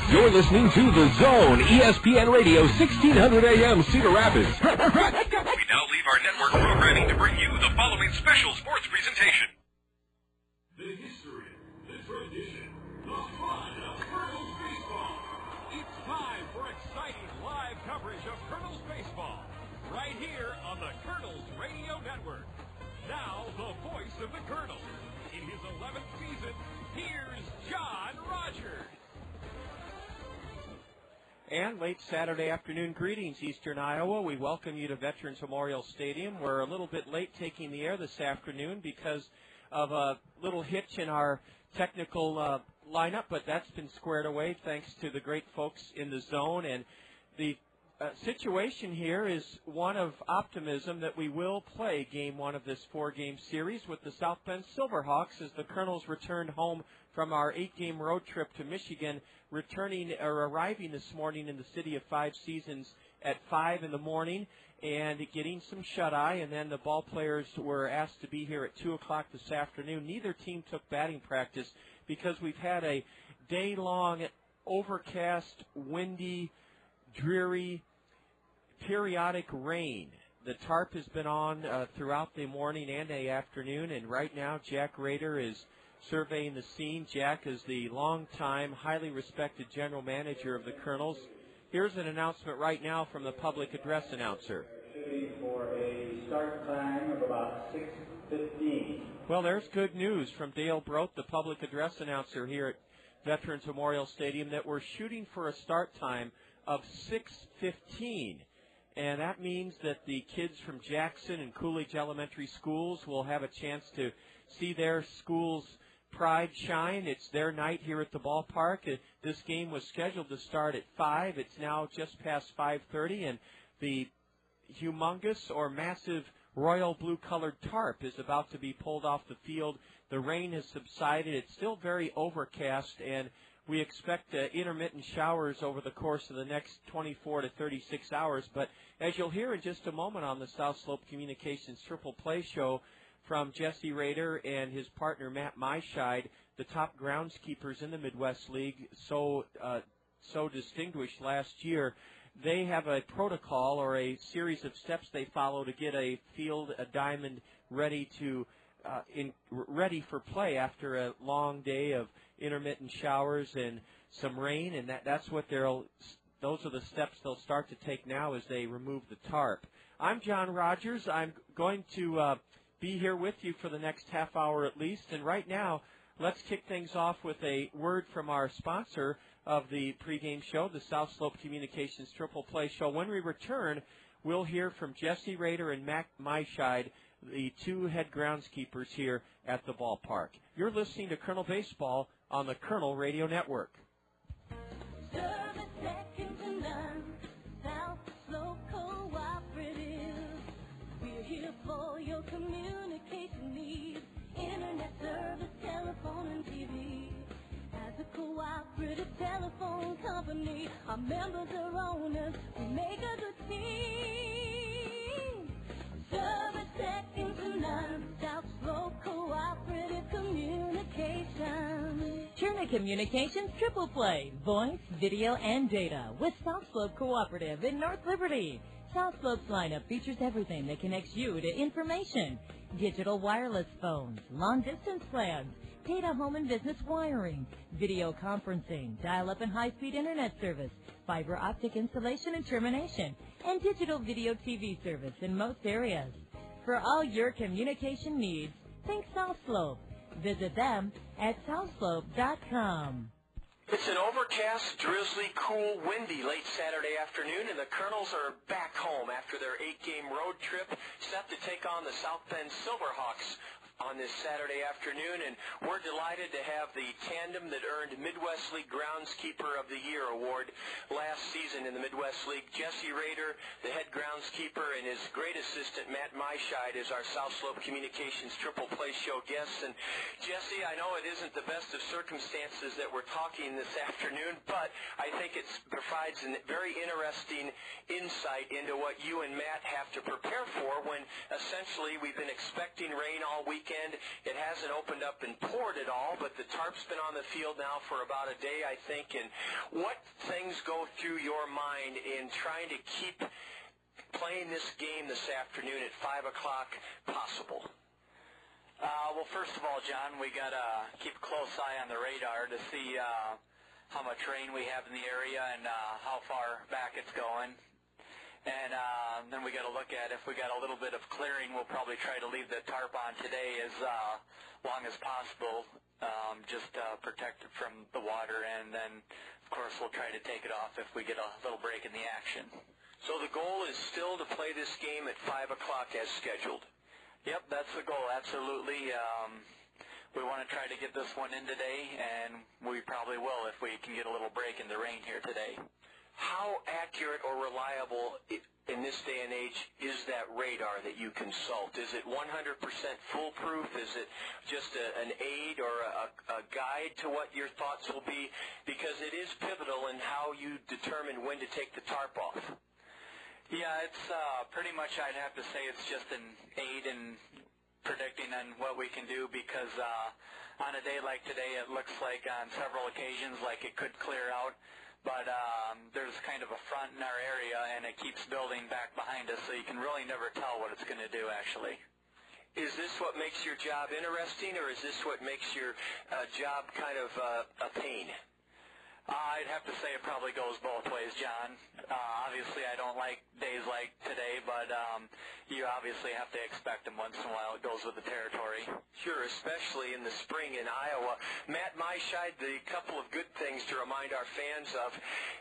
You're listening to The Zone, ESPN Radio, 1600 AM, Cedar Rapids. We now leave our network programming to bring you the following special sports presentation. The history, the tradition, the fun of Kernels baseball. It's time for exciting live coverage of Kernels baseball, right here on the Kernels Radio Network. Now, the voice of the Kernels. In his 11th season, here's John Rogers. And late Saturday afternoon greetings, Eastern Iowa. We welcome you to Veterans Memorial Stadium. We're a little bit late taking the air this afternoon because of a little hitch in our technical lineup, but that's been squared away thanks to the great folks in the zone. And the situation here is one of optimism that we will play Game 1 of this 4-game series with the South Bend Silverhawks as the Kernels returned home from our 8-game road trip to Michigan, arriving this morning in the city of Five Seasons at 5 in the morning and getting some shut-eye, and then the ball players were asked to be here at 2 o'clock this afternoon. Neither team took batting practice because we've had a day-long, overcast, windy, dreary, periodic rain. The tarp has been on throughout the morning and the afternoon, and right now Jack Rader is surveying the scene. Jack is the longtime, highly respected general manager of the Kernels. Here's an announcement right now from the public address announcer. Shooting for a start time of about 6:15. Well, there's good news from Dale Broth, the public address announcer here at Veterans Memorial Stadium, that we're shooting for a start time of 6:15. And that means that the kids from Jackson and Coolidge Elementary Schools will have a chance to see their school's pride shine. It's their night here at the ballpark. This game was scheduled to start at 5. It's now just past 5:30, and the humongous or massive royal blue-colored tarp is about to be pulled off the field. The rain has subsided. It's still very overcast, and we expect intermittent showers over the course of the next 24 to 36 hours. But as you'll hear in just a moment on the South Slope Communications Triple Play Show from Jesse Rader and his partner Matt Myscheid, the top groundskeepers in the Midwest League, so distinguished last year, they have a protocol or a series of steps they follow to get a diamond ready ready for play after a long day of intermittent showers and some rain, and those are the steps they'll start to take now as they remove the tarp. I'm John Rogers. I'm going to be here with you for the next half hour at least, and right now let's kick things off with a word from our sponsor of the pregame show, the South Slope Communications Triple Play Show. When we return, we'll hear from Jesse Rader and Matt Myscheid, the two head groundskeepers here at the ballpark. You're listening to Kernel Baseball on the Kernel Radio Network. Service second to none, South Slope Cooperative. We're here for your communication needs, internet service, telephone, and TV. As a cooperative telephone company, our members are owners, we make a good team. Service second to none, South Slope Cooperative Communications. Turner Communications Triple Play, voice, video, and data with South Slope Cooperative in North Liberty. South Slope's lineup features everything that connects you to information. Digital wireless phones, long-distance plans, data home and business wiring, video conferencing, dial-up and high-speed internet service, fiber optic installation and termination, and digital video TV service in most areas. For all your communication needs, think South Slope. Visit them at southslope.com. It's an overcast, drizzly, cool, windy late Saturday afternoon, and the Kernels are back home after their 8-game road trip, set to take on the South Bend Silverhawks on this Saturday afternoon, and we're delighted to have the tandem that earned Midwest League Groundskeeper of the Year award last season in the Midwest League. Jesse Rader, the head groundskeeper, and his great assistant, Matt Myscheid, is our South Slope Communications Triple Play Show guests. And Jesse, I know it isn't the best of circumstances that we're talking this afternoon, but I think it provides a very interesting insight into what you and Matt have to prepare for when essentially we've been expecting rain all week weekend. It hasn't opened up and poured at all, but the tarp's been on the field now for about a day, I think. And what things go through your mind in trying to keep playing this game this afternoon at 5 o'clock possible? Well, first of all, John, we got to keep a close eye on the radar to see how much rain we have in the area and how far back it's going. And then we got to look at if we got a little bit of clearing, we'll probably try to leave the tarp on today as long as possible, just protect it from the water. And then, of course, we'll try to take it off if we get a little break in the action. So the goal is still to play this game at 5 o'clock as scheduled? Yep, that's the goal, absolutely. We want to try to get this one in today, and we probably will if we can get a little break in the rain here today. How accurate or reliable in this day and age is that radar that you consult? Is it 100% foolproof? Is it just an aid or a guide to what your thoughts will be? Because it is pivotal in how you determine when to take the tarp off. Yeah, it's pretty much, I'd have to say it's just an aid in predicting on what we can do, because on a day like today it looks like on several occasions like it could clear out. But there's kind of a front in our area, and it keeps building back behind us, so you can really never tell what it's going to do, actually. Is this what makes your job interesting, or is this what makes your job kind of a pain? I'd have to say it probably goes both ways, John. Obviously, I don't like days like today, but you obviously have to expect them once in a while. It goes with the territory. Sure, especially in the spring in Iowa. Matt Myscheid, the couple of good things to remind our fans of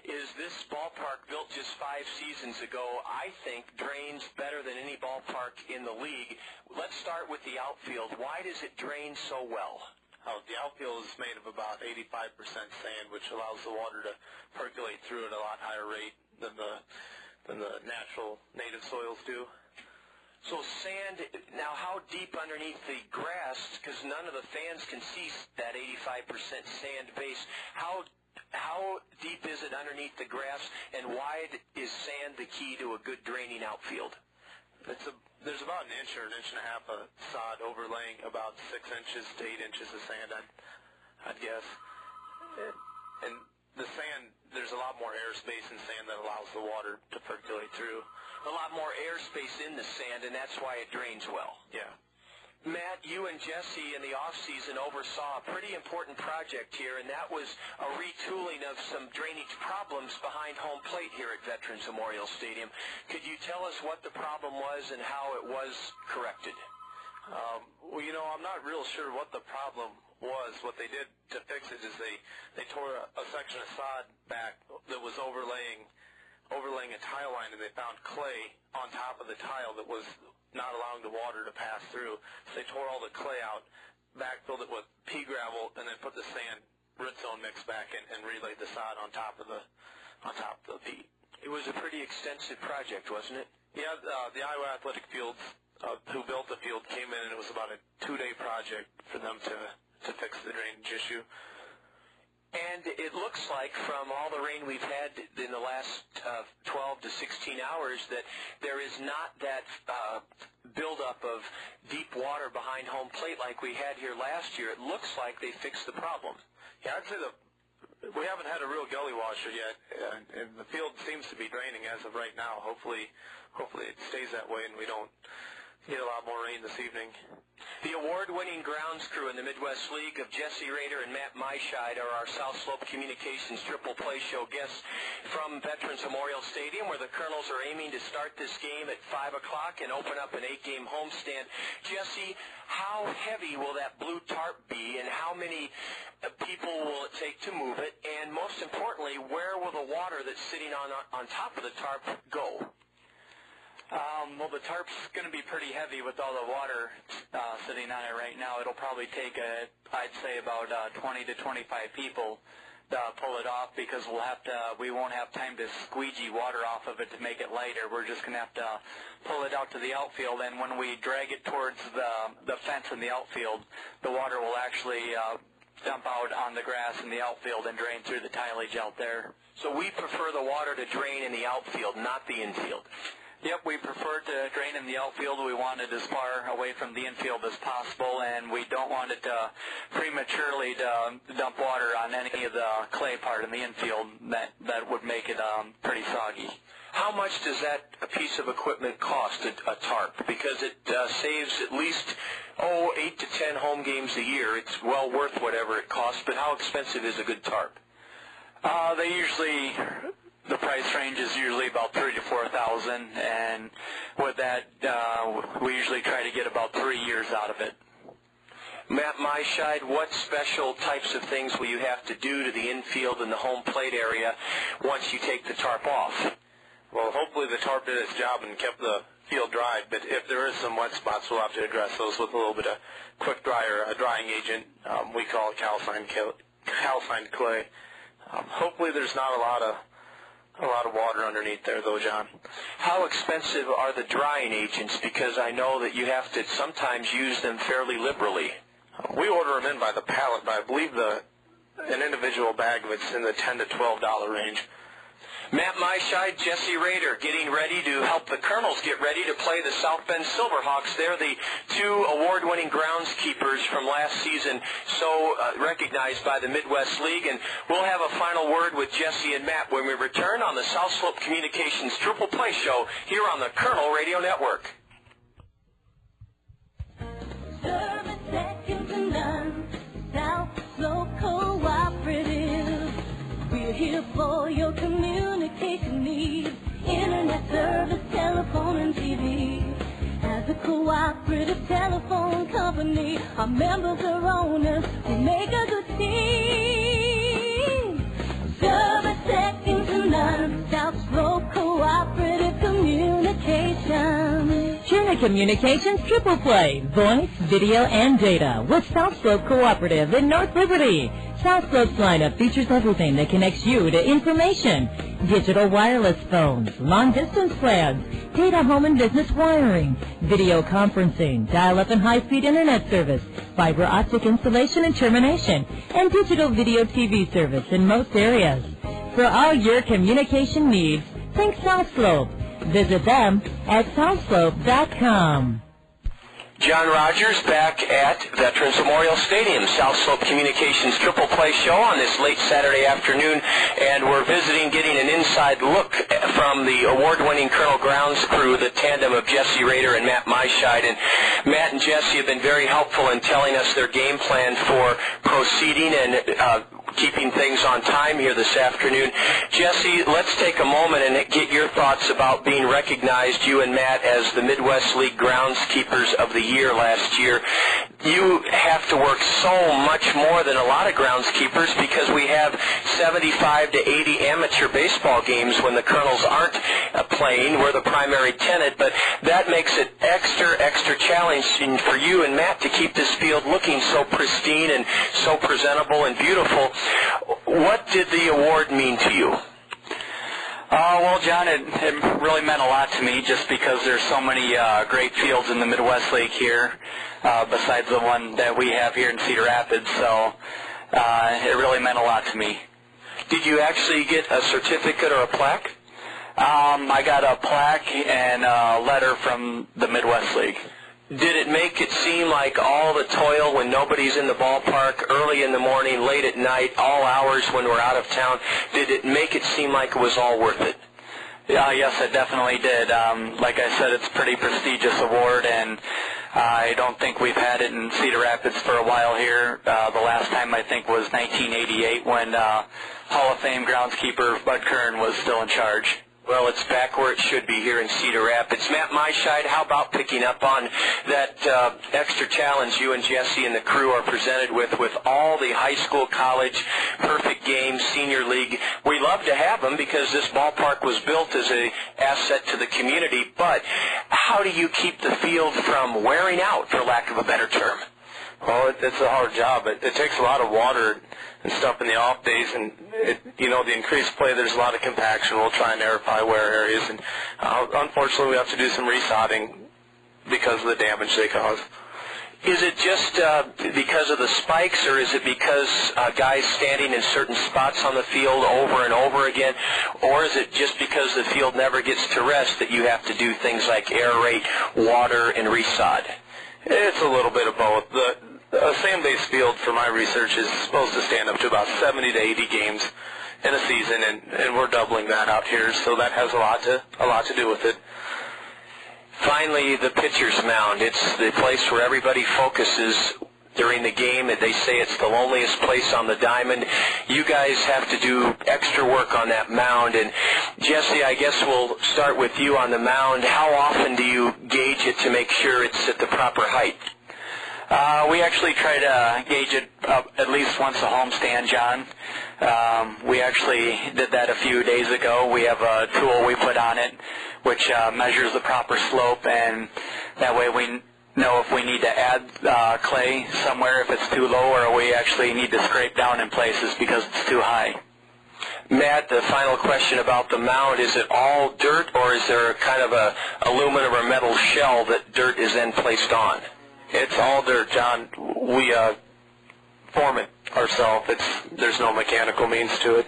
is this ballpark, built just 5 seasons ago, I think drains better than any ballpark in the league. Let's start with the outfield. Why does it drain so well? The outfield is made of about 85% sand, which allows the water to percolate through at a lot higher rate than the natural native soils do. So sand, now how deep underneath the grass, because none of the fans can see that 85% sand base, how deep is it underneath the grass, and why is sand the key to a good draining outfield? There's about an inch or an inch and a half of sod overlaying about 6 inches to 8 inches of sand, I'd guess. And the sand, there's a lot more airspace in sand that allows the water to percolate through. A lot more airspace in the sand, and that's why it drains well. Yeah. Matt, you and Jesse in the off-season oversaw a pretty important project here, and that was a retooling of some drainage problems behind home plate here at Veterans Memorial Stadium. Could you tell us what the problem was and how it was corrected? Well, I'm not real sure what the problem was. What they did to fix it is they tore a section of sod back that was overlaying a tile line, and they found clay on top of the tile that was not allowing the water to pass through. So they tore all the clay out, backfilled it with pea gravel, and then put the sand root zone mix back in and relayed the sod on top of the peat. It was a pretty extensive project, wasn't it? Yeah, the Iowa Athletic Fields, who built the field, came in, and it was about a 2-day project for them to fix the drainage issue. And it looks like from all the rain we've had in the last 12 to 16 hours that there is not that buildup of deep water behind home plate like we had here last year. It looks like they fixed the problem. Yeah, I'd say we haven't had a real gully washer yet, and the field seems to be draining as of right now. Hopefully it stays that way and we don't get a lot more rain this evening. The award-winning grounds crew in the Midwest League of Jesse Rader and Matt Myscheid are our South Slope Communications Triple Play Show guests from Veterans Memorial Stadium, where the Kernels are aiming to start this game at 5 o'clock and open up an 8-game homestand. Jesse, how heavy will that blue tarp be, and how many people will it take to move it? And most importantly, where will the water that's sitting on top of the tarp go? Well, the tarp's going to be pretty heavy with all the water sitting on it right now. It'll probably take, I'd say, about 20 to 25 people to pull it off, because we won't have time to squeegee water off of it to make it lighter. We're just going to have to pull it out to the outfield, and when we drag it towards the fence in the outfield, the water will actually dump out on the grass in the outfield and drain through the tillage out there. So we prefer the water to drain in the outfield, not the infield. Yep, we prefer to drain in the outfield. We want it as far away from the infield as possible, and we don't want it to prematurely dump water on any of the clay part in the infield. That would make it pretty soggy. How much does that piece of equipment cost, a tarp? Because it saves at least, 8 to 10 home games a year. It's well worth whatever it costs, but how expensive is a good tarp? The price range is usually about $3,000 to $4,000, and with that, we usually try to get about 3 years out of it. Matt Myscheid, what special types of things will you have to do to the infield and the home plate area once you take the tarp off? Well, hopefully the tarp did its job and kept the field dry, but if there is some wet spots, we'll have to address those with a little bit of quick dry or a drying agent. We call it calcined clay. Hopefully there's not a lot of water underneath there, though, John. How expensive are the drying agents? Because I know that you have to sometimes use them fairly liberally. We order them in by the pallet, but I believe an individual bag of it's in the $10 to $12 range. Matt Myscheid, Jesse Rader getting ready to help the Kernels get ready to play the South Bend Silverhawks. They're the two award-winning groundskeepers from last season, so recognized by the Midwest League. And we'll have a final word with Jesse and Matt when we return on the South Slope Communications Triple Play Show here on the Kernel Radio Network. Service second to none, South Slope Cooperative. We're here for your communication needs, internet service, telephone, and TV. As a cooperative telephone company, our members are owners, we make a good team. Service second to none, South Slope Cooperative Communications. Turner Communications Triple Play, voice, video, and data with South Slope Cooperative in North Liberty. South Slope's lineup features everything that connects you to information. Digital wireless phones, long-distance plans, data home and business wiring, video conferencing, dial-up and high-speed internet service, fiber optic installation and termination, and digital video TV service in most areas. For all your communication needs, think South Slope. Visit them at southslope.com. John Rogers back at Veterans Memorial Stadium, South Slope Communications Triple Play Show on this late Saturday afternoon, and we're getting an inside look from the award-winning Colonel Grounds crew, the tandem of Jesse Rader and Matt Myscheid. And Matt and Jesse have been very helpful in telling us their game plan for proceeding and keeping things on time here this afternoon. Jesse, let's take a moment and get your thoughts about being recognized, you and Matt, as the Midwest League Groundskeepers of the Year last year. You have to work so much more than a lot of groundskeepers because we have 75 to 80 amateur baseball games when the Kernels aren't playing. We're the primary tenant, but that makes it extra challenging for you and Matt to keep this field looking so pristine and so presentable and beautiful. What did the award mean to you? Well, John, it really meant a lot to me just because there's so many great fields in the Midwest League here, besides the one that we have here in Cedar Rapids, so it really meant a lot to me. Did you actually get a certificate or a plaque? I got a plaque and a letter from the Midwest League. Did it make it seem like all the toil when nobody's in the ballpark, early in the morning, late at night, all hours when we're out of town, did it make it seem like it was all worth it? Yeah, yes, it definitely did. Like I said, it's a pretty prestigious award, and I don't think we've had it in Cedar Rapids for a while here. The last time, I think, was 1988 when Hall of Fame groundskeeper Bud Kern was still in charge. Well, it's back where it should be here in Cedar Rapids. Matt Myscheid, how about picking up on that extra challenge you and Jesse and the crew are presented with all the high school, college, perfect games, senior league? We love to have them because this ballpark was built as an asset to the community, but how do you keep the field from wearing out, for lack of a better term? Well, it's a hard job. It takes a lot of water and stuff in the off days, and the increased play, there's a lot of compaction. We'll try and aerify wear areas, and unfortunately we have to do some resodding because of the damage they cause. Is it just because of the spikes, or is it because guys standing in certain spots on the field over and over again, or is it just because the field never gets to rest that you have to do things like aerate, water, and resod? It's a little bit of both. The same-base field, for my research, is supposed to stand up to about 70 to 80 games in a season, and we're doubling that out here, so that has a lot to do with it. Finally, the pitcher's mound. It's the place where everybody focuses during the game. They say it's the loneliest place on the diamond. You guys have to do extra work on that mound. And, Jesse, I guess we'll start with you on the mound. How often do you gauge it to make sure it's at the proper height? We actually try to gauge it at least once a homestand, John. We actually did that a few days ago. We have a tool we put on it which measures the proper slope, and that way we know if we need to add clay somewhere if it's too low, or we actually need to scrape down in places because it's too high. Matt, the final question about the mound, is it all dirt, or is there kind of a aluminum or metal shell that dirt is then placed on? It's all dirt, John. We form it ourselves. There's no mechanical means to it.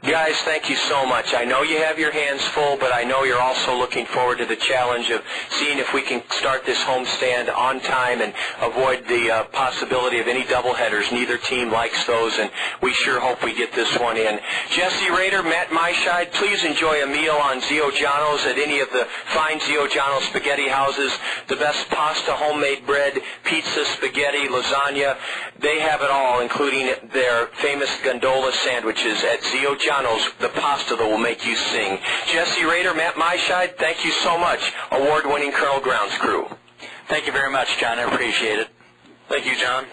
Guys, thank you so much. I know you have your hands full, but I know you're also looking forward to the challenge of seeing if we can start this homestand on time and avoid the possibility of any doubleheaders. Neither team likes those, and we sure hope we get this one in. Jesse Rader, Matt Myscheid, please enjoy a meal on Zio Giano's at any of the fine Zio Giano spaghetti houses. The best pasta, homemade bread, pizza, spaghetti, lasagna. They have it all, including their famous gondola sandwiches at Zio Giano's, the pasta that will make you sing. Jesse Rader, Matt Myscheid, thank you so much. Award-winning Colonel Grounds crew. Thank you very much, John. I appreciate it. Thank you, John.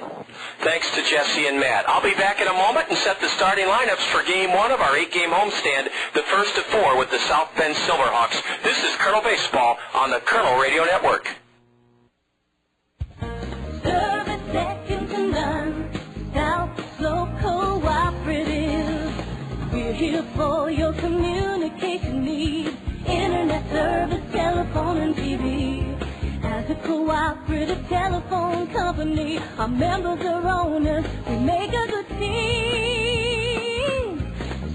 Thanks to Jesse and Matt. I'll be back in a moment and set the starting lineups for Game 1 of our 8-game homestand, the first of 4 with the South Bend Silverhawks. This is Colonel Baseball on the Colonel Radio Network. Service second to none, South Slope Cooperative. We're here for your communication needs, internet service, telephone, and TV. As a cooperative telephone company, our members are owners, we make a good team.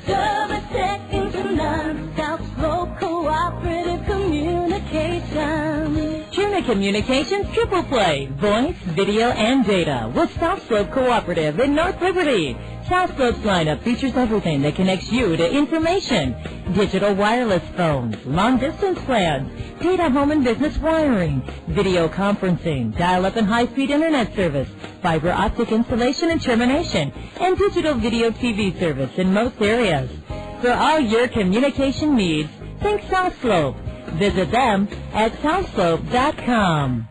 Service second to none, South Slope Cooperative Communications. Tuna Communications Triple Play, voice, video, and data with South Slope Cooperative in North Liberty. South Slope's lineup features everything that connects you to information. Digital wireless phones, long-distance plans, data home and business wiring, video conferencing, dial-up and high-speed internet service, fiber optic installation and termination, and digital video TV service in most areas. For all your communication needs, think South Slope. Visit them at southslope.com.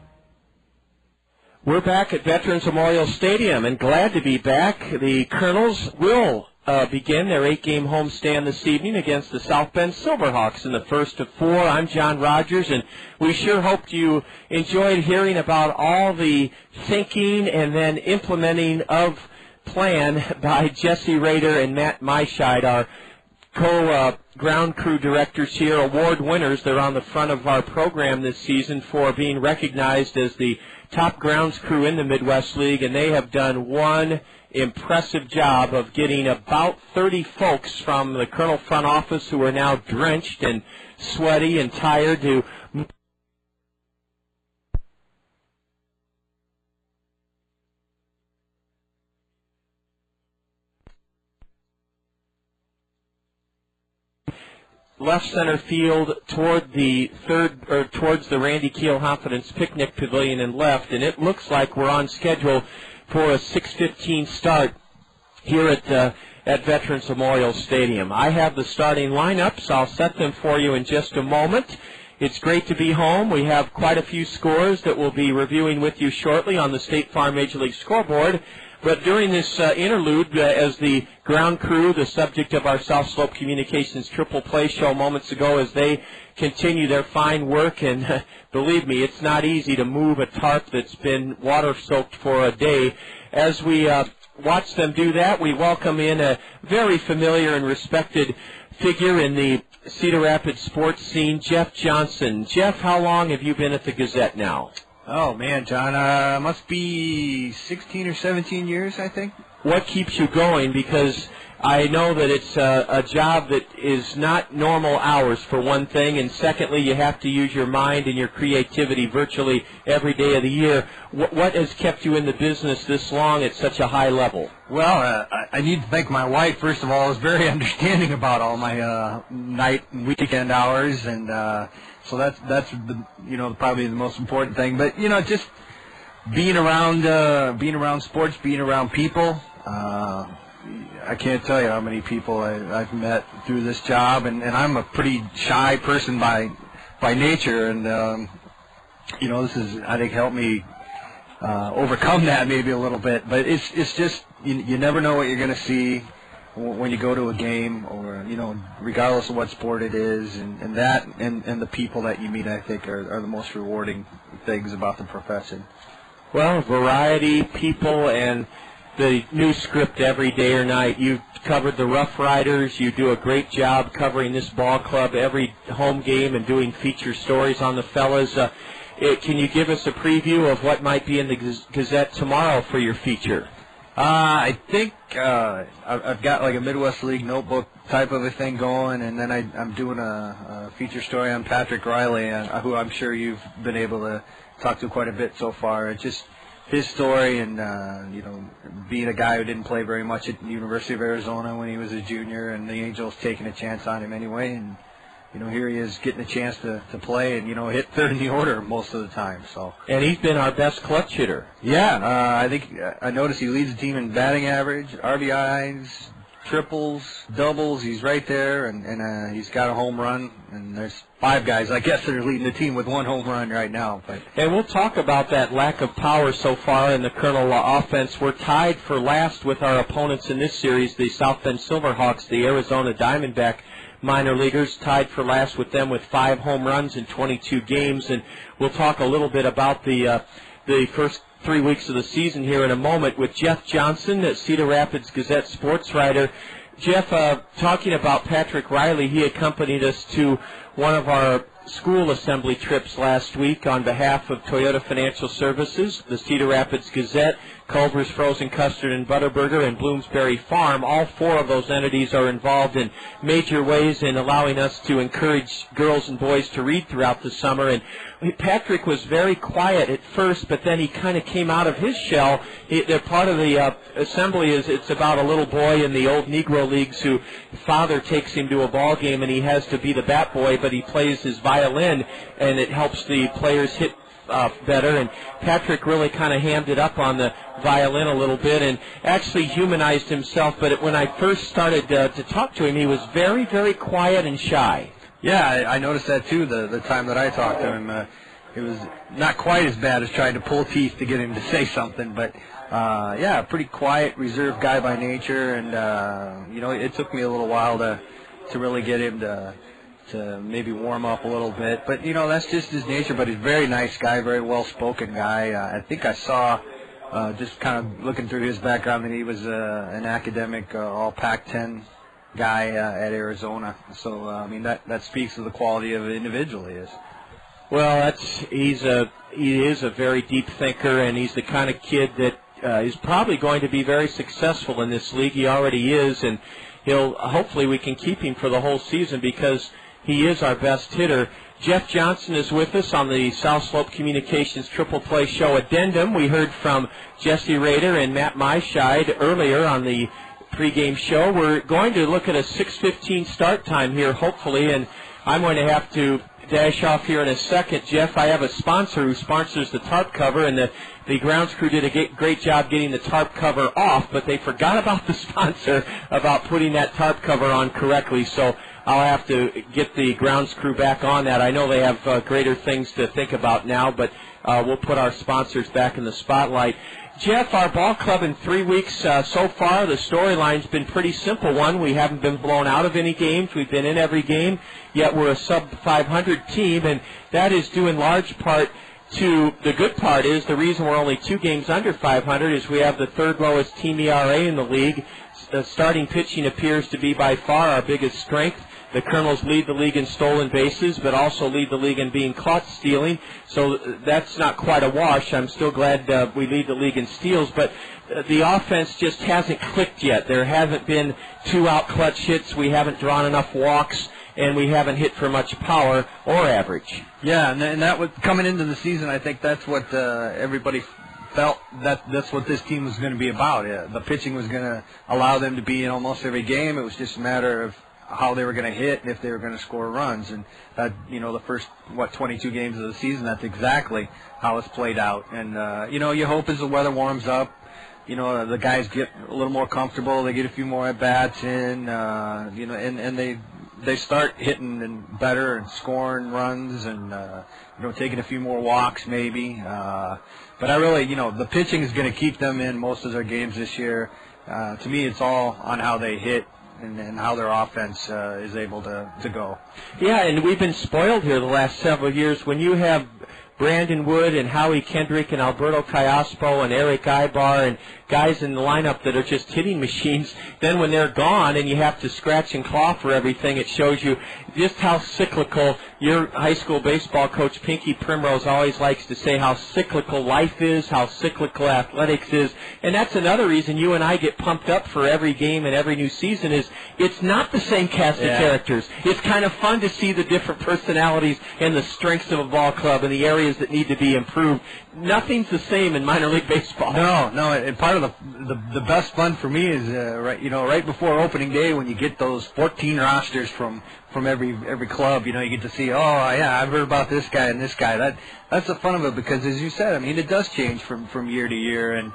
We're back at Veterans Memorial Stadium, and glad to be back. The Kernels will begin their 8-game homestand this evening against the South Bend Silverhawks in the first of 4. I'm John Rogers, and we sure hoped you enjoyed hearing about all the thinking and then implementing of plan by Jesse Rader and Matt Myscheid, our ground crew directors here, award winners. They're on the front of our program this season for being recognized as the top grounds crew in the Midwest League, and they have done one impressive job of getting about 30 folks from the Colonel front office who are now drenched and sweaty and tired to left center field toward the towards the Randy Keel Confidence Picnic Pavilion and left, and it looks like we're on schedule for a 6:15 start here at Veterans Memorial Stadium. I have the starting lineups. I'll set them for you in just a moment. It's great to be home. We have quite a few scores that we'll be reviewing with you shortly on the State Farm Major League scoreboard. But during this interlude, as the ground crew, the subject of our South Slope Communications Triple Play show moments ago, as they continue their fine work, and believe me, it's not easy to move a tarp that's been water-soaked for a day. As we watch them do that, we welcome in a very familiar and respected figure in the Cedar Rapids sports scene, Jeff Johnson. Jeff, how long have you been at the Gazette now? Oh, man, John, must be 16 or 17 years, I think. What keeps you going? Because I know that it's a job that is not normal hours, for one thing, and secondly, you have to use your mind and your creativity virtually every day of the year. What has kept you in the business this long at such a high level? Well, I need to thank my wife, first of all, is very understanding about all my night and weekend hours, and so that's probably the most important thing. But just being around sports, being around people. I can't tell you how many people I've met through this job, and I'm a pretty shy person by nature, and this is, I think, helped me overcome that maybe a little bit. But it's just you never know what you're going to see when you go to a game, or regardless of what sport it is, and the people that you meet, I think, are the most rewarding things about the profession. Well, variety, people, and the new script every day or night. You've covered the Rough Riders. You do a great job covering this ball club every home game and doing feature stories on the fellas. Can you give us a preview of what might be in the Gazette tomorrow for your feature? I think I've got like a Midwest League notebook type of a thing going, and then I'm doing a feature story on Patrick Riley, who I'm sure you've been able to talk to quite a bit so far. It's just his story, and being a guy who didn't play very much at the University of Arizona when he was a junior, and the Angels taking a chance on him anyway, and here he is getting a chance to play and hit third in the order most of the time. So, and he's been our best clutch hitter. Yeah, I think I noticed he leads the team in batting average, RBIs, triples, doubles. He's right there, and he's got a home run. And there's 5 guys, I guess, that are leading the team with 1 home run right now. And we'll talk about that lack of power so far in the Kernel offense. We're tied for last with our opponents in this series, the South Bend Silverhawks, the Arizona Diamondback minor leaguers, tied for last with them with 5 home runs in 22 games. And we'll talk a little bit about the first 3 weeks of the season here in a moment with Jeff Johnson, Cedar Rapids Gazette sports writer. Jeff, talking about Patrick Riley, he accompanied us to one of our school assembly trips last week on behalf of Toyota Financial Services, the Cedar Rapids Gazette, Culver's Frozen Custard and Butterburger, and Bloomsbury Farm. All 4 of those entities are involved in major ways in allowing us to encourage girls and boys to read throughout the summer. And Patrick was very quiet at first, but then he kind of came out of his shell. Part of the assembly it's about a little boy in the old Negro Leagues whose father takes him to a ball game, and he has to be the bat boy, but he plays his violin, and it helps the players hit better. And Patrick really kind of hammed it up on the violin a little bit and actually humanized himself. But when I first started to talk to him, he was very, very quiet and shy. Yeah, I noticed that too the time that I talked to him. It was not quite as bad as trying to pull teeth to get him to say something, but yeah, pretty quiet, reserved guy by nature, and it took me a little while to really get him to maybe warm up a little bit. But that's just his nature. But he's a very nice guy, very well-spoken guy. I think I saw just kind of looking through his background that he was an academic, all Pac-10 guy at Arizona. So I mean that speaks to the quality of the individual he is. Well, he is a very deep thinker, and he's the kind of kid that is probably going to be very successful in this league. He already is, and hopefully we can keep him for the whole season because he is our best hitter. Jeff Johnson is with us on the South Slope Communications Triple Play Show Addendum. We heard from Jesse Rader and Matt Myscheid earlier on the pregame show. We're going to look at a 6:15 start time here, hopefully, and I'm going to have to dash off here in a second. Jeff, I have a sponsor who sponsors the tarp cover, and the grounds crew did a great job getting the tarp cover off, but they forgot about the sponsor, about putting that tarp cover on correctly, so I'll have to get the grounds crew back on that. I know they have greater things to think about now, but we'll put our sponsors back in the spotlight. Jeff, our ball club in 3 weeks so far, the storyline's been pretty simple one. We haven't been blown out of any games. We've been in every game, yet we're a sub-500 team, and that is due in large part to the good part is the reason we're only 2 games under 500 is we have the 3rd lowest team ERA in the league. starting pitching appears to be by far our biggest strength. The Kernels lead the league in stolen bases, but also lead the league in being caught stealing. So that's not quite a wash. I'm still glad we lead the league in steals, but the offense just hasn't clicked yet. There haven't been 2-out clutch hits. We haven't drawn enough walks, and we haven't hit for much power or average. Yeah, and that was coming into the season. I think that's what everybody felt that's what this team was going to be about. The pitching was going to allow them to be in almost every game. It was just a matter of how they were going to hit and if they were going to score runs. And that, the first 22 games of the season, that's exactly how it's played out. And you hope as the weather warms up, the guys get a little more comfortable. They get a few more at bats in, and they start hitting and better and scoring runs and taking a few more walks maybe. But I really, the pitching is going to keep them in most of their games this year. To me, it's all on how they hit and how their offense is able to go. Yeah, and we've been spoiled here the last several years. When you have Brandon Wood and Howie Kendrick and Alberto Callaspo and Eric Ibar and guys in the lineup that are just hitting machines, then when they're gone and you have to scratch and claw for everything, it shows you just how cyclical. Your high school baseball coach, Pinky Primrose, always likes to say how cyclical life is, how cyclical athletics is, and that's another reason you and I get pumped up for every game and every new season is it's not the same cast of characters. It's kind of fun to see the different personalities and the strengths of a ball club and the areas that need to be improved. Nothing's the same in minor league baseball. No, and part of the best fun for me is right before opening day when you get those 14 rosters from every club. You get to see, I've heard about this guy and this guy. That's the fun of it because, as you said, it does change from year to year, and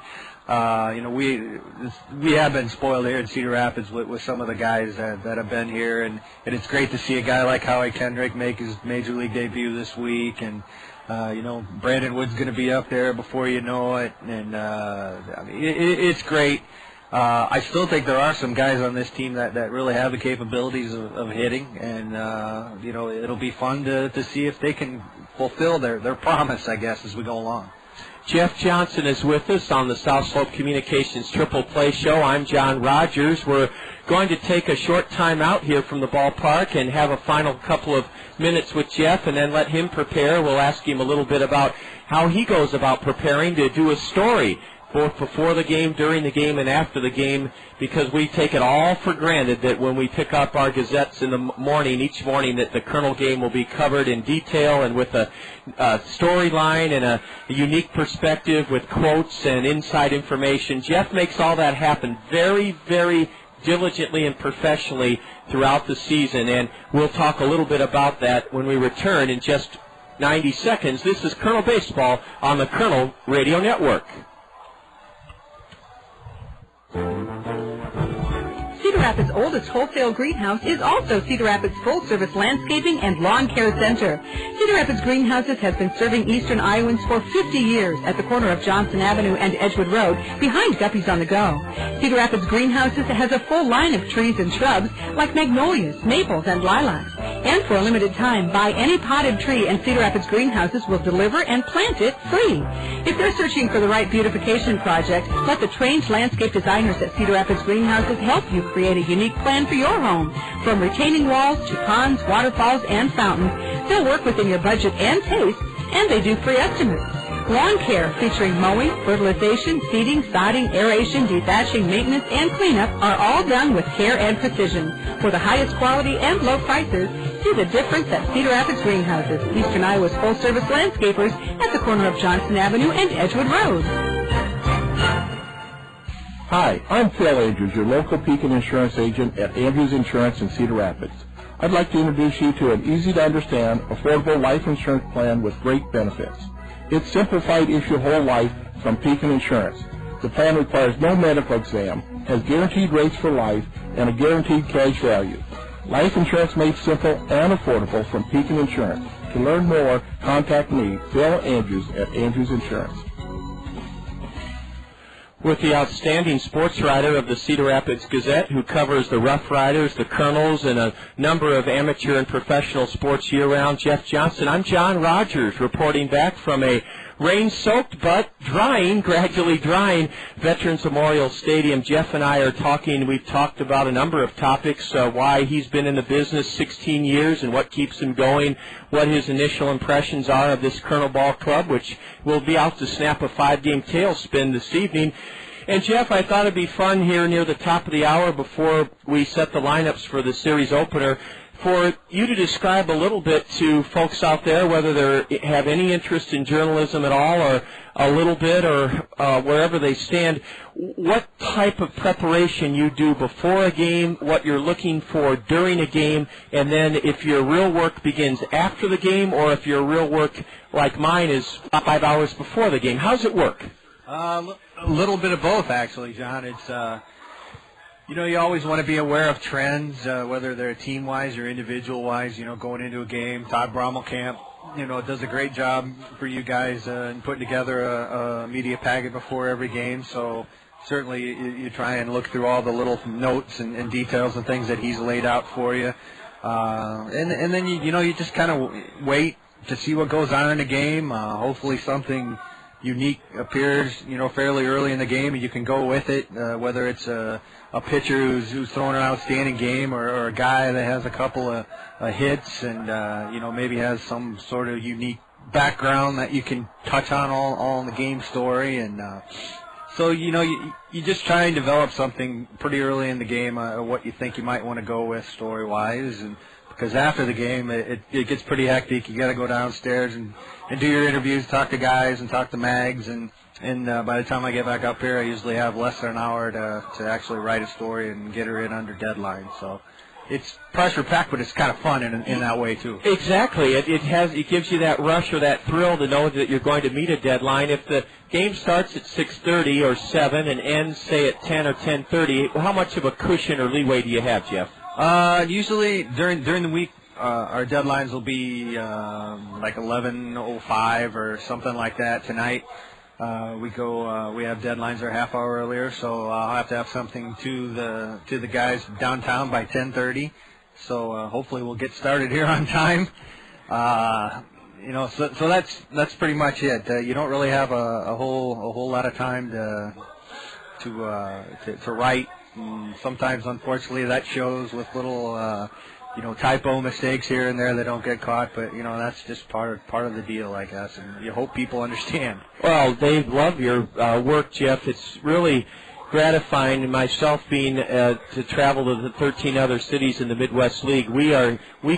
we have been spoiled here in Cedar Rapids with some of the guys that have been here, and it's great to see a guy like Howie Kendrick make his major league debut this week, and Brandon Wood's going to be up there before you know it, and it's great. I still think there are some guys on this team that really have the capabilities of hitting, and it'll be fun to see if they can fulfill their promise, I guess, as we go along. Jeff Johnson is with us on the South Slope Communications Triple Play Show. I'm John Rogers. We're going to take a short time out here from the ballpark and have a final couple of minutes with Jeff and then let him prepare. We'll ask him a little bit about how he goes about preparing to do a story both before the game, during the game, and after the game, because we take it all for granted that when we pick up our gazettes in the morning, each morning, that the Kernel game will be covered in detail and with a storyline and a unique perspective with quotes and inside information. Jeff makes all that happen very, very diligently and professionally throughout the season, and we'll talk a little bit about that when we return in just 90 seconds. This is Kernel Baseball on the Kernel Radio Network. Cedar Rapids' oldest wholesale greenhouse is also Cedar Rapids' full-service landscaping and lawn care center. Cedar Rapids Greenhouses has been serving eastern Iowans for 50 years at the corner of Johnson Avenue and Edgewood Road, behind Guppy's on the Go. Cedar Rapids Greenhouses has a full line of trees and shrubs like magnolias, maples, and lilacs. And for a limited time, buy any potted tree and Cedar Rapids Greenhouses will deliver and plant it free. If you're searching for the right beautification project, let the trained landscape designers at Cedar Rapids Greenhouses help you create a unique plan for your home. From retaining walls to ponds, waterfalls, and fountains, they'll work within your budget and taste, and they do free estimates. Lawn care featuring mowing, fertilization, seeding, sodding, aeration, dethatching, maintenance, and cleanup are all done with care and precision. For the highest quality and low prices, see the difference at Cedar Rapids Greenhouses, Eastern Iowa's full-service landscapers at the corner of Johnson Avenue and Edgewood Road. Hi, I'm Phil Andrews, your local Pekin insurance agent at Andrews Insurance in Cedar Rapids. I'd like to introduce you to an easy-to-understand, affordable life insurance plan with great benefits. It's simplified issue whole life from Pekin Insurance. The plan requires no medical exam, has guaranteed rates for life, and a guaranteed cash value. Life insurance made simple and affordable from Pekin Insurance. To learn more, contact me, Phil Andrews, at Andrews Insurance. With the outstanding sports writer of the Cedar Rapids Gazette, who covers the Rough Riders, the Kernels, and a number of amateur and professional sports year-round, Jeff Johnson. I'm John Rogers, reporting back from a rain-soaked but drying, gradually drying, Veterans Memorial Stadium. Jeff and I are talking. We've talked about a number of topics, why he's been in the business 16 years and what keeps him going, what his initial impressions are of this Kernel Ball Club, which will be out to snap a 5-game tailspin this evening. And, Jeff, I thought it'd be fun here near the top of the hour before we set the lineups for the series opener for you to describe a little bit to folks out there, whether they have any interest in journalism at all or a little bit or wherever they stand, what type of preparation you do before a game, what you're looking for during a game, and then if your real work begins after the game or if your real work, like mine, is 5 hours before the game. How's it work? A little bit of both, actually, John. It's you always want to be aware of trends, whether they're team-wise or individual-wise, going into a game. Todd Brommelkamp, does a great job for you guys in putting together a media packet before every game. So certainly you try and look through all the little notes and details and things that he's laid out for you. And then, you just kind of wait to see what goes on in the game. Hopefully something unique appears, fairly early in the game, and you can go with it, whether it's a pitcher who's throwing an outstanding game or a guy that has a couple of hits and, maybe has some sort of unique background that you can touch on all in the game story. And so, you just try and develop something pretty early in the game, what you think you might want to go with story-wise. And because after the game, it gets pretty hectic. You got to go downstairs and do your interviews, talk to guys and talk to mags, and by the time I get back up here, I usually have less than an hour to actually write a story and get her in under deadline. So it's pressure-packed, but it's kind of fun in that way too. Exactly. It gives you that rush or that thrill to know that you're going to meet a deadline. If the game starts at 6:30 or 7 and ends, say, at 10 or 10:30, how much of a cushion or leeway do you have, Jeff? Usually during the week, our deadlines will be like 11:05 or something like that. Tonight, we have deadlines are a half hour earlier, so I'll have to have something to the guys downtown by 10:30. So hopefully we'll get started here on time. So that's pretty much it. You don't really have a whole lot of time to write. And sometimes, unfortunately, that shows with little, typo mistakes here and there that don't get caught. But that's just part of the deal, I guess. And you hope people understand. Well, they love your work, Jeff. It's really gratifying. Myself being to travel to the 13 other cities in the Midwest League, we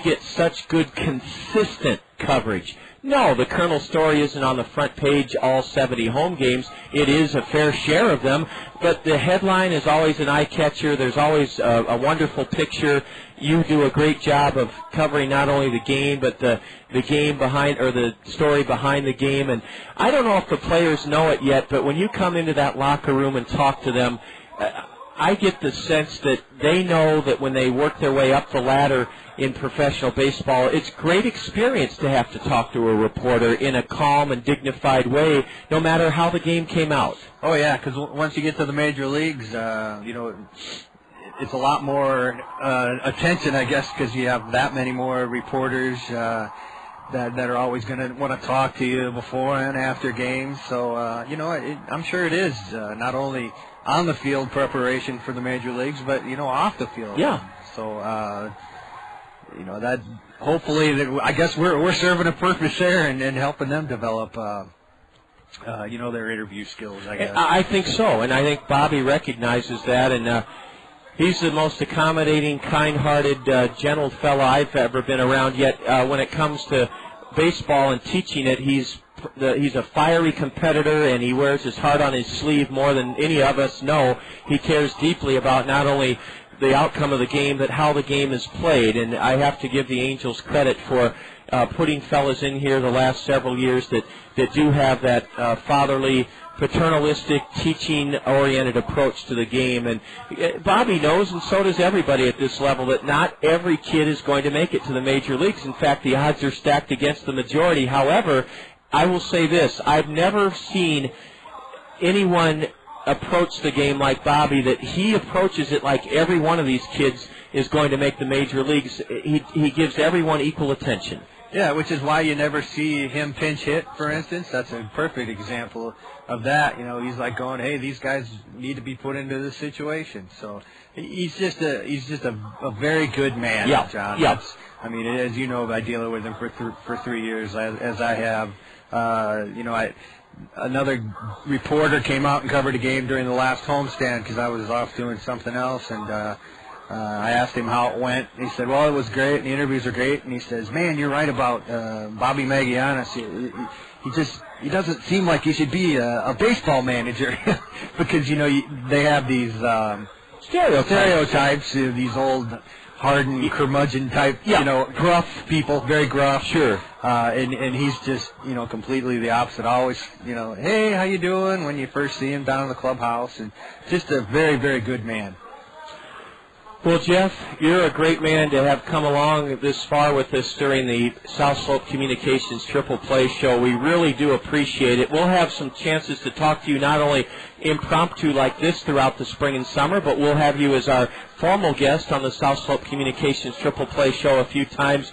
get such good, consistent coverage. No, the Kernel story isn't on the front page all 70 home games. It is a fair share of them, but the headline is always an eye-catcher. There's always a wonderful picture. You do a great job of covering not only the game, but the game behind, or the story behind the game. And I don't know if the players know it yet, but when you come into that locker room and talk to them, I get the sense that they know that when they work their way up the ladder in professional baseball, it's great experience to have to talk to a reporter in a calm and dignified way, no matter how the game came out. Oh, yeah, because once you get to the major leagues, it's a lot more attention, I guess, because you have that many more reporters that are always going to want to talk to you before and after games. So, I'm sure it is not only on the field preparation for the major leagues, but, off the field. Yeah. So, that hopefully, I guess we're serving a purpose there and helping them develop, their interview skills, I guess. I think so, and I think Bobby recognizes that, and he's the most accommodating, kind-hearted, gentle fellow I've ever been around. Yet, when it comes to baseball and teaching it, he's a fiery competitor, and he wears his heart on his sleeve more than any of us know. He cares deeply about not only the outcome of the game, but how the game is played. And I have to give the Angels credit for putting fellas in here the last several years that do have that fatherly, paternalistic, teaching-oriented approach to the game. And Bobby knows, and so does everybody at this level, that not every kid is going to make it to the major leagues. In fact, the odds are stacked against the majority. However, I will say this. I've never seen anyone approach the game like Bobby, that he approaches it like every one of these kids is going to make the major leagues. He gives everyone equal attention. Yeah, which is why you never see him pinch hit, for instance. That's a perfect example of that. You know, he's like going, hey, these guys need to be put into this situation. So he's just a very good man, John. Yeah. I mean, as you know, I deal with him for 3 years, as I have. Another reporter came out and covered a game during the last homestand because I was off doing something else, and I asked him how it went. He said, well, it was great, and the interviews are great. And he says, man, you're right about Bobby Magianis. He doesn't seem like he should be a baseball manager because, you know, they have these stereotypes, these old hardened curmudgeon type, you know, gruff people, very gruff. Sure. And he's just, you know, completely the opposite. Always, you know, hey, how you doing when you first see him down in the clubhouse, and just a very, very good man. Well, Jeff, you're a great man to have come along this far with us during the South Slope Communications Triple Play Show. We really do appreciate it. We'll have some chances to talk to you not only impromptu like this throughout the spring and summer, but we'll have you as our formal guest on the South Slope Communications Triple Play Show a few times.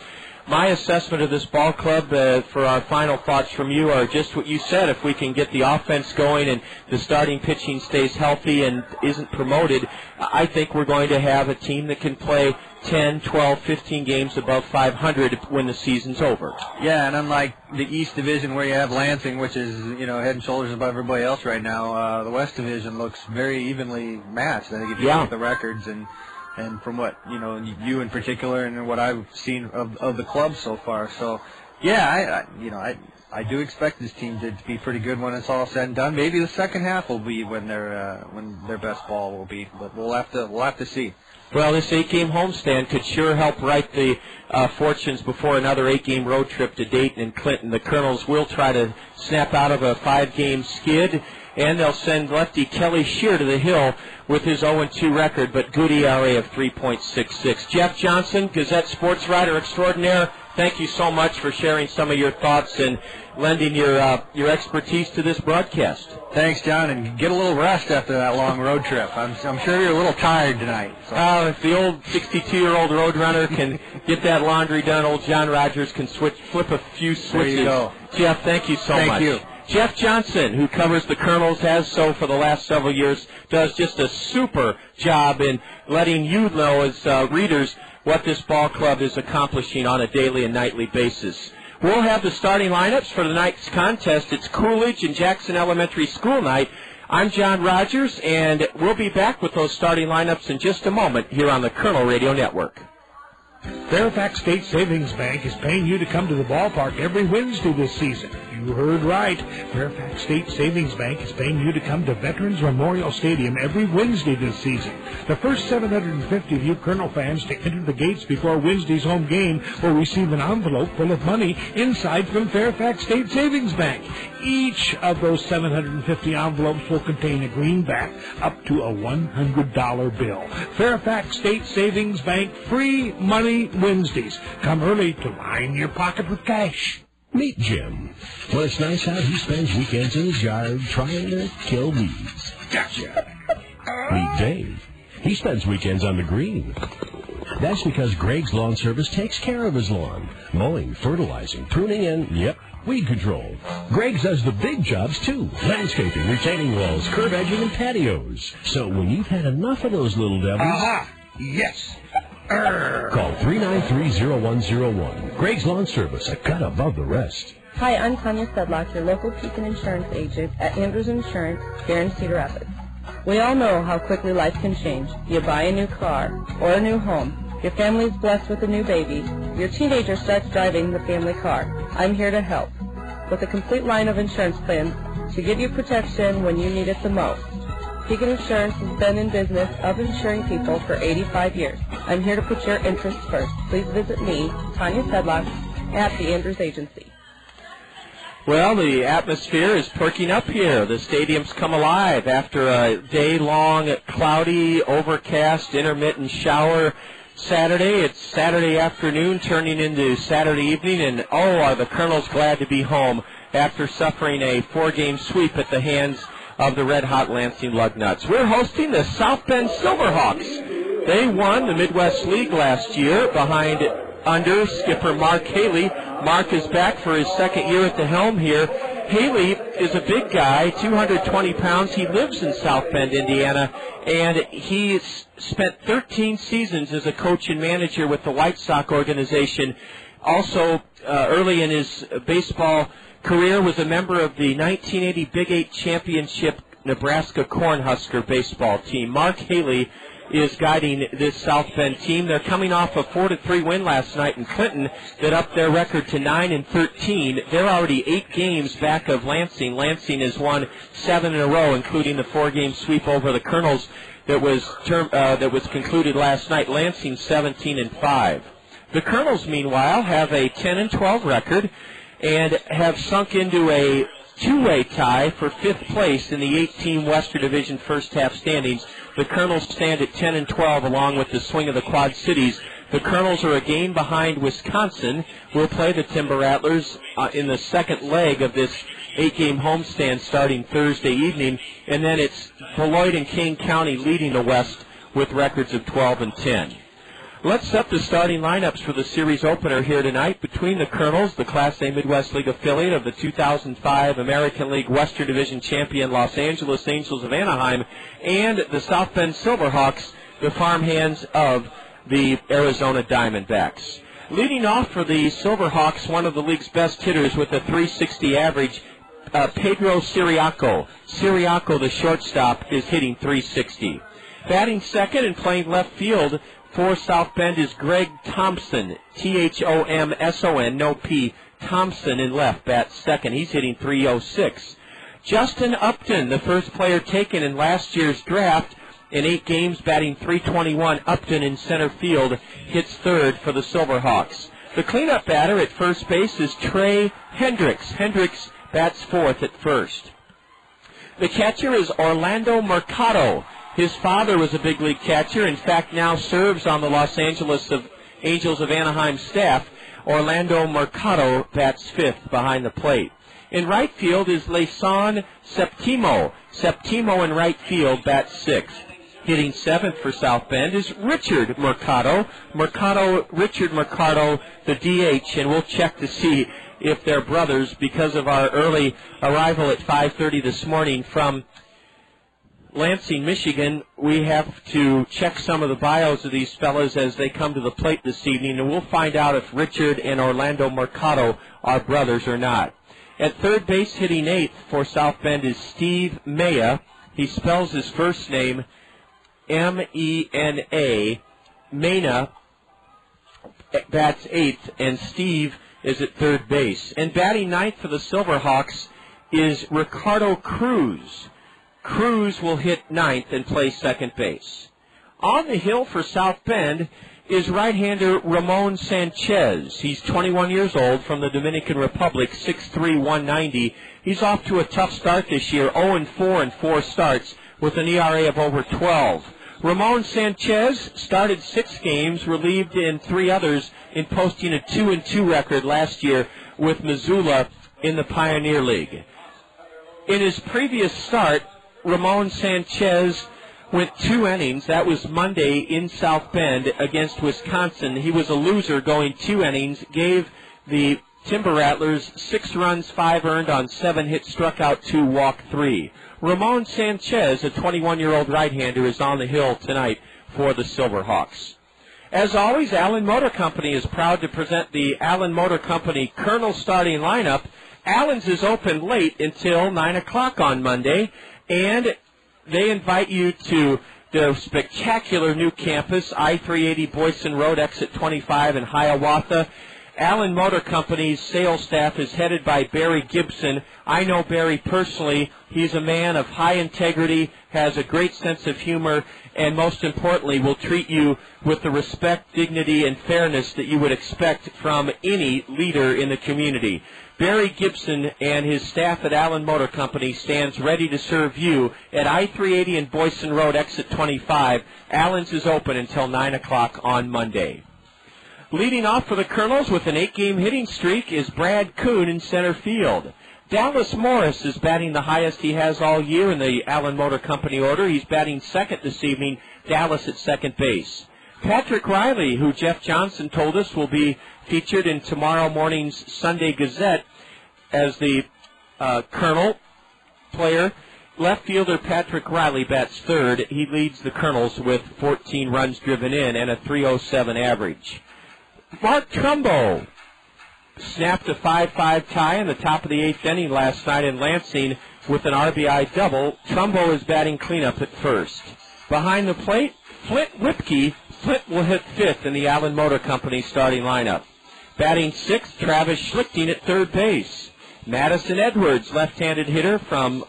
My assessment of this ball club for our final thoughts from you are just what you said. If we can get the offense going and the starting pitching stays healthy and isn't promoted, I think we're going to have a team that can play 10, 12, 15 games above 500 when the season's over. Yeah, and unlike the East Division where you have Lansing, which is, you know, head and shoulders above everybody else right now, the West Division looks very evenly matched. I think if you look at the records and from what, you know, you in particular and what I've seen of the club so far. So, yeah, I do expect this team to be pretty good when it's all said and done. Maybe the second half will be when their best ball will be, but we'll have to see. Well, this 8-game homestand could sure help right the fortunes before another 8-game road trip to Dayton and Clinton. The Kernels will try to snap out of a 5-game skid, and they'll send lefty Kelly Shear to the hill with his 0-2 record, but good ERA of 3.66. Jeff Johnson, Gazette sports writer extraordinaire, thank you so much for sharing some of your thoughts and lending your expertise to this broadcast. Thanks, John, and get a little rest after that long road trip. I'm sure you're a little tired tonight. So. If the old 62-year-old road runner can get that laundry done, old John Rogers can flip a few switches. There you go. Jeff, thank you so much. Thank you. Jeff Johnson, who covers the Kernels, has so for the last several years, does just a super job in letting you know as readers what this ball club is accomplishing on a daily and nightly basis. We'll have the starting lineups for the night's contest. It's Coolidge and Jackson Elementary School night. I'm John Rogers, and we'll be back with those starting lineups in just a moment here on the Kernel Radio Network. Fairfax State Savings Bank is paying you to come to the ballpark every Wednesday this season. You heard right. Fairfax State Savings Bank is paying you to come to Veterans Memorial Stadium every Wednesday this season. The first 750 of you Kernel fans to enter the gates before Wednesday's home game will receive an envelope full of money inside from Fairfax State Savings Bank. Each of those 750 envelopes will contain a greenback up to a $100 bill. Fairfax State Savings Bank, free money Wednesdays. Come early to line your pocket with cash. Meet Jim. When it's nice out, he spends weekends in his yard trying to kill weeds. Gotcha. Meet Dave. He spends weekends on the green. That's because Greg's Lawn Service takes care of his lawn. Mowing, fertilizing, pruning, and, yep, weed control. Greg's does the big jobs, too. Landscaping, retaining walls, curb edging, and patios. So when you've had enough of those little devils... Aha! Yes! Call 393-0101. Greg's Lawn Service, a cut above the rest. Hi, I'm Tanya Sedlock, your local Pekin insurance agent at Andrews Insurance here in Cedar Rapids. We all know how quickly life can change. You buy a new car or a new home. Your family's blessed with a new baby. Your teenager starts driving the family car. I'm here to help with a complete line of insurance plans to give you protection when you need it the most. Pekin Insurance has been in business of insuring people for 85 years. I'm here to put your interests first. Please visit me, Tanya Sedlock, at the Andrews Agency. Well, the atmosphere is perking up here. The stadium's come alive after a day-long, cloudy, overcast, intermittent shower Saturday. It's Saturday afternoon turning into Saturday evening, and are the Kernels glad to be home after suffering a 4-game sweep at the hands of the red-hot Lansing Lugnuts. We're hosting the South Bend Silverhawks. They won the Midwest League last year behind under skipper Mark Haley. Mark is back for his second year at the helm here. Haley is a big guy, 220 pounds. He lives in South Bend, Indiana, and he's spent 13 seasons as a coach and manager with the White Sox organization. Also, early in his baseball career, was a member of the 1980 Big 8 Championship Nebraska Cornhusker baseball team. Mark Haley is guiding this South Bend team. They're coming off a 4-3 win last night in Clinton that upped their record to 9-13. They're already 8 games back of Lansing. Lansing has won 7 in a row, including the 4-game sweep over the Kernels that was concluded last night. Lansing 17-5. The Kernels, meanwhile, have a 10-12 record and have sunk into a two-way tie for 5th place in the 8-team Western Division first-half standings. The Kernels stand at 10-12 along with the swing of the Quad Cities. The Kernels are a game behind Wisconsin. We'll play the Timber Rattlers in the second leg of this 8-game homestand starting Thursday evening. And then it's Beloit and Kane County leading the West with records of 12-10. Let's set the starting lineups for the series opener here tonight between the Kernels, the Class A Midwest League affiliate of the 2005 American League Western Division champion Los Angeles Angels of Anaheim, and the South Bend Silverhawks, the farmhands of the Arizona Diamondbacks. Leading off for the Silverhawks, one of the league's best hitters with a .360 average, Pedro Ciriaco. Ciriaco, the shortstop, is hitting .360. Batting second and playing left field for South Bend is Greg Thompson, Thomson, no P, Thompson in left, bats second. He's hitting .306. Justin Upton, the first player taken in last year's draft, in 8 games batting .321. Upton in center field hits third for the Silverhawks. The cleanup batter at first base is Trey Hendricks. Hendricks bats fourth at first. The catcher is Orlando Mercado. His father was a big league catcher, in fact now serves on the Los Angeles Angels of Anaheim staff. Orlando Mercado bats fifth behind the plate. In right field is Leyson Séptimo. Séptimo in right field bats sixth. Hitting seventh for South Bend is Richard Mercado. Richard Mercado, the DH, and we'll check to see if they're brothers because of our early arrival at 5:30 this morning from Lansing, Michigan. We have to check some of the bios of these fellas as they come to the plate this evening, and we'll find out if Richard and Orlando Mercado are brothers or not. At third base, hitting eighth for South Bend is Steve Maya. He spells his first name M-E-N-A. Mena bats eighth, and Steve is at third base. And batting ninth for the Silverhawks is Ricardo Cruz. Cruz will hit ninth and play second base. On the hill for South Bend is right-hander Ramon Sanchez. He's 21 years old from the Dominican Republic, 6'3", 190. He's off to a tough start this year, 0-4 in 4 starts with an ERA of over 12. Ramon Sanchez started 6 games, relieved in 3 others, in posting a 2-2 record last year with Missoula in the Pioneer League. In his previous start, Ramon Sanchez went 2 innings. That was Monday in South Bend against Wisconsin. He was a loser going 2 innings, gave the Timber Rattlers 6 runs, 5 earned on 7 hits, struck out 2, walked 3. Ramon Sanchez, a 21-year-old right-hander, is on the hill tonight for the Silverhawks. As always, Allen Motor Company is proud to present the Allen Motor Company Kernels starting lineup. Allen's is open late until 9 o'clock on Monday, and they invite you to their spectacular new campus, I-380 Boyson Road, exit 25 in Hiawatha. Allen Motor Company's sales staff is headed by Barry Gibson. I know Barry personally. He's a man of high integrity, has a great sense of humor, and most importantly will treat you with the respect, dignity, and fairness that you would expect from any leader in the community. Barry Gibson and his staff at Allen Motor Company stands ready to serve you at I-380 and Boyson Road, exit 25. Allen's is open until 9 o'clock on Monday. Leading off for the Kernels with an 8-game hitting streak is Brad Kuhn in center field. Dallas Morris is batting the highest he has all year in the Allen Motor Company order. He's batting second this evening, Dallas at second base. Patrick Riley, who Jeff Johnson told us will be featured in tomorrow morning's Sunday Gazette as the Kernel player. Left fielder Patrick Riley bats third. He leads the Kernels with 14 runs driven in and a .307 average. Mark Trumbo snapped a 5-5 tie in the top of the 8th inning last night in Lansing with an RBI double. Trumbo is batting cleanup at first. Behind the plate, Flint Whipke. Flint will hit 5th in the Allen Motor Company starting lineup. Batting 6th, Travis Schlicting at third base. Madison Edwards, left-handed hitter from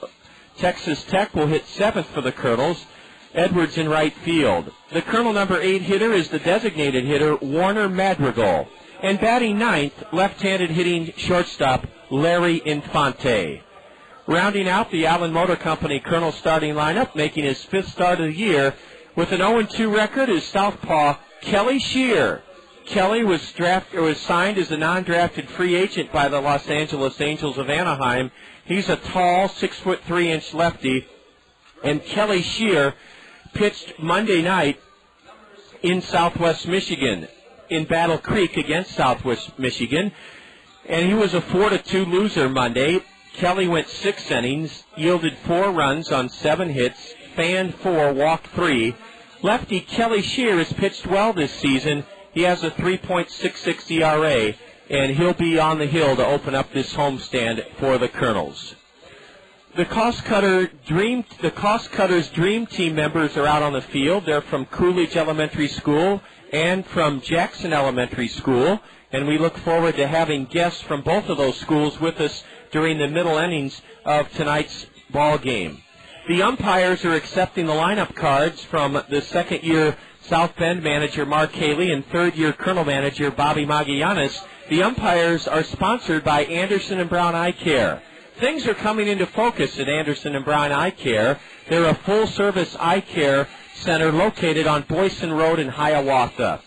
Texas Tech, will hit 7th for the Kernels. Edwards in right field. The Kernel number 8 hitter is the designated hitter, Warner Madrigal. And batting 9th, left-handed hitting shortstop, Larry Infante. Rounding out the Allen Motor Company Kernel starting lineup, making his 5th start of the year with an 0-2 record, is southpaw Kelly Shear. Kelly was signed as a non-drafted free agent by the Los Angeles Angels of Anaheim. He's a tall, 6'3" lefty, and Kelly Shear pitched Monday night in Southwest Michigan, in Battle Creek against Southwest Michigan, and he was a 4-2 loser Monday. Kelly went 6 innings, yielded 4 runs on 7 hits, fanned 4, walked 3. Lefty Kelly Shear has pitched well this season. He has a 3.66 ERA, and he'll be on the hill to open up this homestand for the Kernels. The Cost Cutters Dream Team members are out on the field. They're from Coolidge Elementary School and from Jackson Elementary School, and we look forward to having guests from both of those schools with us during the middle innings of tonight's ball game. The umpires are accepting the lineup cards from the second-year South Bend manager Mark Haley and third-year Kernel manager Bobby Magallanes. The umpires are sponsored by Anderson & Brown Eye Care. Things are coming into focus at Anderson & Brown Eye Care. They're a full-service eye care center located on Boyson Road in Hiawatha.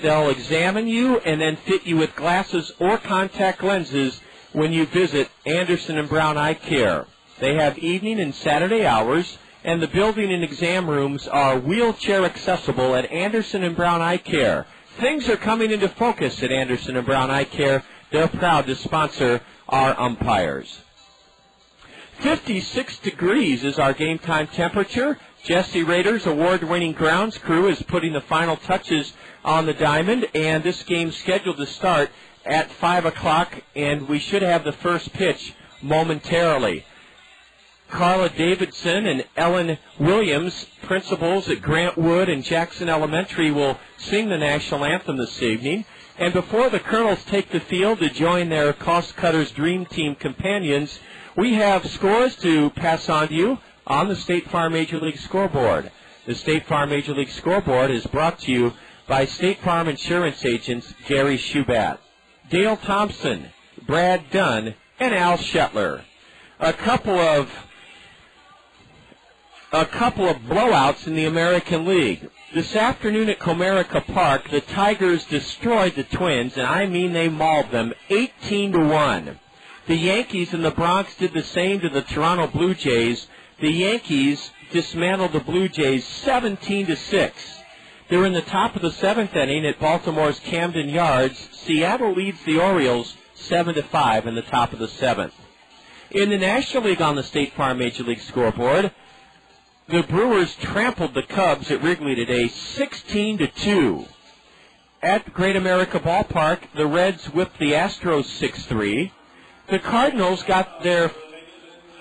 They'll examine you and then fit you with glasses or contact lenses when you visit Anderson & Brown Eye Care. They have evening and Saturday hours, and the building and exam rooms are wheelchair accessible at Anderson & Brown Eye Care. Things are coming into focus at Anderson & Brown Eye Care. They're proud to sponsor our umpires. 56 degrees is our game time temperature. Jesse Rader's award-winning grounds crew is putting the final touches on the diamond, and this game's scheduled to start at 5 o'clock, and we should have the first pitch momentarily. Carla Davidson and Ellen Williams, principals at Grant Wood and Jackson Elementary, will sing the national anthem this evening. And before the Kernels take the field to join their Cost Cutters Dream Team companions, we have scores to pass on to you on the State Farm Major League Scoreboard. The State Farm Major League Scoreboard is brought to you by State Farm Insurance agents Gary Schubat, Dale Thompson, Brad Dunn, and Al Shetler. A couple of blowouts in the American League. This afternoon at Comerica Park, the Tigers destroyed the Twins, and I mean they mauled them 18-1. The Yankees and the Bronx did the same to the Toronto Blue Jays. The Yankees dismantled the Blue Jays 17-6. They're in the top of the 7th inning at Baltimore's Camden Yards. Seattle leads the Orioles 7-5 in the top of the 7th. In the National League on the State Farm Major League Scoreboard, the Brewers trampled the Cubs at Wrigley today 16-2. At Great America Ballpark, the Reds whipped the Astros 6-3. The Cardinals got their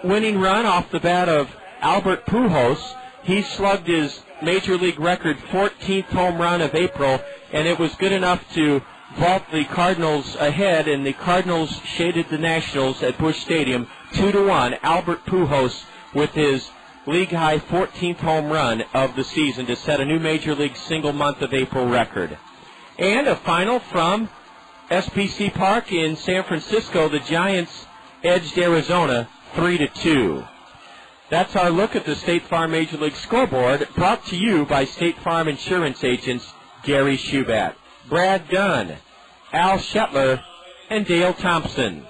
winning run off the bat of Albert Pujols. He slugged his Major League record 14th home run of April, and it was good enough to vault the Cardinals ahead, and the Cardinals shaded the Nationals at Busch Stadium 2-1. Albert Pujols with his league-high 14th home run of the season to set a new Major League single month of April record. And a final from SPC Park in San Francisco. The Giants edged Arizona 3-2. That's our look at the State Farm Major League Scoreboard, brought to you by State Farm Insurance agents Gary Schubat, Brad Dunn, Al Shetler, and Dale Thompson.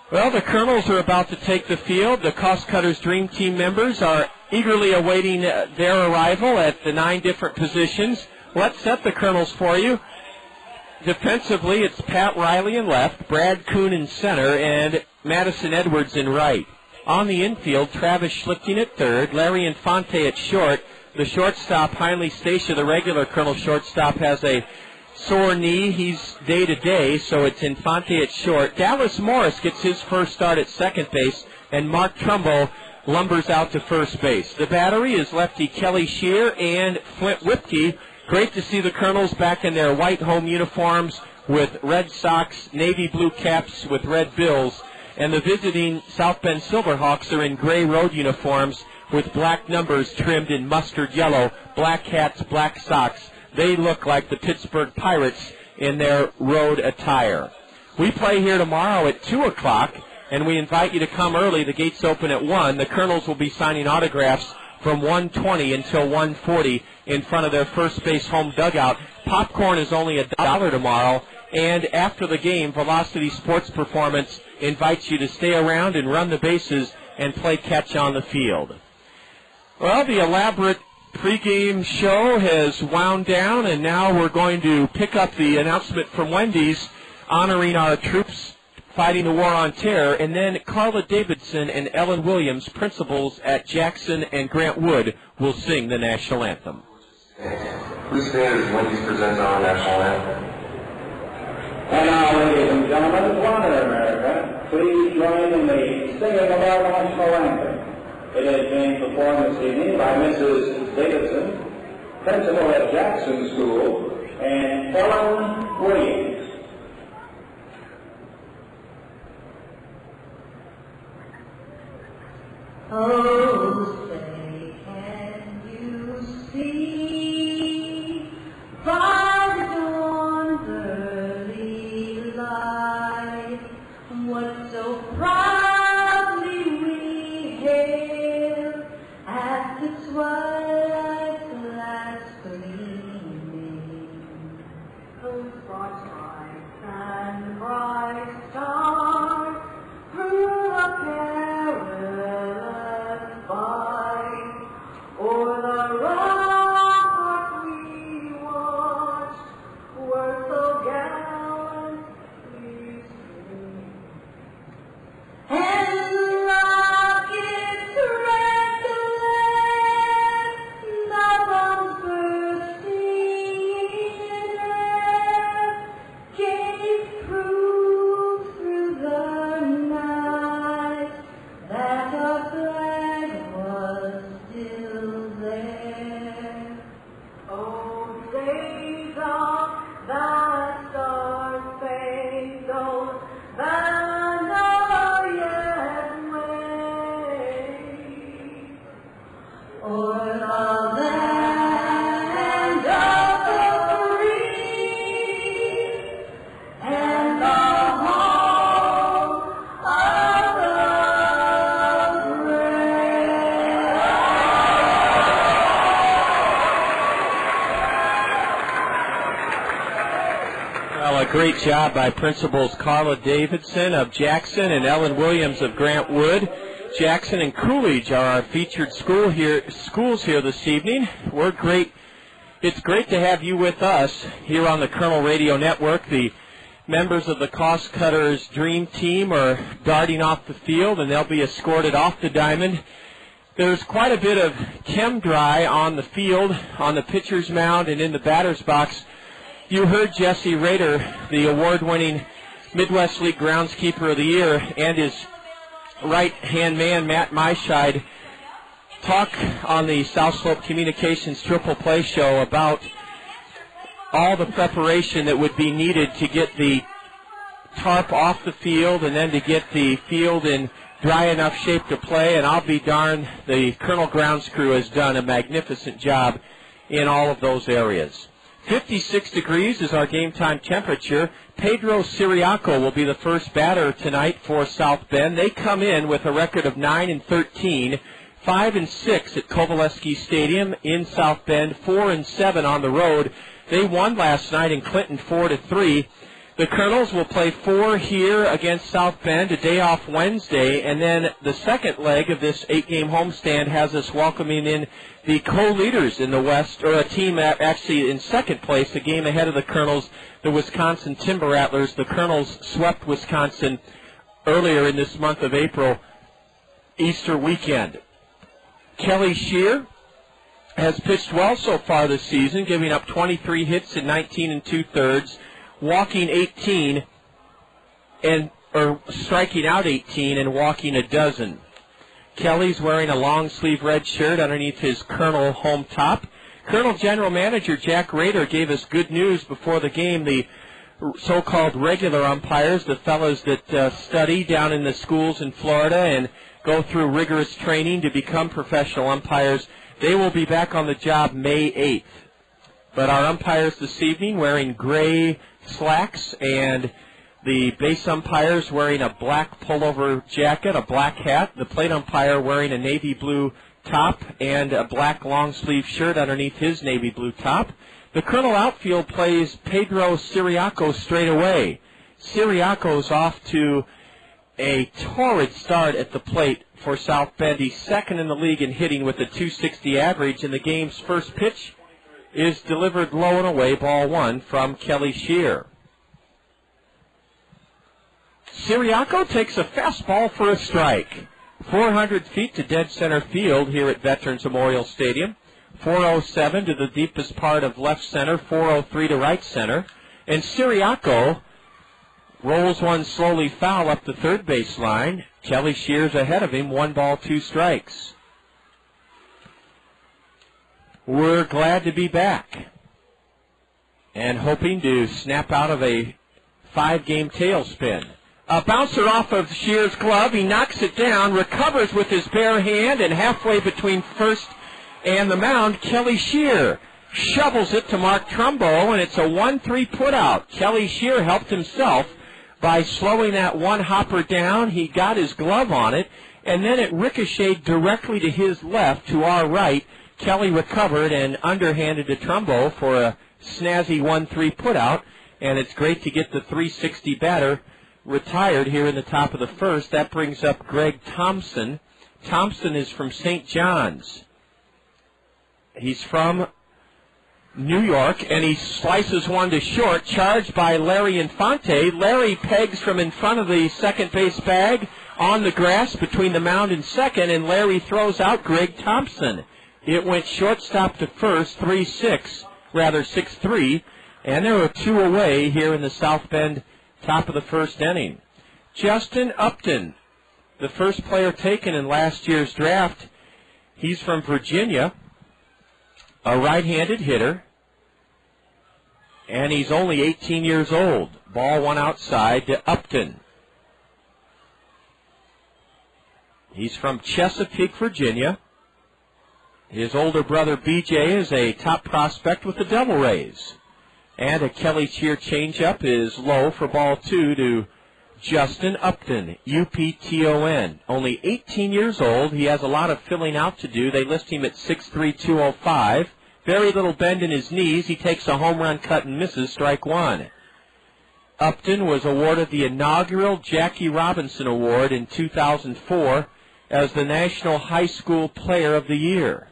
Well, the Kernels are about to take the field. The Cost Cutters Dream Team members are eagerly awaiting their arrival at the 9 different positions. Let's set the Kernels for you. Defensively, it's Pat Riley in left, Brad Kuhn in center, and Madison Edwards in right. On the infield, Travis Schlicting at third, Larry Infante at short. The shortstop, Heinle Stacia, the regular Kernel shortstop, has a sore knee. He's day-to-day, so it's Infante at short. Dallas Morris gets his first start at second base, and Mark Trumbo lumbers out to first base. The battery is lefty Kelly Shear and Flint Whipke. Great to see the Kernels back in their white home uniforms with red socks, navy blue caps with red bills, and the visiting South Bend Silverhawks are in gray road uniforms with black numbers trimmed in mustard yellow, black hats, black socks. They look like the Pittsburgh Pirates in their road attire. We play here tomorrow at 2 o'clock, and we invite you to come early. The gates open at 1. The Kernels will be signing autographs from 1:20 until 1:40 in front of their first base home dugout. Popcorn is only $1 tomorrow, and after the game, Velocity Sports Performance invites you to stay around and run the bases and play catch on the field. Well, the elaborate pregame show has wound down, and now we're going to pick up the announcement from Wendy's honoring our troops fighting the war on terror, and then Carla Davidson and Ellen Williams, principals at Jackson and Grant Wood, will sing the national anthem. Please stand as Wendy's presents our national anthem. And now, ladies and gentlemen, Warner America, please join in the singing of our national anthem. It is being performed this evening by Mrs. Davidson, principal at Jackson School, and Ellen Williams. Oh, say, can you see by the dawn's early light what so proudly we hailed at the twilight's last gleaming? Those bright lights and bright stars through the perilous fight, o'er the ramparts we watched were so gallantly slain. And rockets rent the land, the bombs bursting in air, gave proof through the night that our flag was still there. Oh, days of the star-spangled banner yet wave, o'er the land of the free and the home of the brave. Well, a great job by Principals Carla Davidson of Jackson and Ellen Williams of Grant Wood. Jackson and Coolidge are our featured schools here this evening. It's great to have you with us here on the Kernel Radio Network. The members of the Cost Cutters Dream Team are darting off the field, and they'll be escorted off the diamond. There's quite a bit of chem dry on the field, on the pitcher's mound, and in the batter's box. You heard Jesse Rader, the award-winning Midwest League Groundskeeper of the Year, and his right-hand man, Matt Myscheid, talk on the South Slope Communications Triple Play Show about all the preparation that would be needed to get the tarp off the field and then to get the field in dry enough shape to play. And I'll be darned, the Kernel grounds crew has done a magnificent job in all of those areas. 56 degrees is our game time temperature. Pedro Ciriaco will be the first batter tonight for South Bend. They come in with a record of 9-13, 5-6 at Kovaleski Stadium in South Bend, 4-7 on the road. They won last night in Clinton 4-3. The Kernels will play 4 here against South Bend, a day off Wednesday, and then the second leg of this 8-game homestand has us welcoming in the co-leaders in the West, or a team actually in second place, a game ahead of the Kernels, the Wisconsin Timber Rattlers. The Kernels swept Wisconsin earlier in this month of April, Easter weekend. Kelly Shear has pitched well so far this season, giving up 23 hits in 19 2/3, walking 18 or striking out 18 and walking a dozen. Kelly's wearing a long-sleeve red shirt underneath his Kernel home top. Kernel General Manager Jack Rader gave us good news before the game. The so-called regular umpires, the fellows that study down in the schools in Florida and go through rigorous training to become professional umpires, they will be back on the job May 8th. But our umpires this evening wearing gray slacks, and the base umpires wearing a black pullover jacket, a black hat, the plate umpire wearing a navy blue top and a black long-sleeve shirt underneath his navy blue top. The Kernel outfield plays Pedro Ciriaco straight away. Ciriaco's off to a torrid start at the plate for South Bend. He's second in the league in hitting with a .260 average, and the game's first pitch is delivered low and away, ball 1 from Kelly Shear. Ciriaco takes a fastball for a strike. 400 feet to dead center field here at Veterans Memorial Stadium. 407 to the deepest part of left center, 403 to right center. And Ciriaco rolls one slowly foul up the third base line. Kelly Shear's ahead of him, 1 ball, 2 strikes. We're glad to be back and hoping to snap out of a 5-game tailspin. A bouncer off of Shear's glove. He knocks it down, recovers with his bare hand, and halfway between first and the mound, Kelly Shear shovels it to Mark Trumbo, and it's a 1-3 putout. Kelly Shear helped himself by slowing that one hopper down. He got his glove on it, and then it ricocheted directly to his left, to our right. Kelly recovered and underhanded to Trumbo for a snazzy 1-3 putout, and it's great to get the .360 batter retired here in the top of the first. That brings up Greg Thompson. Thompson is from St. John's. He's from New York, and he slices one to short, charged by Larry Infante. Larry pegs from in front of the second base bag on the grass between the mound and second, and Larry throws out Greg Thompson. It went shortstop to first, 6-3, and there were 2 away here in the South Bend top of the first inning. Justin Upton, the first player taken in last year's draft. He's from Virginia, a right-handed hitter, and he's only 18 years old. Ball 1 outside to Upton. He's from Chesapeake, Virginia. His older brother, B.J., is a top prospect with the Devil Rays. And a Kelly Shear changeup is low for ball 2 to Justin Upton, Upton. Only 18 years old. He has a lot of filling out to do. They list him at 6'3", 205. Very little bend in his knees. He takes a home run cut and misses, strike 1. Upton was awarded the inaugural Jackie Robinson Award in 2004 as the National High School Player of the Year.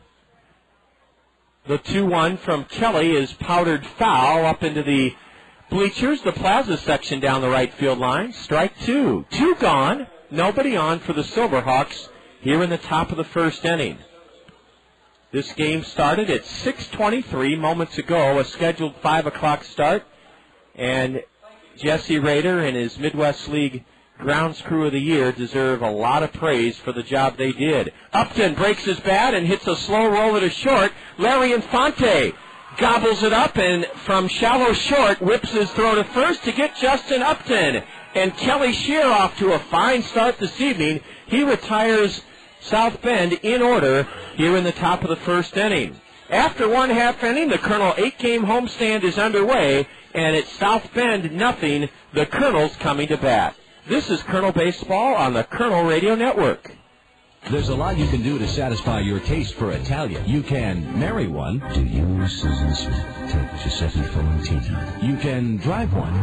The 2-1 from Kelly is powdered foul up into the bleachers, the plaza section down the right field line. Strike 2. 2 gone. Nobody on for the Silverhawks here in the top of the first inning. This game started at 6:23 moments ago, a scheduled 5 o'clock start. And Jesse Rader and his Midwest League Grounds Crew of the Year deserve a lot of praise for the job they did. Upton breaks his bat and hits a slow roller to short. Larry Infante gobbles it up and from shallow short whips his throw to first to get Justin Upton. And Kelly Shear off to a fine start this evening. He retires South Bend in order here in the top of the first inning. After 1/2 inning, the Kernel 8-game homestand is underway, and it's South Bend 0, the Kernels coming to bat. This is Kernel Baseball on the Kernel Radio Network. There's a lot you can do to satisfy your taste for Italian. You can marry one. Do you, Susan Smith, take Giuseppe Valentino? You can drive one.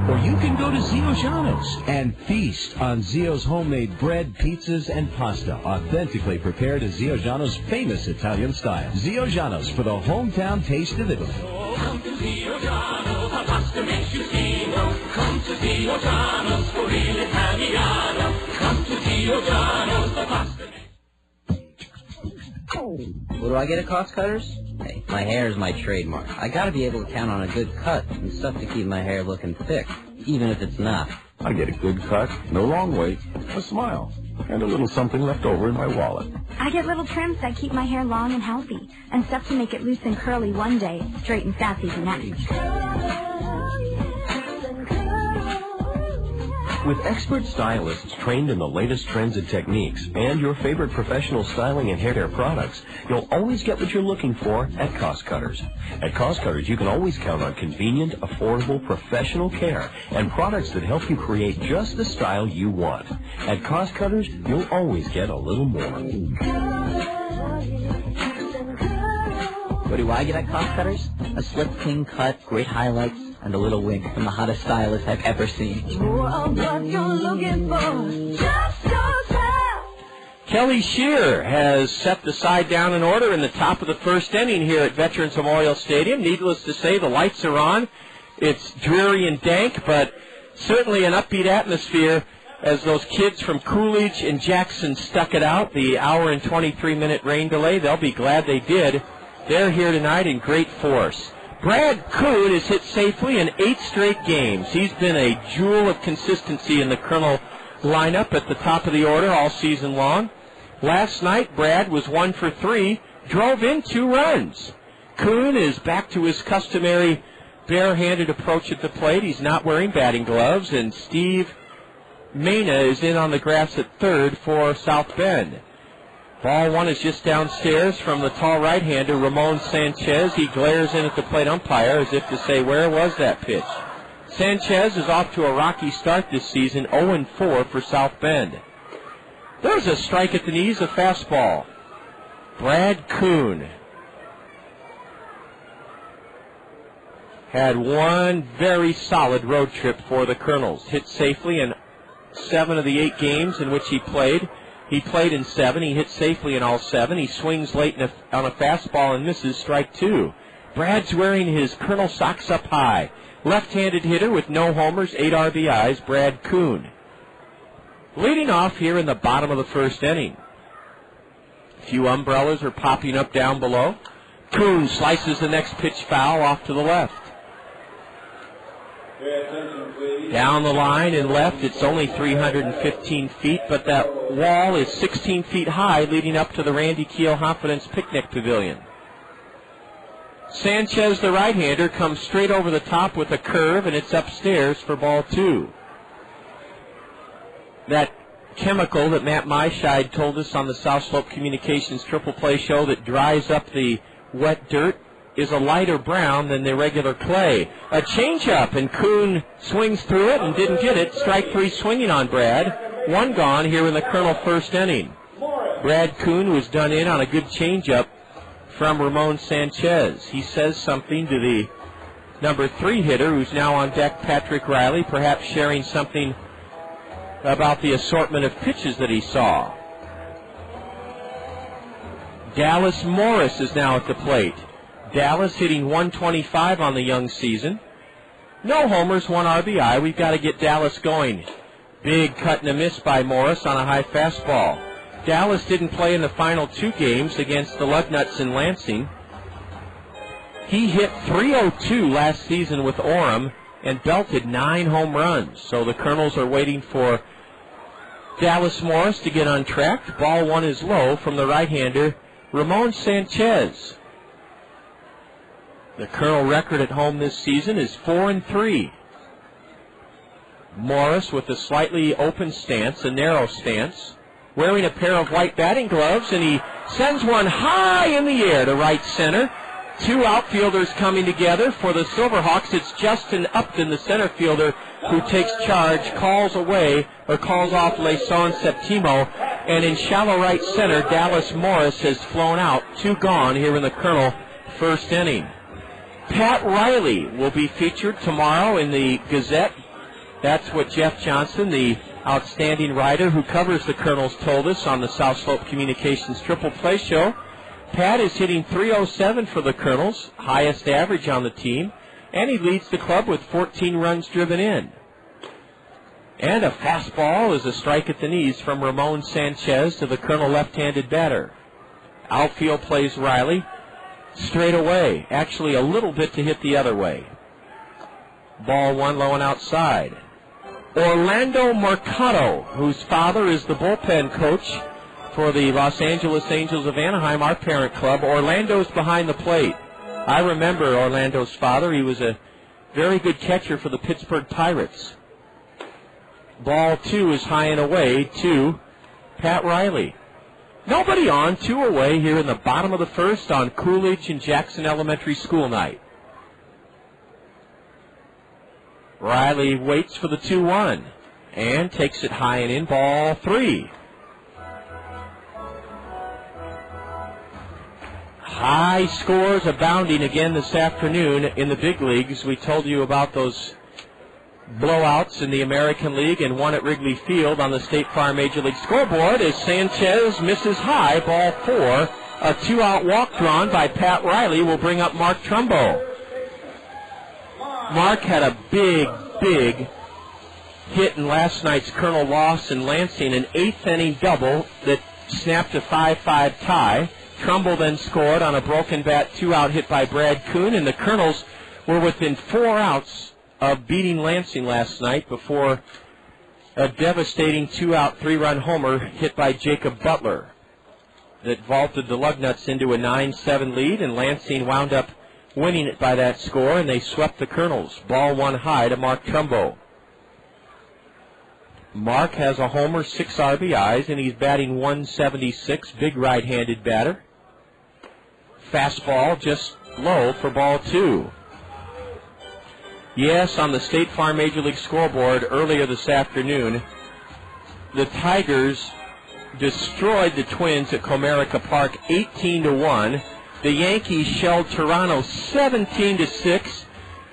Or you can go to Zio Giano's and feast on Zio's homemade bread, pizzas, and pasta, authentically prepared as Zio Giano's famous Italian style. Zio Giano's for the hometown taste of Italy. Come to Zio Giano's, the pasta makes you Zio. Come to Zio Giano's for real Italiano. Come to Zio Giano's, the pasta makes What do I get at Cost Cutters? Hey, my hair is my trademark. I gotta be able to count on a good cut and stuff to keep my hair looking thick, even if it's not. I get a good cut, no long wait, a smile, and a little something left over in my wallet. I get little trims that keep my hair long and healthy, and stuff to make it loose and curly one day, straight and sassy the next. With expert stylists trained in the latest trends and techniques and your favorite professional styling and hair care products, you'll always get what you're looking for at Cost Cutters. At Cost Cutters, you can always count on convenient, affordable, professional care and products that help you create just the style you want. At Cost Cutters, you'll always get a little more. What do I get at Cost Cutters? A slick, clean cut, great highlights, and a little wink from the hottest stylist I've ever seen. More of what you're looking for. Just yourself. Kelly Shear has set the side down in order in the top of the first inning here at Veterans Memorial Stadium. Needless to say, the lights are on. It's dreary and dank, but certainly an upbeat atmosphere as those kids from Coolidge and Jackson stuck it out. The hour and 23-minute rain delay, they'll be glad they did. They're here tonight in great force. Brad Kuhn has hit safely in 8 straight games. He's been a jewel of consistency in the Kernel lineup at the top of the order all season long. Last night, Brad was 1 for 3, drove in 2 runs. Kuhn is back to his customary bare-handed approach at the plate. He's not wearing batting gloves, and Steve Mena is in on the grass at third for South Bend. Ball 1 is just downstairs from the tall right-hander, Ramon Sanchez. He glares in at the plate umpire as if to say, where was that pitch? Sanchez is off to a rocky start this season, 0-4 for South Bend. There's a strike at the knees, a fastball. Brad Kuhn had one very solid road trip for the Kernels. Hit safely in 7 of the 8 games in which he played. He played in 7. He hit safely in all 7. He swings late on a fastball and misses strike 2. Brad's wearing his Kernel socks up high. Left-handed hitter with no homers, 8 RBIs, Brad Kuhn. Leading off here in the bottom of the first inning. A few umbrellas are popping up down below. Kuhn slices the next pitch foul off to the left. Down the line and left, it's only 315 feet, but that wall is 16 feet high leading up to the Randy Keel Confidence Picnic Pavilion. Sanchez, the right-hander, comes straight over the top with a curve, and it's upstairs for ball 2. That chemical that Matt Myscheid told us on the South Slope Communications Triple Play show that dries up the wet dirt is a lighter brown than the regular clay. A changeup, and Kuhn swings through it and didn't get it. Strike 3 swinging on Brad. 1 gone here in the Kernel first inning. Brad Kuhn was done in on a good changeup from Ramon Sanchez. He says something to the number 3 hitter, who's now on deck, Patrick Riley, perhaps sharing something about the assortment of pitches that he saw. Dallas Morris is now at the plate. Dallas hitting 125 on the young season. No homers, 1 RBI. We've got to get Dallas going. Big cut and a miss by Morris on a high fastball. Dallas didn't play in the final 2 games against the Lugnuts in Lansing. He hit .302 last season with Orem and belted 9 home runs. So the Kernels are waiting for Dallas Morris to get untracked. Ball 1 is low from the right-hander, Ramon Sanchez. The Kernel record at home this season is 4-3. Morris with a slightly open stance, a narrow stance, wearing a pair of white batting gloves, and he sends one high in the air to right center. 2 outfielders coming together for the Silverhawks. It's Justin Upton, the center fielder, who takes charge, calls off Leyson Séptimo, and in shallow right center, Dallas Morris has flown out. 2 gone here in the Kernel first inning. Pat Riley will be featured tomorrow in the Gazette That's what Jeff Johnson, the outstanding writer who covers the Kernels, told us on the South Slope Communications Triple Play Show. Pat is hitting .307 for the Kernels, highest average on the team, and he leads the club with 14 runs driven in. And a fastball is a strike at the knees from Ramon Sanchez to the Kernel left-handed batter. Outfield plays Riley straight away, actually a little bit to hit the other way. Ball one low and outside. Orlando Mercado, whose father is the bullpen coach for the Los Angeles Angels of Anaheim, our parent club. Orlando's behind the plate. I remember Orlando's father. He was a very good catcher for the Pittsburgh Pirates. Ball two is high and away to Pat Riley. Nobody on, 2 away here in the bottom of the first on Coolidge and Jackson Elementary School night. Riley waits for the 2-1 and takes it high and in, ball 3. High scores abounding again this afternoon in the big leagues. We told you about those blowouts in the American League and one at Wrigley Field on the State Farm Major League scoreboard as Sanchez misses high, ball 4. A 2-out walk drawn by Pat Riley will bring up Mark Trumbo. Mark had a big hit in last night's Kernel loss in Lansing, an 8th inning double that snapped a 5-5 tie. Trumbo then scored on a broken bat 2-out hit by Brad Kuhn, and the Kernels were within 4 outs of beating Lansing last night before a devastating 2-out 3-run homer hit by Jacob Butler that vaulted the Lugnuts into a 9-7 lead, and Lansing wound up winning it by that score, and they swept the Kernels. Ball one high to Mark Trumbo. Mark has a homer, 6 RBIs, and he's batting .176, big right-handed batter. Fastball just low for ball 2. Yes, on the State Farm Major League scoreboard earlier this afternoon, the Tigers destroyed the Twins at Comerica Park 18-1. The Yankees shelled Toronto 17-6,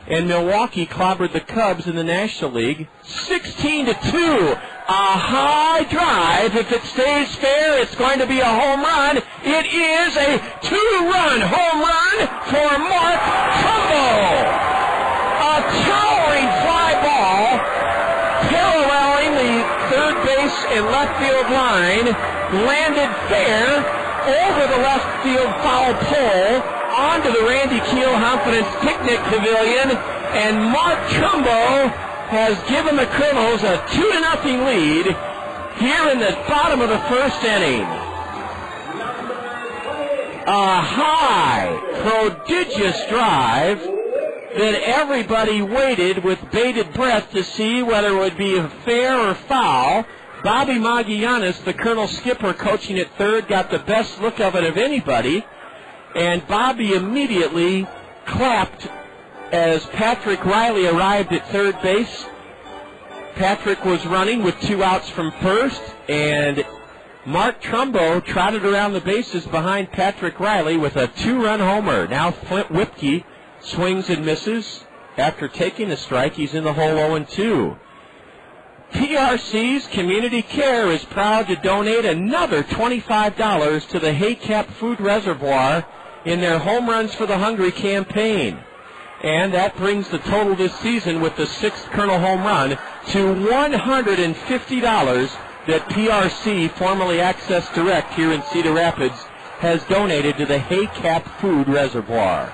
and Milwaukee clobbered the Cubs in the National League 16-2. A high drive. If it stays fair, it's going to be a home run. It is a 2-run home run for Mark Trumbo. A towering fly ball paralleling the third base and left field line, landed fair over the left field foul pole onto the Randy Keel Confidence Picnic Pavilion, and Mark Trumbo has given the Kernels a 2-0 lead here in the bottom of the first inning. A high, prodigious drive that everybody waited with bated breath to see whether it would be fair or foul. Bobby Magianis, the Kernel skipper coaching at third, got the best look of it of anybody, and Bobby immediately clapped as Patrick Riley arrived at third base. Patrick was running with 2 outs from first, and Mark Trumbo trotted around the bases behind Patrick Riley with a 2-run homer. Now Flint Whipke swings and misses. After taking a strike, he's in the hole 0-2. PRC's Community Care is proud to donate another $25 to the Haycap Food Reservoir in their Home Runs for the Hungry campaign. And that brings the total this season with the 6th Kernel home run to $150 that PRC, formerly Access Direct here in Cedar Rapids, has donated to the Haycap Food Reservoir.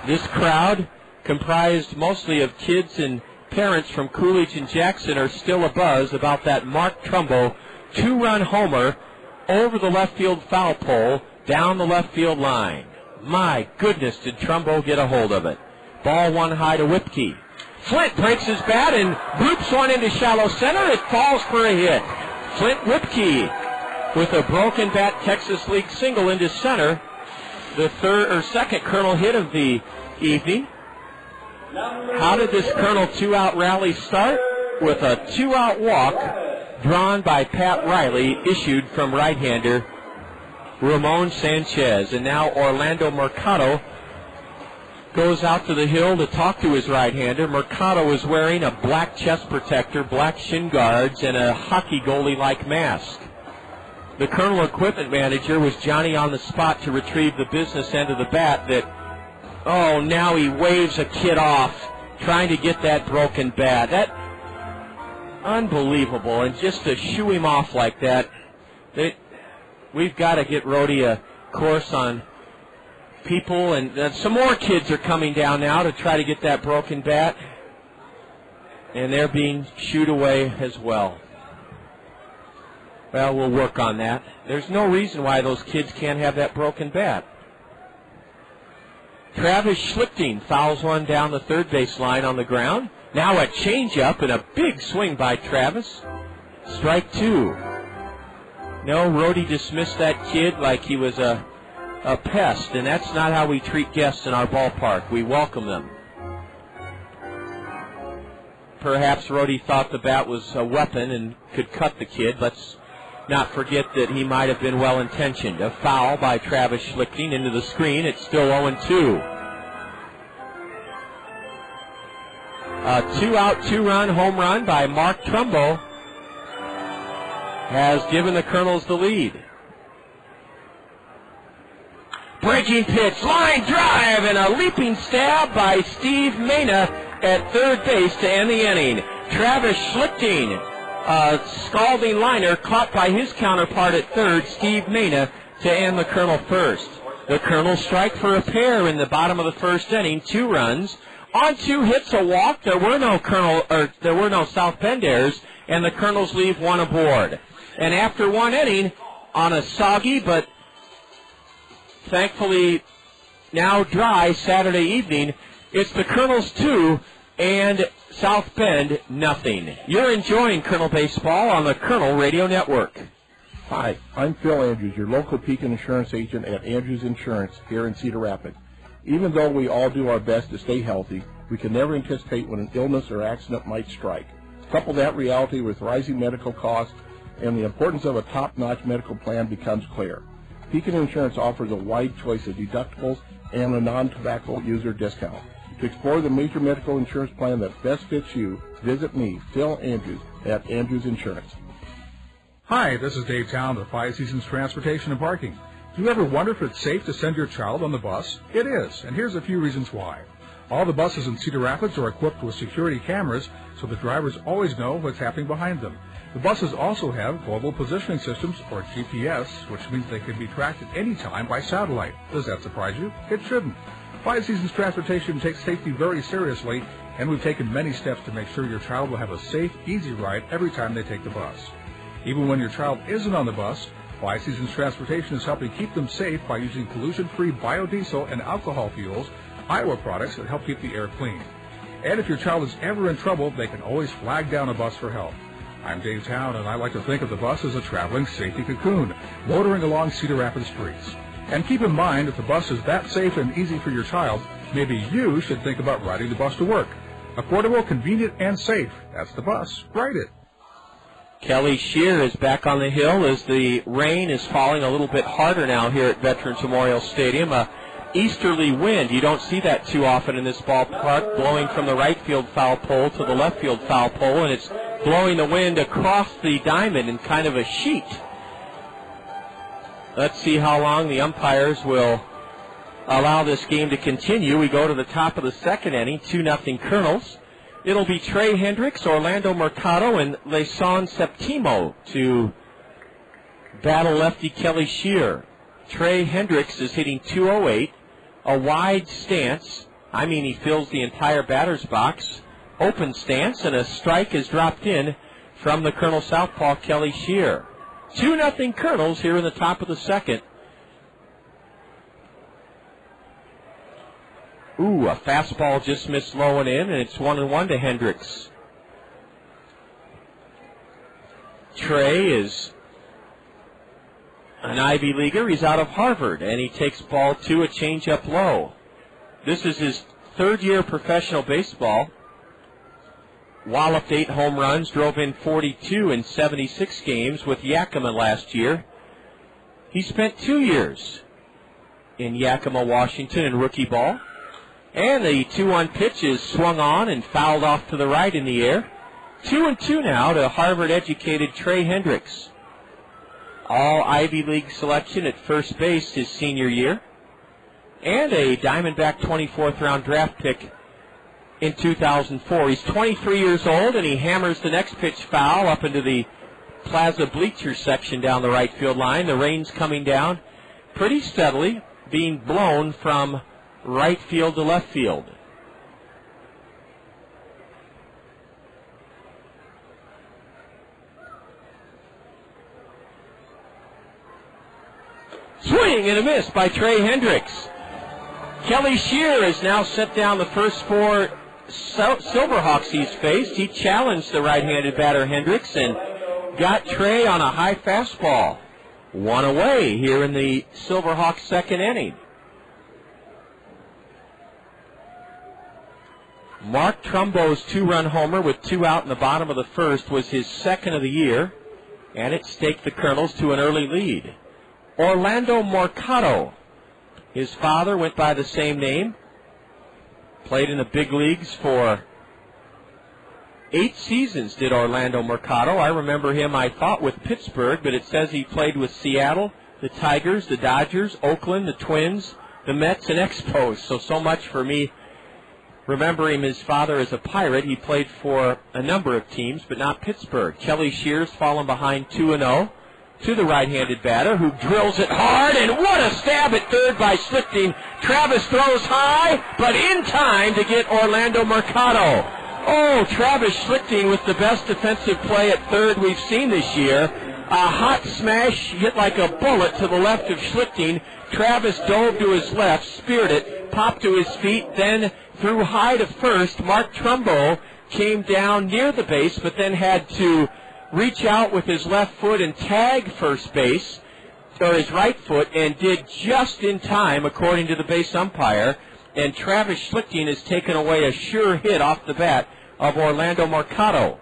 This crowd, comprised mostly of kids and parents from Coolidge and Jackson, are still abuzz about that Mark Trumbo 2-run homer over the left field foul pole down the left field line. My goodness, did Trumbo get a hold of it. Ball one high to Whipke. Flint breaks his bat and bloops one into shallow center. It falls for a hit. Flint Whipke with a broken bat Texas League single into center. The second Kernel hit of the evening. How did this Kernel 2-out rally start? With a 2-out walk drawn by Pat Riley, issued from right-hander Ramon Sanchez. And now Orlando Mercado goes out to the hill to talk to his right-hander. Mercado is wearing a black chest protector, black shin guards, and a hockey goalie-like mask. The Colonel equipment manager was Johnny on the spot to retrieve the business end of the bat that, now he waves a kid off trying to get that broken bat. That, unbelievable. And just to shoo him off like that, we've got to get Rhodey a course on people. And some more kids are coming down now to try to get that broken bat. And they're being shooed away as well. Well, we'll work on that. There's no reason why those kids can't have that broken bat. Travis Schlicting fouls one down the third base line on the ground. Now a changeup and a big swing by Travis. Strike two. No, Rhodey dismissed that kid like he was a pest, and that's not how we treat guests in our ballpark. We welcome them. Perhaps Rhodey thought the bat was a weapon and could cut the kid. Let's not forget that he might have been well-intentioned. A foul by Travis Schlicting into the screen. It's still 0-2. A 2-out, 2-run home run by Mark Trumbo has given the Kernels the lead. Breaking pitch, line drive, and a leaping stab by Steve Mena at third base to end the inning. Travis Schlicting, a scalding liner caught by his counterpart at third, Steve Mena, to end the Colonel first. The Colonels strike for a pair in the bottom of the first inning, 2 runs. On 2 hits, a walk. There were no South Bend errors, and the Colonels leave 1 aboard. And after 1 inning, on a soggy but thankfully now dry Saturday evening, it's the Colonels 2 and South Bend nothing. You're enjoying Colonel Baseball on the Colonel Radio Network. Hi, I'm Phil Andrews, your local Pekin Insurance agent at Andrews Insurance here in Cedar Rapids. Even though we all do our best to stay healthy, we can never anticipate when an illness or accident might strike. Couple that reality with rising medical costs, and the importance of a top-notch medical plan becomes clear. Pekin Insurance offers a wide choice of deductibles and a non-tobacco user discount. To explore the major medical insurance plan that best fits you, visit me, Phil Andrews, at Andrews Insurance. Hi, this is Dave Town of Five Seasons Transportation and Parking. Do you ever wonder if it's safe to send your child on the bus? It is, and here's a few reasons why. All the buses in Cedar Rapids are equipped with security cameras, so the drivers always know what's happening behind them. The buses also have global positioning systems, or GPS, which means they can be tracked at any time by satellite. Does that surprise you? It shouldn't. Five Seasons Transportation takes safety very seriously, and we've taken many steps to make sure your child will have a safe, easy ride every time they take the bus. Even when your child isn't on the bus, Five Seasons Transportation is helping keep them safe by using pollution-free biodiesel and alcohol fuels, Iowa products that help keep the air clean. And if your child is ever in trouble, they can always flag down a bus for help. I'm Dave Town, and I like to think of the bus as a traveling safety cocoon, motoring along Cedar Rapids streets. And keep in mind, if the bus is that safe and easy for your child, maybe you should think about riding the bus to work. Affordable, convenient, and safe. That's the bus. Ride it. Kelly Shear is back on the hill as the rain is falling a little bit harder now here at Veterans Memorial Stadium. A easterly wind. You don't see that too often in this ballpark, blowing from the right field foul pole to the left field foul pole, and it's blowing the wind across the diamond in kind of a sheet. Let's see how long the umpires will allow this game to continue. We go to the top of the second inning, 2-0 Kernels. It'll be Trey Hendricks, Orlando Mercado, and Leyson Séptimo to battle lefty Kelly Shear. Trey Hendricks is hitting .208, a wide stance. I mean, he fills the entire batter's box. Open stance, and a strike is dropped in from the Colonel southpaw, Kelly Shear. 2-0 Kernels here in the top of the second. Ooh, a fastball just missed low and in, and it's 1-1 to Hendricks. Trey is an Ivy Leaguer. He's out of Harvard, and he takes ball 2, a changeup low. This is his third year of professional baseball. Walloped 8 home runs, drove in 42 in 76 games with Yakima last year. He spent 2 years in Yakima, Washington in rookie ball. And the 2-1 pitch is swung on and fouled off to the right in the air. 2-2 now to Harvard-educated Trey Hendricks. All Ivy League selection at first base his senior year. And a Diamondback 24th round draft pick in 2004. He's 23 years old, and he hammers the next pitch foul up into the Plaza bleacher section down the right field line. The rain's coming down pretty steadily, being blown from right field to left field. Swing and a miss by Trey Hendricks. Kelly Shear has now set down the first 4 Silverhawks he's faced. He challenged the right-handed batter Hendricks and got Trey on a high fastball. 1 away here in the Silverhawks second inning. Mark Trumbo's 2-run homer with 2 out in the bottom of the first was his second of the year, and it staked the Kernels to an early lead. Orlando Mercado, his father went by the same name, played in the big leagues for 8 seasons, did Orlando Mercado. I remember him, I thought, with Pittsburgh, but it says he played with Seattle, the Tigers, the Dodgers, Oakland, the Twins, the Mets, and Expos. So much for me remembering his father as a Pirate. He played for a number of teams, but not Pittsburgh. Kelly Shear's fallen behind 2-0 to the right-handed batter, who drills it hard, and what a stab at third by Schlicting. Travis throws high, but in time to get Orlando Mercado. Oh, Travis Schlicting with the best defensive play at third we've seen this year. A hot smash hit like a bullet to the left of Schlicting. Travis dove to his left, speared it, popped to his feet, then threw high to first. Mark Trumbo came down near the base, but then had to reach out with his left foot and tag first base, or his right foot, and did just in time, according to the base umpire. And Travis Schlicting has taken away a sure hit off the bat of Orlando Mercado.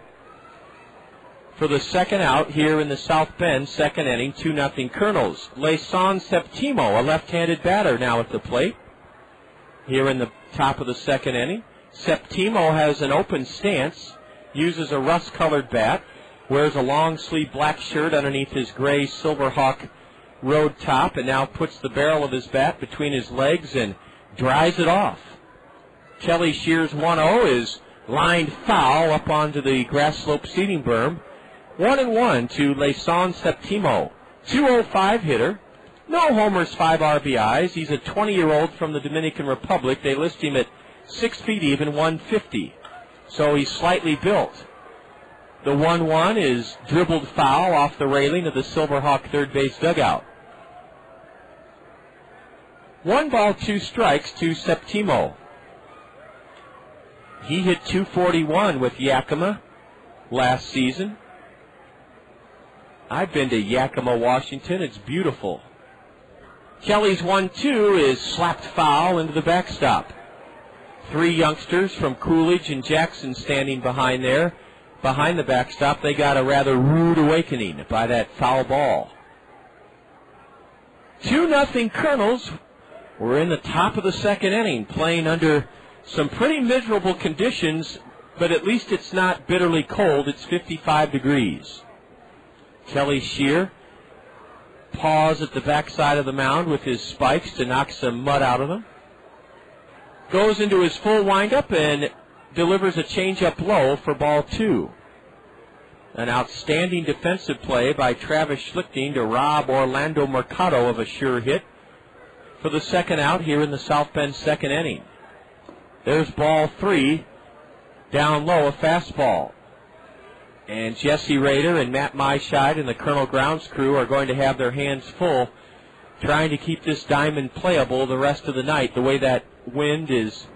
For the second out here in the South Bend second inning, 2-0 Kernels. Leyson Séptimo, a left-handed batter, now at the plate. Here in the top of the second inning, Séptimo has an open stance, uses a rust-colored bat, wears a long-sleeve black shirt underneath his gray Silverhawk road top, and now puts the barrel of his bat between his legs and dries it off. Kelly Shear's 1-0 is lined foul up onto the grass slope seating berm. 1-1 to Leyson Séptimo. 205 hitter. No homers, 5 RBIs. He's a 20-year-old from the Dominican Republic. They list him at 6 feet even, 150. So he's slightly built. The 1-1 is dribbled foul off the railing of the Silverhawk third base dugout. 1 ball, 2 strikes to Séptimo. He hit .241 with Yakima last season. I've been to Yakima, Washington. It's beautiful. Kelly's 1-2 is slapped foul into the backstop. 3 youngsters from Coolidge and Jackson standing behind there. Behind the backstop, they got a rather rude awakening by that foul ball. 2-0 Kernels. We're in the top of the second inning, playing under some pretty miserable conditions, but at least it's not bitterly cold. It's 55 degrees. Kelly Shear paws at the backside of the mound with his spikes to knock some mud out of them. Goes into his full windup and delivers a changeup low for ball 2. An outstanding defensive play by Travis Schlicting to rob Orlando Mercado of a sure hit for the second out here in the South Bend second inning. There's ball 3, down low, a fastball. And Jesse Rader and Matt Myscheid and the Kernel grounds crew are going to have their hands full trying to keep this diamond playable the rest of the night, the way that wind is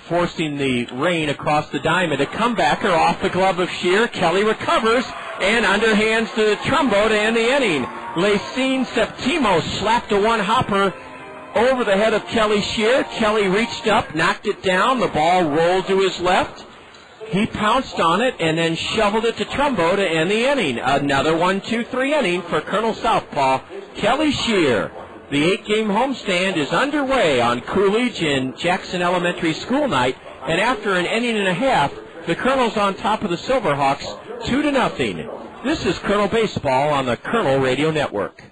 forcing the rain across the diamond. A comebacker off the glove of Shear. Kelly recovers and underhands to Trumbo to end the inning. Leyson Séptimo slapped a one-hopper over the head of Kelly Shear. Kelly reached up, knocked it down. The ball rolled to his left. He pounced on it and then shoveled it to Trumbo to end the inning. Another 1-2-3 inning for Colonel Southpaw. Kelly Shear The 8-game homestand is underway on Coolidge and Jackson Elementary School night, and after an inning and a half, the Kernels on top of the Silverhawks, 2-0. This is Kernel Baseball on the Kernel Radio Network.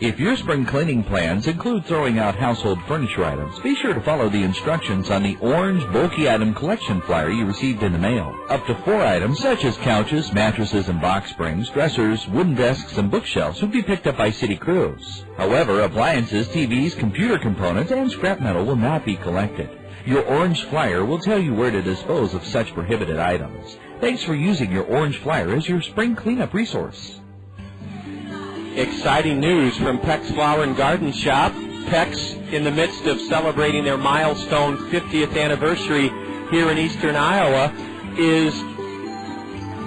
If your spring cleaning plans include throwing out household furniture items, be sure to follow the instructions on the orange bulky item collection flyer you received in the mail. Up to 4 items, such as couches, mattresses, and box springs, dressers, wooden desks, and bookshelves, will be picked up by city crews. However, appliances, TVs, computer components, and scrap metal will not be collected. Your orange flyer will tell you where to dispose of such prohibited items. Thanks for using your orange flyer as your spring cleanup resource. Exciting news from Peck's Flower and Garden Shop. Peck's, in the midst of celebrating their milestone 50th anniversary here in eastern Iowa, is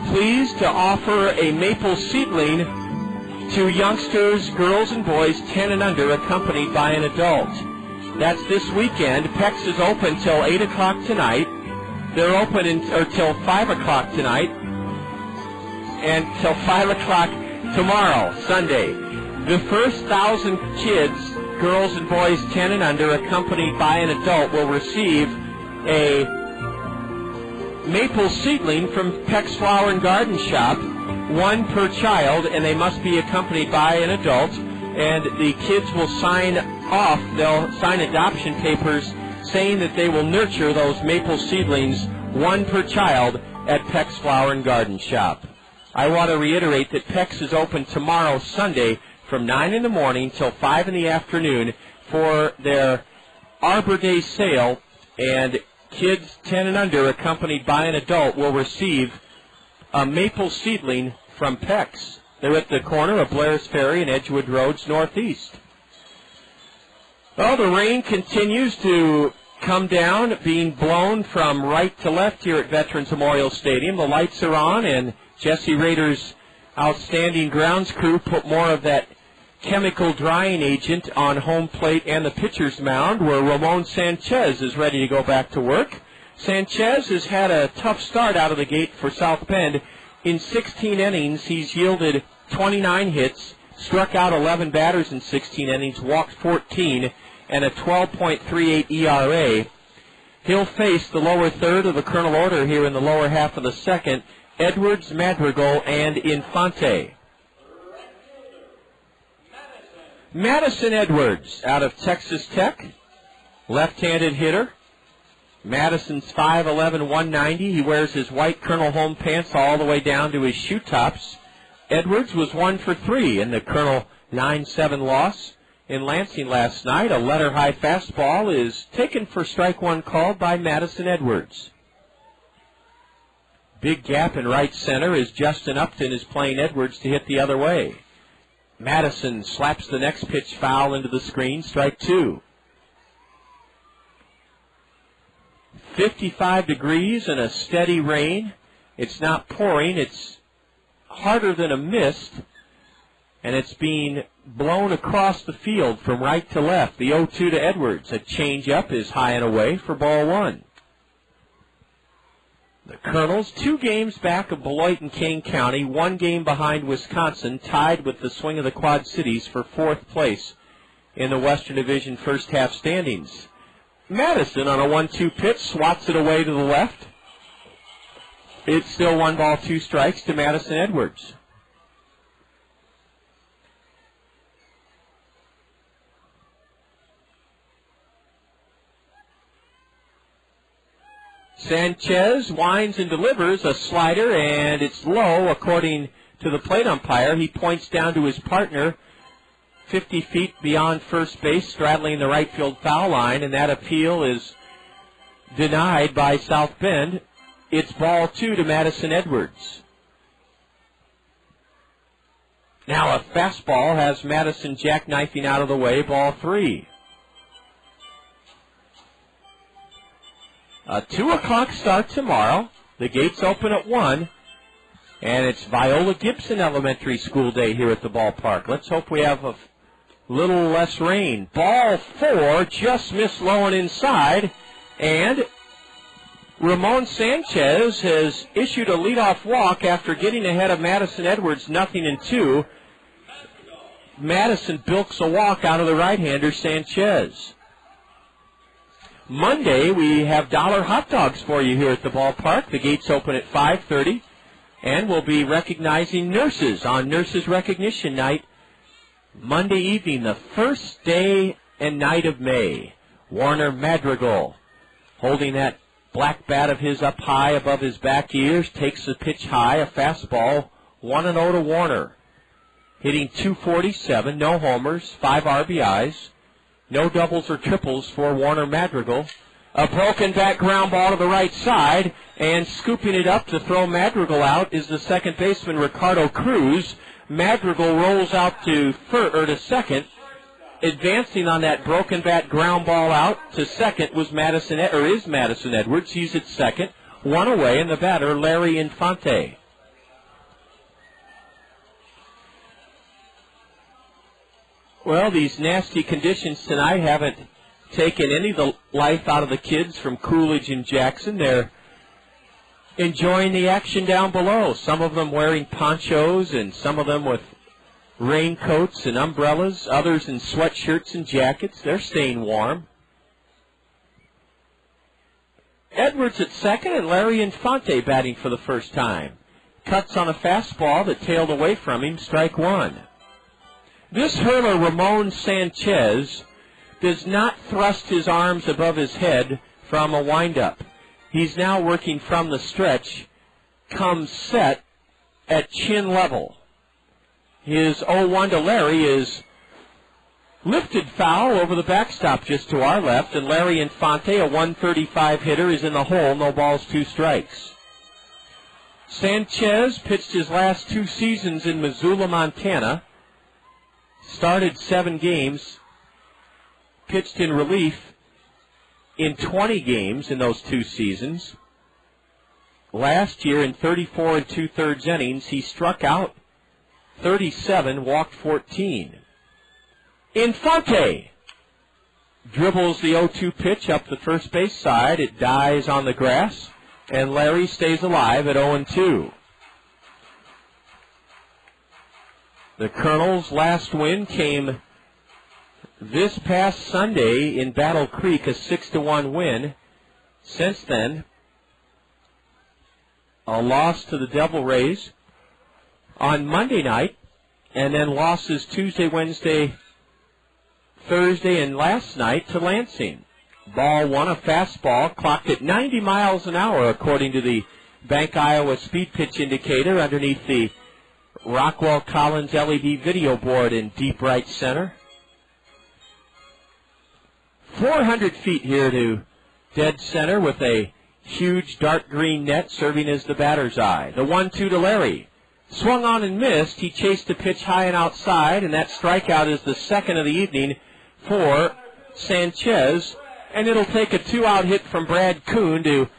pleased to offer a maple seedling to youngsters, girls and boys 10 and under, accompanied by an adult. That's this weekend. Peck's is open till 8 o'clock tonight. They're open until 5 o'clock tonight and till 5 o'clock tomorrow, Sunday. The first 1,000 kids, girls and boys 10 and under, accompanied by an adult, will receive a maple seedling from Peck's Flower and Garden Shop, 1 per child, and they must be accompanied by an adult. And the kids will sign off, they'll sign adoption papers saying that they will nurture those maple seedlings, 1 per child, at Peck's Flower and Garden Shop. I want to reiterate that Peck's is open tomorrow, Sunday, from 9 in the morning till 5 in the afternoon for their Arbor Day sale, and kids 10 and under, accompanied by an adult, will receive a maple seedling from Peck's. They're at the corner of Blair's Ferry and Edgewood Roads Northeast. Well, the rain continues to come down, being blown from right to left here at Veterans Memorial Stadium. The lights are on, and Jesse Rader's outstanding grounds crew put more of that chemical drying agent on home plate and the pitcher's mound, where Ramon Sanchez is ready to go back to work. Sanchez has had a tough start out of the gate for South Bend. In 16 innings, he's yielded 29 hits, struck out 11 batters in 16 innings, walked 14, and a 12.38 ERA. He'll face the lower third of the Kernel order here in the lower half of the second, Edwards, Madrigal, and Infante. Madison Edwards out of Texas Tech, left-handed hitter. Madison's 5'11", 190. He wears his white Kernel home pants all the way down to his shoe tops. Edwards was 1 for 3 in the Kernel 9-7 loss in Lansing last night. A letter-high fastball is taken for strike 1 called by Madison Edwards. Big gap in right center as Justin Upton is playing Edwards to hit the other way. Madison slaps the next pitch foul into the screen, strike 2. 55 degrees and a steady rain. It's not pouring. It's harder than a mist, and it's being blown across the field from right to left. The 0-2 to Edwards. A changeup is high and away for ball 1. The Kernels, 2 games back of Beloit and Kane County, 1 game behind Wisconsin, tied with the Swing of the Quad Cities for 4th place in the Western Division first half standings. Madison on a 1-2 pitch swats it away to the left. It's still 1 ball, 2 strikes to Madison Edwards. Sanchez winds and delivers a slider, and it's low, according to the plate umpire. He points down to his partner, 50 feet beyond first base, straddling the right field foul line, and that appeal is denied by South Bend. It's ball 2 to Madison Edwards. Now a fastball has Madison jackknifing out of the way, ball 3. A 2 o'clock start tomorrow. The gates open at 1. And it's Viola Gibson Elementary School Day here at the ballpark. Let's hope we have a little less rain. Ball 4, just missed low and inside. And Ramon Sanchez has issued a leadoff walk after getting ahead of Madison Edwards, 0-2. Madison bilks a walk out of the right-hander, Sanchez. Monday, we have dollar hot dogs for you here at the ballpark. The gates open at 5:30, and we'll be recognizing nurses on Nurses Recognition Night Monday evening, the first day and night of May. Warner Madrigal, holding that black bat of his up high above his back ears, takes the pitch high, a fastball, 1-0 to Warner. Hitting .247, no homers, 5 RBIs, no doubles or triples for Warner Madrigal. A broken back ground ball to the right side, and scooping it up to throw Madrigal out is the second baseman Ricardo Cruz. Madrigal rolls out to second. Advancing on that broken bat ground ball out to second is Madison Edwards. He's at second, 1 away, and the batter Larry Infante. Well, these nasty conditions tonight haven't taken any of the life out of the kids from Coolidge and Jackson. They're enjoying the action down below, some of them wearing ponchos and some of them with raincoats and umbrellas, others in sweatshirts and jackets. They're staying warm. Edwards at second and Larry Infante batting for the first time. Cuts on a fastball that tailed away from him, strike one. This hurler, Ramon Sanchez, does not thrust his arms above his head from a windup. He's now working from the stretch, comes set at chin level. His 0-1 to Larry is lifted foul over the backstop just to our left, and Larry Infante, a 135 hitter, is in the hole, no balls, 2 strikes. Sanchez pitched his last 2 seasons in Missoula, Montana, started 7 games, pitched in relief in 20 games in those 2 seasons. Last year, in 34 2/3 innings, he struck out 37, walked 14. Infante dribbles the 0-2 pitch up the first base side. It dies on the grass, and Larry stays alive at 0-2. The Kernels' last win came this past Sunday in Battle Creek, a 6-1 win. Since then, a loss to the Devil Rays on Monday night, and then losses Tuesday, Wednesday, Thursday, and last night to Lansing. Ball one, a fastball, clocked at 90 miles an hour, according to the Bank Iowa speed pitch indicator underneath the Rockwell Collins LED video board in deep right center. 400 feet here to dead center with a huge dark green net serving as the batter's eye. The 1-2 to Larry. Swung on and missed. He chased the pitch high and outside, and that strikeout is the second of the evening for Sanchez. And it'll take a 2-out hit from Brad Kuhn to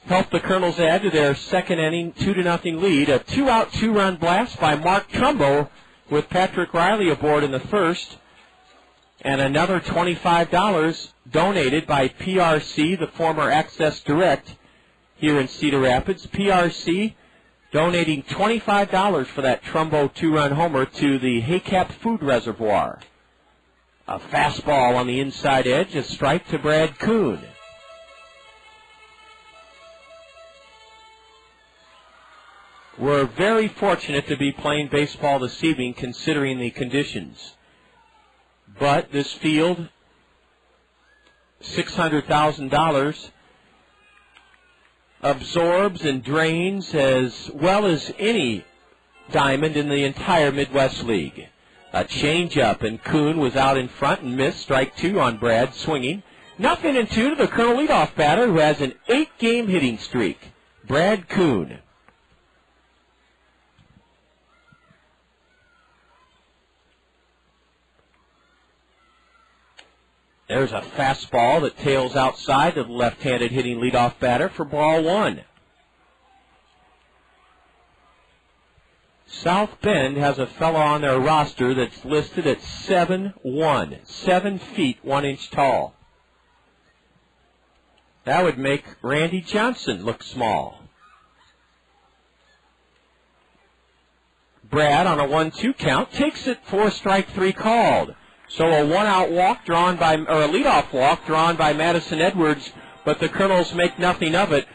help the Kernels add to their second inning 2-0 lead. A 2-out, 2-run blast by Mark Trumbo with Patrick Riley aboard in the first. And another $25 donated by PRC, the former Access Direct here in Cedar Rapids. PRC donating $25 for that Trumbo 2-run homer to the Haycap Food Reservoir. A fastball on the inside edge, a strike to Brad Kuhn. We're very fortunate to be playing baseball this evening considering the conditions. But this field, $600,000, absorbs and drains as well as any diamond in the entire Midwest League. A changeup, and Kuhn was out in front and missed. Strike two on Brad, swinging. 0-2 to the Colonel leadoff batter, who has an 8-game hitting streak, Brad Kuhn. There's a fastball that tails outside to the left-handed hitting leadoff batter for ball one. South Bend has a fellow on their roster that's listed at 7'1", 7 feet 1 inch tall. That would make Randy Johnson look small. Brad on a 1-2 count takes it for strike 3 called. So a one-out walk drawn by, or a leadoff walk drawn by Madison Edwards, but the Kernels make nothing of it.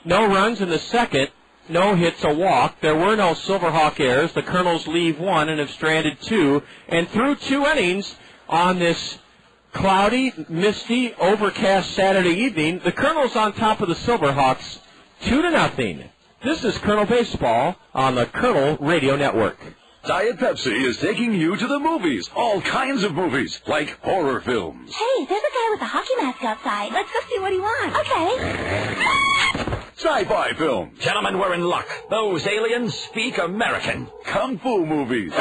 No runs in the second, no hits, a walk. There were no Silverhawk errors. The Kernels leave 1 and have stranded 2. And through 2 innings on this cloudy, misty, overcast Saturday evening, the Kernels on top of the Silverhawks, 2-0. This is Kernel Baseball on the Kernel Radio Network. Diet Pepsi is taking you to the movies. All kinds of movies, like horror films. Hey, there's a guy with a hockey mask outside. Let's go see what he wants. Okay. Sci-fi films. Gentlemen, we're in luck. Those aliens speak American. Kung Fu movies.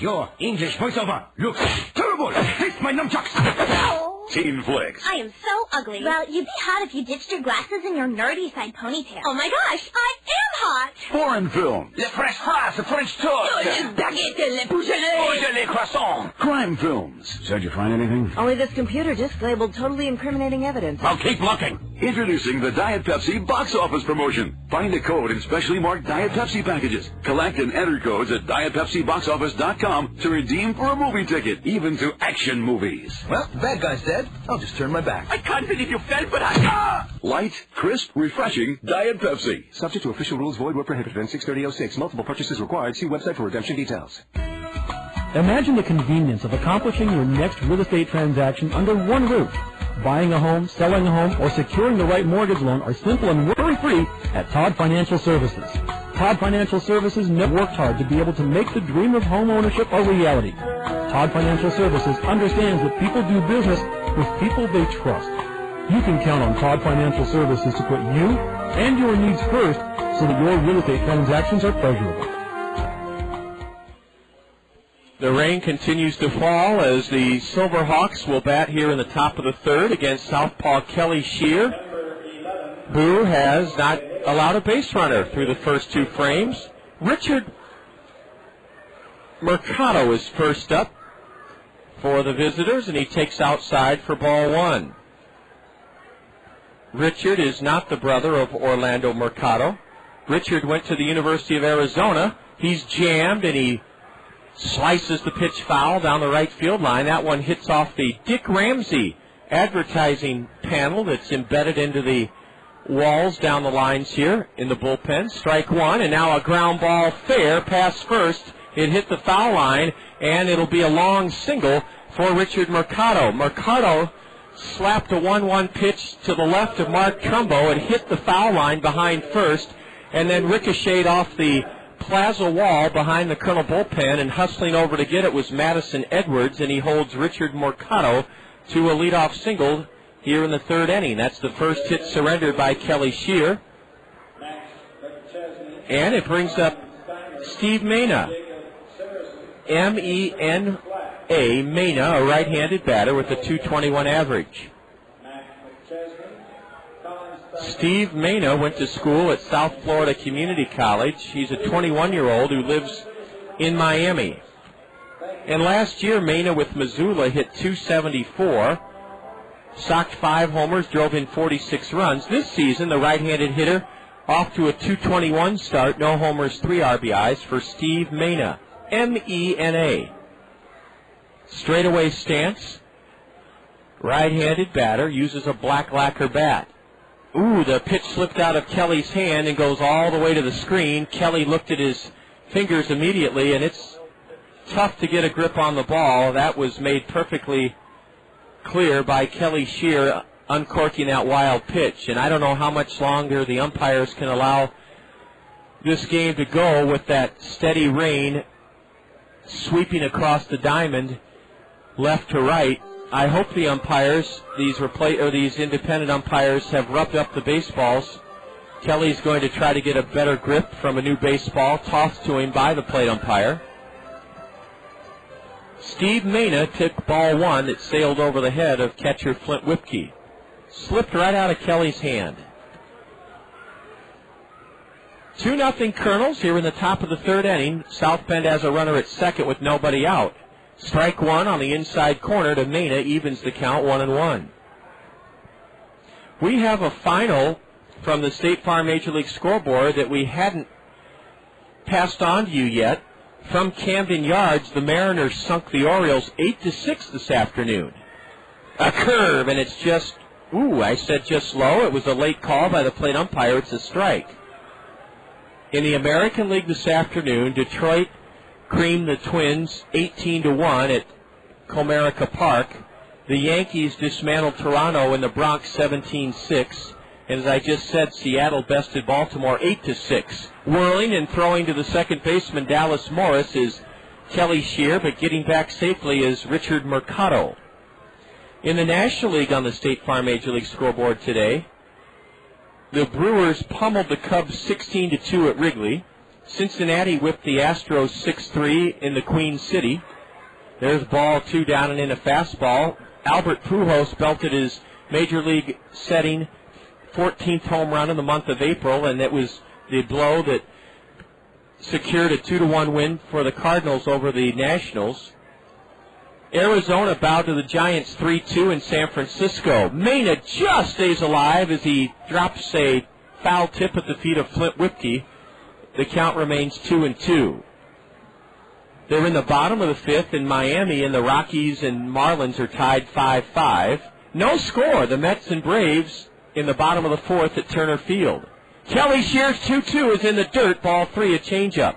Your English voiceover looks terrible. Take my nunchucks. Teen flicks. I am so ugly. Well, you'd be hot if you ditched your glasses and your nerdy side ponytail. Oh my gosh, I am hot. Foreign films. Le French fries, the French toast. Le baguette, le pougelet. Le croissant. Crime films. So, did you find anything? Only this computer disc labeled totally incriminating evidence. I'll keep looking. Introducing the Diet Pepsi box office promotion. Find a code in specially marked Diet Pepsi packages. Collect and enter codes at dietpepsiboxoffice.com to redeem for a movie ticket, even to action movies. Well, the bad guy's dead. I'll just turn my back. I can't believe you fell, but I... Light, crisp, refreshing Diet Pepsi. Subject to official rules, void where prohibited. In 63006. Multiple purchases required. See website for redemption details. Imagine the convenience of accomplishing your next real estate transaction under one roof. Buying a home, selling a home, or securing the right mortgage loan are simple and worry-free at Todd Financial Services. Todd Financial Services worked hard to be able to make the dream of home ownership a reality. Todd Financial Services understands that people do business with people they trust. You can count on Todd Financial Services to put you and your needs first so that your real estate transactions are pleasurable. The rain continues to fall as the Silverhawks will bat here in the top of the third against southpaw Kelly Shear, who has not allowed a base runner through the first 2 frames. Richard Mercado is first up for the visitors, and he takes outside for ball 1. Richard is not the brother of Orlando Mercado. Richard went to the University of Arizona. He's jammed, and he slices the pitch foul down the right field line. That one hits off the Dick Ramsey advertising panel that's embedded into the walls down the lines here in the bullpen. Strike 1, and now a ground ball fair past first. It hit the foul line, and it'll be a long single for Richard Mercado. Mercado slapped a 1-1 pitch to the left of Mark Trumbo and hit the foul line behind first, and then ricocheted off the plaza wall behind the Kernel bullpen, and hustling over to get it was Madison Edwards, and he holds Richard Mercado to a leadoff single here in the third inning. That's the first hit surrendered by Kelly Shear. And it brings up Steve Mena. M-E-N-A, Mena, a right-handed batter with a .221 average. Steve Mena went to school at South Florida Community College. He's a 21-year-old who lives in Miami. And last year, Mena with Missoula hit .274, socked 5 homers, drove in 46 runs. This season, the right-handed hitter off to a .221 start, no homers, 3 RBIs for Steve Mena. M-E-N-A. Straightaway stance. Right-handed batter, uses a black lacquer bat. Ooh, the pitch slipped out of Kelly's hand and goes all the way to the screen. Kelly looked at his fingers immediately, and it's tough to get a grip on the ball. That was made perfectly clear by Kelly Shear uncorking that wild pitch. And I don't know how much longer the umpires can allow this game to go with that steady rain sweeping across the diamond left to right. I hope the umpires, these independent umpires, have rubbed up the baseballs. Kelly's going to try to get a better grip from a new baseball tossed to him by the plate umpire. Steve Mena took ball 1 that sailed over the head of catcher Flint Whipke. Slipped right out of Kelly's hand. 2-0 Kernels here in the top of the third inning. South Bend has a runner at second with nobody out. Strike 1 on the inside corner to Mena evens the count 1-1. We have a final from the State Farm Major League Scoreboard that we hadn't passed on to you yet from Camden Yards, the Mariners sunk the Orioles 8-6 this afternoon. A curve, and it's just, I said just low. It was a late call by the plate umpire. It's a strike. In the American League this afternoon, Detroit creamed the Twins 18-1 at Comerica Park. The Yankees dismantled Toronto in the Bronx 17-6. And as I just said, Seattle bested Baltimore 8-6. Whirling and throwing to the second baseman, Dallas Morris, is Kelly Shear, but getting back safely is Richard Mercado. In the National League on the State Farm Major League scoreboard today, the Brewers pummeled the Cubs 16-2 at Wrigley. Cincinnati whipped the Astros 6-3 in the Queen City. There's ball 2 down and in a fastball. Albert Pujols belted his Major League setting 14th home run in the month of April, and it was the blow that secured a 2-1 win for the Cardinals over the Nationals. Arizona bowed to the Giants 3-2 in San Francisco. Mena just stays alive as he drops a foul tip at the feet of Flint Whipke. The count remains 2-2. They're in the bottom of the fifth in Miami, and the Rockies and Marlins are tied 5-5. No score. The Mets and Braves in the bottom of the fourth at Turner Field. Kelly Shear's 2-2 is in the dirt. Ball 3, a changeup.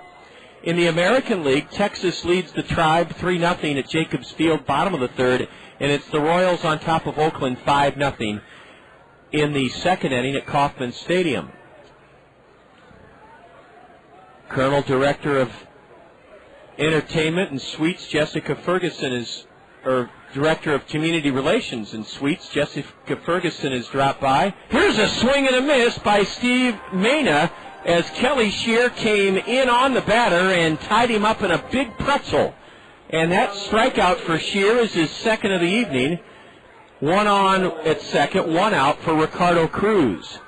In the American League, Texas leads the Tribe 3-0 at Jacobs Field, bottom of the third, and it's the Royals on top of Oakland 5-0 in the second inning at Kauffman Stadium. Colonel Director of Entertainment and Suites, Jessica Ferguson, is Director of Community Relations and Suites, Jessica Ferguson, has dropped by. Here's a swing and a miss by Steve Mena as Kelly Shear came in on the batter and tied him up in a big pretzel. And that strikeout for Shear is his second of the evening. 1 on at second, 1 out for Ricardo Cruz.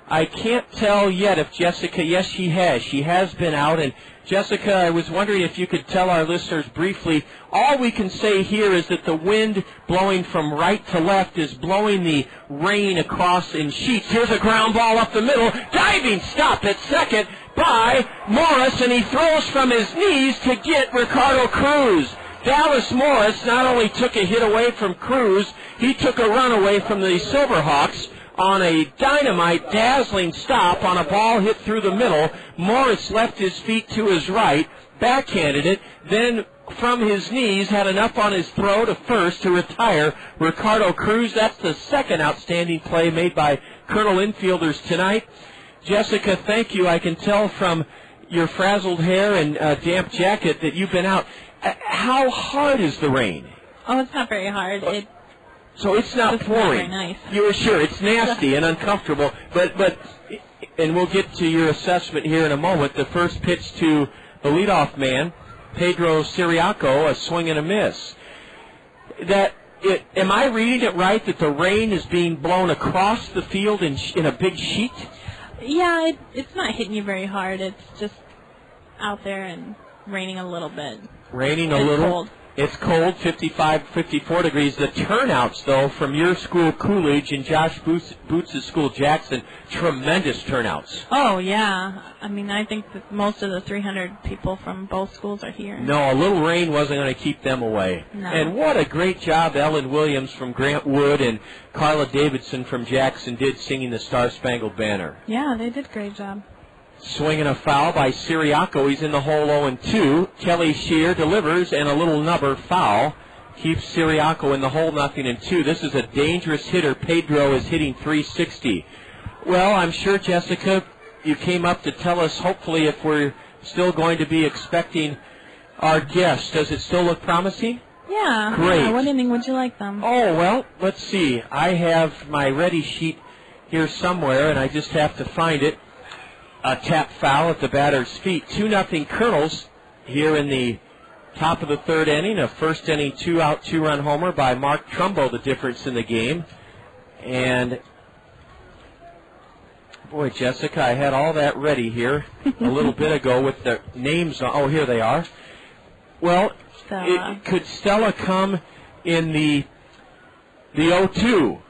I can't tell yet if Jessica, yes, she has. She has been out. And Jessica, I was wondering if you could tell our listeners briefly, all we can say here is that the wind blowing from right to left is blowing the rain across in sheets. Here's a ground ball up the middle. Diving stop at second by Morris, and he throws from his knees to get Ricardo Cruz. Dallas Morris not only took a hit away from Cruz, he took a run away from the Silverhawks on a dynamite, dazzling stop on a ball hit through the middle. Morris left his feet to his right, backhanded it, then from his knees had enough on his throw to first to retire Ricardo Cruz. That's the second outstanding play made by Colonel infielders tonight. Jessica, thank you. I can tell from your frazzled hair and damp jacket that you've been out. How hard is the rain? Oh, it's not very hard. So it's not pouring. Not very nice. You were sure it's nasty and uncomfortable, but and we'll get to your assessment here in a moment. The first pitch to the leadoff man, Pedro Ciriaco, a swing and a miss. Am I reading it right that the rain is being blown across the field in a big sheet? Yeah, it's not hitting you very hard. It's just out there and raining a little bit. Raining a little. Cold. It's cold, 55, 54 degrees. The turnouts, though, from your school, Coolidge, and Josh Boots' school, Jackson, tremendous turnouts. Oh, yeah. I mean, I think that most of the 300 people from both schools are here. No, a little rain wasn't going to keep them away. No. And what a great job Ellen Williams from Grant Wood and Carla Davidson from Jackson did singing the Star-Spangled Banner. Yeah, they did a great job. Swinging a foul by Ciriaco. He's in the hole 0-2. Kelly Shear delivers, and a little nubber foul keeps Ciriaco in the hole 0-2. This is a dangerous hitter. Pedro is hitting .360. Well, I'm sure, Jessica, you came up to tell us, hopefully, if we're still going to be expecting our guest. Does it still look promising? Yeah. Great. Yeah, what inning would you like them? Oh, well, let's see. I have my ready sheet here somewhere, and I just have to find it. A tap foul at the batter's feet. 2-0 Kernels here in the top of the third inning. A first inning 2-out, 2-run homer by Mark Trumbo, the difference in the game. And, boy, Jessica, I had all that ready here a little bit ago with the names. Oh, here they are. Well, could Stella come in the 0-2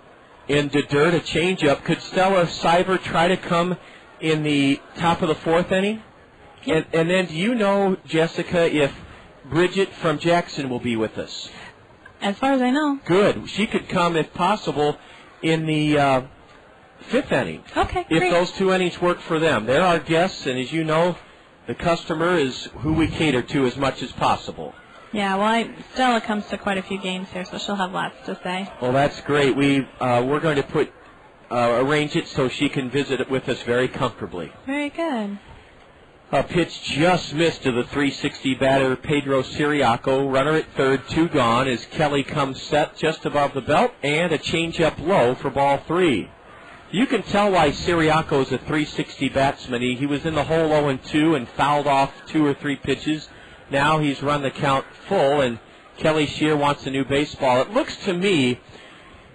in the dirt, a changeup? Could Stella Cyber try to come in the top of the fourth inning? And then do you know, Jessica, if Bridget from Jackson will be with us? As far as I know. Good. She could come, if possible, in the fifth inning. Okay, if great. those 2 innings work for them. They're our guests, and as you know, the customer is who we cater to as much as possible. Yeah, well, Stella comes to quite a few games here, so she'll have lots to say. Well, that's great. We're going to arrange it so she can visit with us very comfortably. Very good. A pitch just missed to the .360 batter, Pedro Ciriaco. Runner at third, 2 gone as Kelly comes set just above the belt, and a changeup low for ball 3. You can tell why Ciriaco is a .360 batsman. He was in the hole 0-2 and fouled off 2 or 3 pitches. Now he's run the count full, and Kelly Shear wants a new baseball. It looks to me,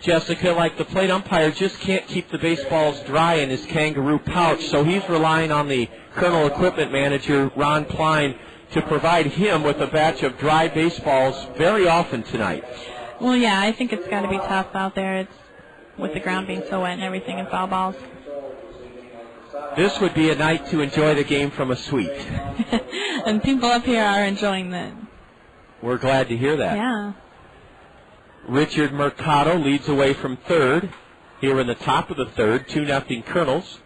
Jessica, like the plate umpire just can't keep the baseballs dry in his kangaroo pouch, so he's relying on the Kernel equipment manager, Ron Klein, to provide him with a batch of dry baseballs very often tonight. Well, yeah, I think it's got to be tough out there. It's with the ground being so wet and everything and foul balls. This would be a night to enjoy the game from a suite. And people up here are enjoying that. We're glad to hear that. Yeah. Richard Mercado leads away from third. Here in the top of the third, 2-0 Kernels.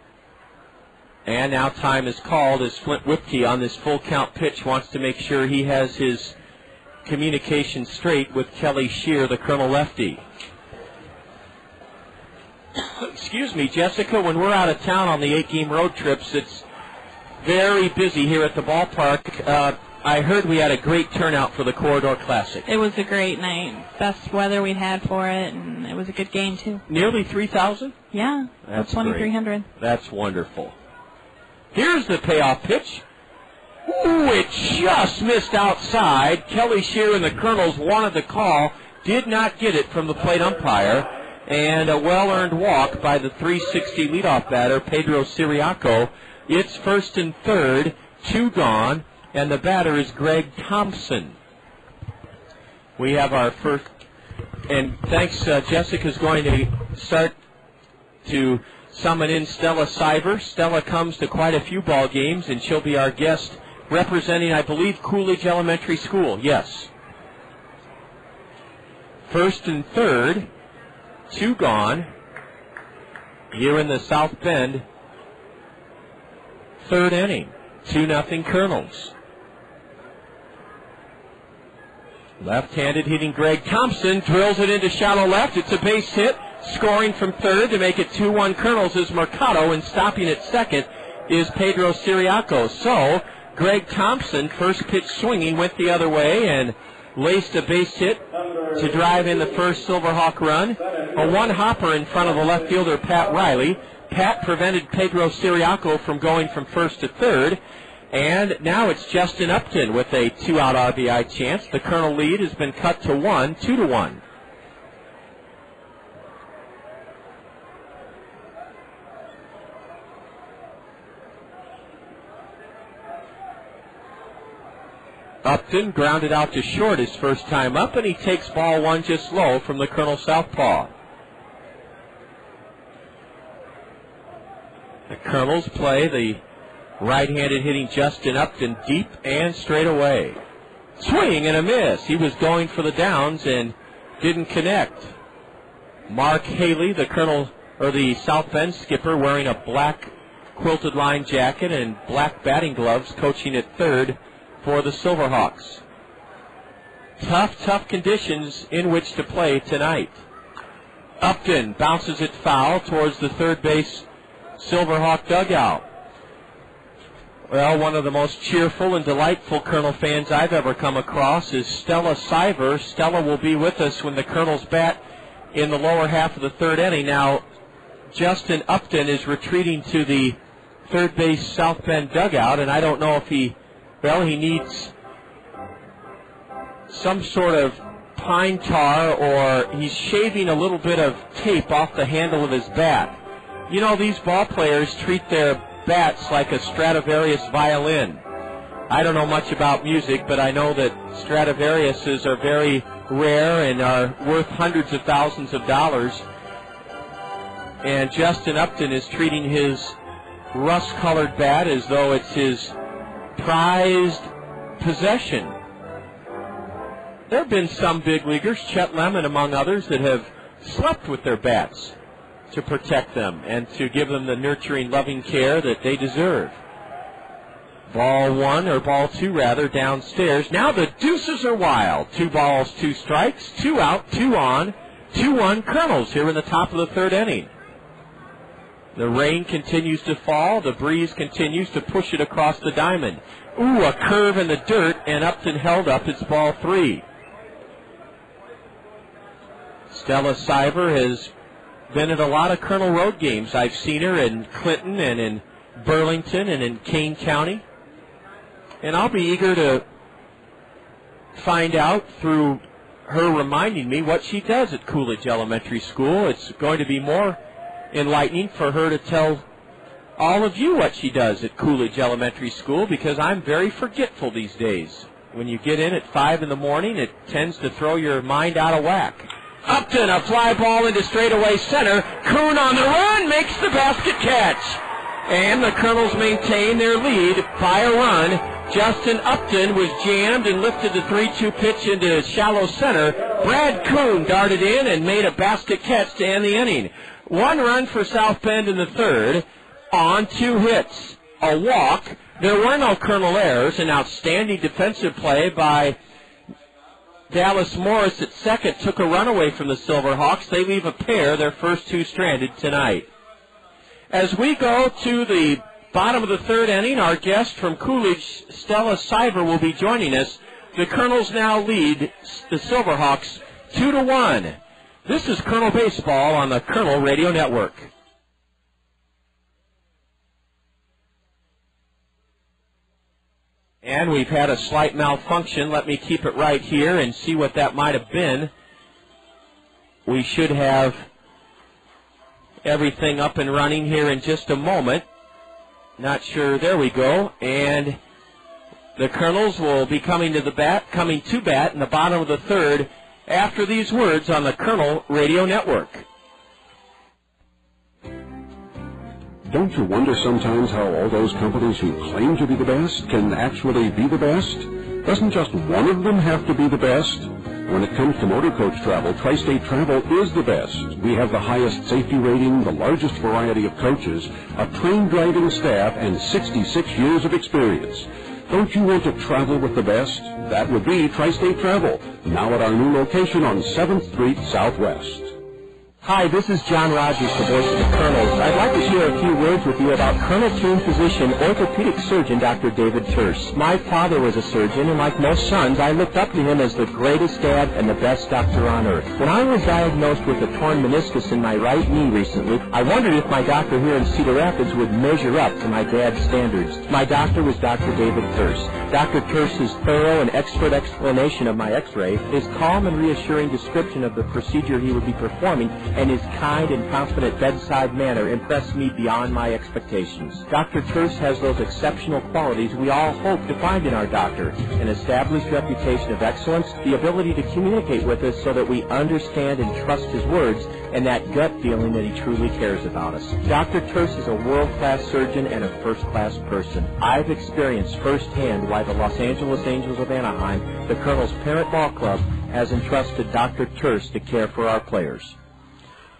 And now time is called as Flint Whipkey on this full count pitch wants to make sure he has his communication straight with Kelly Shear, the Kernel lefty. Excuse me, Jessica, when we're out of town on the 8-game road trips, it's very busy here at the ballpark. I heard we had a great turnout for the Corridor Classic. It was a great night. Best weather we'd had for it, and it was a good game, too. Nearly 3,000? Yeah, that's 2,300. That's wonderful. Here's the payoff pitch. Ooh, it just missed outside. Kelly Shear and the Kernels wanted the call, did not get it from the plate umpire. And a well-earned walk by the .360 leadoff batter, Pedro Ciriaco. It's first and third, 2 gone, and the batter is Greg Thompson. We have our first, and thanks, Jessica's going to start to summon in Stella Cyber. Stella comes to quite a few ball games, and she'll be our guest representing, I believe, Coolidge Elementary School. Yes. First and third. 2 gone here in the South Bend, third inning. 2-0 Kernels. Left-handed hitting Greg Thompson drills it into shallow left. It's a base hit. Scoring from third to make it 2-1 Kernels is Mercado, and stopping at second is Pedro Ciriaco. So Greg Thompson, first pitch swinging, went the other way and laced a base hit to drive in the first Silverhawk run. A one-hopper in front of the left fielder, Pat Riley. Pat prevented Pedro Ciriaco from going from first to third. And now it's Justin Upton with a 2-out RBI chance. The Kernel lead has been cut to 1, 2-1. Upton grounded out to short his first time up, and he takes ball 1 just low from the Kernel southpaw. The Kernels play the right-handed hitting Justin Upton deep and straight away. Swing and a miss. He was going for the downs and didn't connect. Mark Haley, the South Bend skipper, wearing a black quilted line jacket and black batting gloves, coaching at third for the Silverhawks. Tough conditions in which to play tonight. Upton bounces it foul towards the third base Silverhawk dugout. Well, one of the most cheerful and delightful Kernel fans I've ever come across is Stella Cyber. Stella will be with us when the Kernels bat in the lower half of the third inning. Now, Justin Upton is retreating to the third base South Bend dugout, and I don't know if he needs some sort of pine tar, or he's shaving a little bit of tape off the handle of his bat. You know, these ball players treat their bats like a Stradivarius violin. I don't know much about music, but I know that Stradivariuses are very rare and are worth hundreds of thousands of dollars. And Justin Upton is treating his rust-colored bat as though it's his prized possession. There have been some big leaguers, Chet Lemon among others, that have slept with their bats to protect them and to give them the nurturing, loving care that they deserve. Ball one, or ball two rather, downstairs. Now the deuces are wild. 2 balls, 2 strikes, 2 out, 2 on, 2-1 Kernels here in the top of the third inning. The rain continues to fall. The breeze continues to push it across the diamond. Ooh, a curve in the dirt, and Upton held up. It's ball 3. Stella Syver has been at a lot of Kernel Road games. I've seen her in Clinton and in Burlington and in Kane County. And I'll be eager to find out through her reminding me what she does at Coolidge Elementary School. It's going to be more enlightening for her to tell all of you what she does at Coolidge Elementary School, because I'm very forgetful these days. When you get in at 5 in the morning, it tends to throw your mind out of whack. Upton, a fly ball into straightaway center. Kuhn on the run, makes the basket catch. And the Kernels maintain their lead by a run. Justin Upton was jammed and lifted the 3-2 pitch into shallow center. Brad Kuhn darted in and made a basket catch to end the inning. 1 run for South Bend in the third on 2 hits, a walk. There were no Kernel errors. An outstanding defensive play by Dallas Morris at second took a run away from the Silverhawks. They leave a pair, their first 2 stranded tonight. As we go to the bottom of the third inning, our guest from Coolidge, Stella Syver, will be joining us. The Kernels now lead the Silverhawks 2-1. This is Kernel Baseball on the Kernel Radio Network. And we've had a slight malfunction. Let me keep it right here and see what that might have been. We should have everything up and running here in just a moment. Not sure. There we go. And the Kernels will be coming to bat in the bottom of the third after these words on the Kernel Radio Network. Don't you wonder sometimes how all those companies who claim to be the best can actually be the best? Doesn't just one of them have to be the best? When it comes to motor coach travel, Tri-State Travel is the best. We have the highest safety rating, the largest variety of coaches, a trained driving staff, and 66 years of experience. Don't you want to travel with the best? That would be Tri-State Travel, now at our new location on 7th Street Southwest. Hi, this is John Rogers, the voice of the Kernels. I'd like to share a few words with you about Colonel Team physician, orthopedic surgeon Dr. David Terse. My father was a surgeon, and like most sons, I looked up to him as the greatest dad and the best doctor on earth. When I was diagnosed with a torn meniscus in my right knee recently, I wondered if my doctor here in Cedar Rapids would measure up to my dad's standards. My doctor was Dr. David Terse. Dr. Terse's thorough and expert explanation of my x-ray, his calm and reassuring description of the procedure he would be performing, and his kind and confident bedside manner impressed me beyond my expectations. Dr. Terse has those exceptional qualities we all hope to find in our doctor: an established reputation of excellence, the ability to communicate with us so that we understand and trust his words, and that gut feeling that he truly cares about us. Dr. Terse is a world-class surgeon and a first-class person. I've experienced firsthand why the Los Angeles Angels of Anaheim, the Kernels' parent ball club, has entrusted Dr. Terse to care for our players.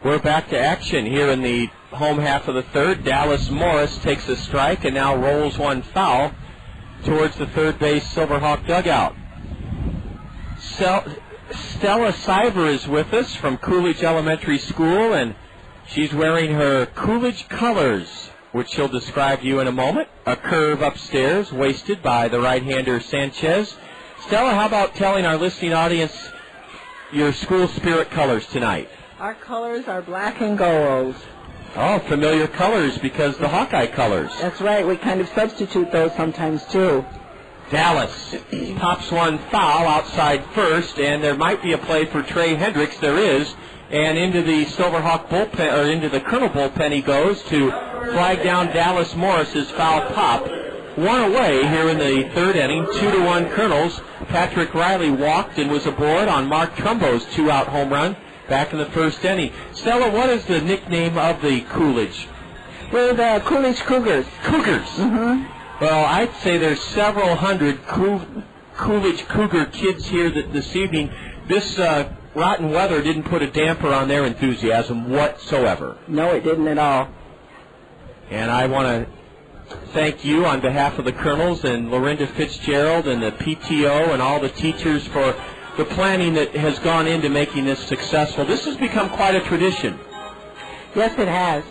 We're back to action here in the home half of the third. Dallas Morris takes a strike and now rolls one foul towards the third base Silverhawk dugout. Stella Syver is with us from Coolidge Elementary School, and she's wearing her Coolidge colors, which she'll describe to you in a moment. A curve upstairs, wasted by the right-hander Sanchez. Stella, how about telling our listening audience your school spirit colors tonight? Our colors are black and gold. Oh, familiar colors because the Hawkeye colors. That's right. We kind of substitute those sometimes, too. Dallas pops one foul outside first, and there might be a play for Trey Hendricks. There is. And into the Silverhawk bullpen, or into the Kernel bullpen he goes to flag down Dallas Morris's foul pop. One away here in the third inning, 2-1 Kernels. Patrick Riley walked and was aboard on Mark Trumbo's two-out home run back in the first inning. Stella, what is the nickname of the Coolidge? We're the Coolidge Cougars. Cougars. Mm-hmm. Well, I'd say there's several hundred Coolidge Cougar kids here this evening. This rotten weather didn't put a damper on their enthusiasm whatsoever. No, it didn't at all. And I want to thank you on behalf of the Kernels and Lorinda Fitzgerald and the PTO and all the teachers for the planning that has gone into making this successful. This has become quite a tradition. Yes, it has.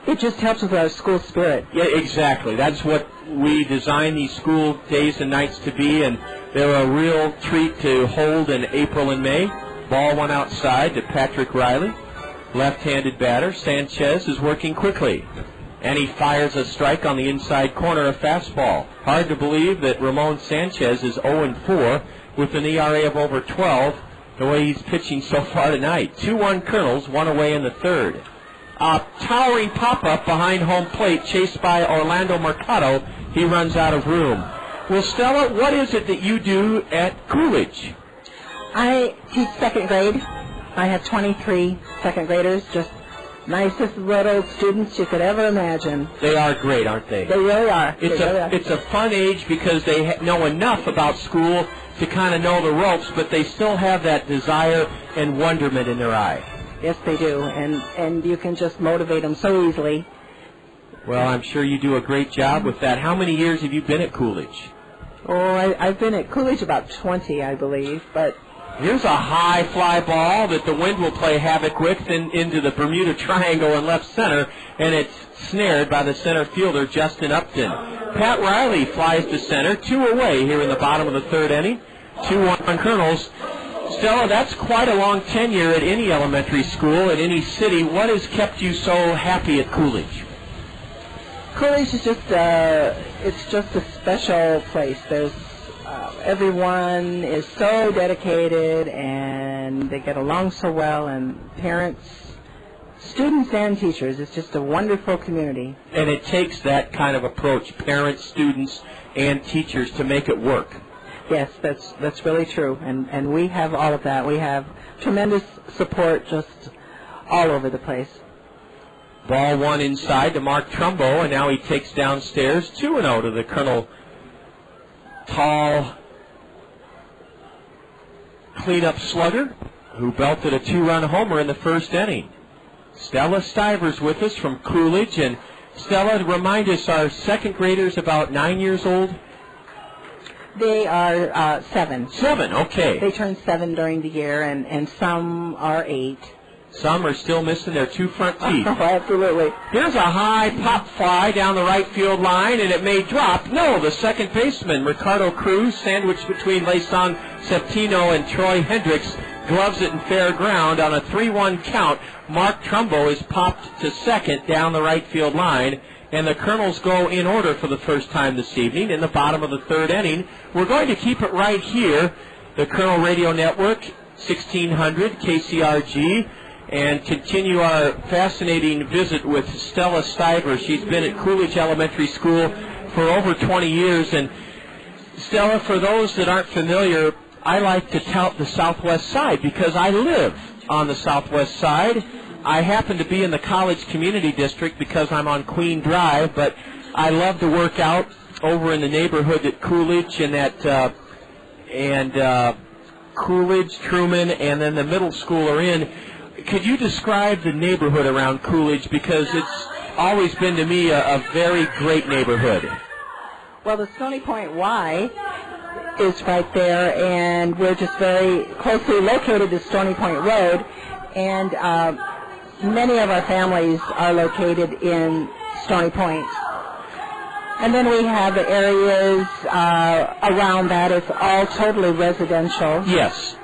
It just helps with our school spirit. Yeah, exactly. That's what we design these school days and nights to be, and they're a real treat to hold in April and May. Ball went outside to Patrick Riley. Left-handed batter. Sanchez is working quickly. And he fires a strike on the inside corner, a fastball. Hard to believe that Ramon Sanchez is 0-4 with an ERA of over 12, the way he's pitching so far tonight. 2-1 Kernels, one away in the third. Towering pop-up behind home plate, chased by Orlando Mercado. He runs out of room. Well, Stella, what is it that you do at Coolidge? I teach second grade. I have 23 second graders, just nicest little students you could ever imagine. They are great, aren't they? They really are. It's a fun age because they know enough about school to kind of know the ropes, but they still have that desire and wonderment in their eye. Yes, they do, and you can just motivate them so easily. Well, I'm sure you do a great job with that. How many years have you been at Coolidge? Oh, I've been at Coolidge about 20, I believe, but... Here's a high fly ball that the wind will play havoc with into the Bermuda Triangle in left center, and it's snared by the center fielder, Justin Upton. Pat Riley flies to center, 2 away here in the bottom of the third inning. 2-1 Kernels. Stella, that's quite a long tenure at any elementary school, at any city. What has kept you so happy at Coolidge? Coolidge is just a special place. There's everyone is so dedicated, and they get along so well, and parents, students, and teachers. It's just a wonderful community. And it takes that kind of approach, parents, students, and teachers, to make it work. Yes, that's really true, and we have all of that. We have tremendous support just all over the place. Ball one inside to Mark Trumbo, and now he takes downstairs 2-0 to the Colonel. Tall cleanup slugger who belted a 2-run homer in the first inning. Stella Stivers with us from Coolidge, and Stella, remind us, our second graders about 9 years old? They are 7. 7, okay. They turn 7 during the year, and some are 8. Some are still missing their 2 front teeth. Oh, absolutely. Here's a high pop fly down the right field line, and it may drop. No, the second baseman, Ricardo Cruz, sandwiched between Leyson Séptimo and Troy Hendricks, gloves it in fair ground. On a 3-1 count, Mark Trumbo is popped to second down the right field line, and the Kernels go in order for the first time this evening in the bottom of the third inning. We're going to keep it right here, the Kernel Radio Network, 1600 KCRG, and continue our fascinating visit with Stella Stivers. She's been at Coolidge Elementary School for over 20 years. And Stella, for those that aren't familiar, I like to tout the southwest side because I live on the southwest side. I happen to be in the College Community District because I'm on Queen Drive, but I love to work out over in the neighborhood at Coolidge and Coolidge, Truman, and then the middle school are in. Could you describe the neighborhood around Coolidge, because it's always been to me a very great neighborhood? Well, the Stony Point Y is right there, and we're just very closely located to Stony Point Road, and many of our families are located in Stony Point. And then we have the areas around that. It's all totally residential. Yes.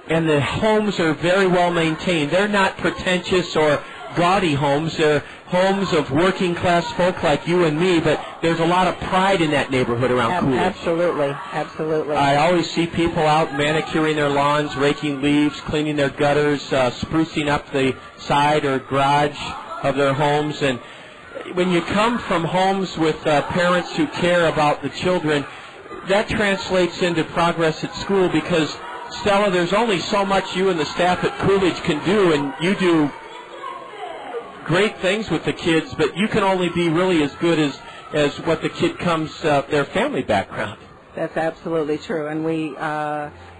And the homes are very well maintained. They're not pretentious or gaudy homes. They're homes of working class folk like you and me, but there's a lot of pride in that neighborhood around Coolidge. Absolutely, absolutely. I always see people out manicuring their lawns, raking leaves, cleaning their gutters, sprucing up the side or garage of their homes. And when you come from homes with parents who care about the children, that translates into progress at school, because Stella, there's only so much you and the staff at Coolidge can do, and you do great things with the kids, but you can only be really as good as as what the kid comes, their family background. That's absolutely true, and we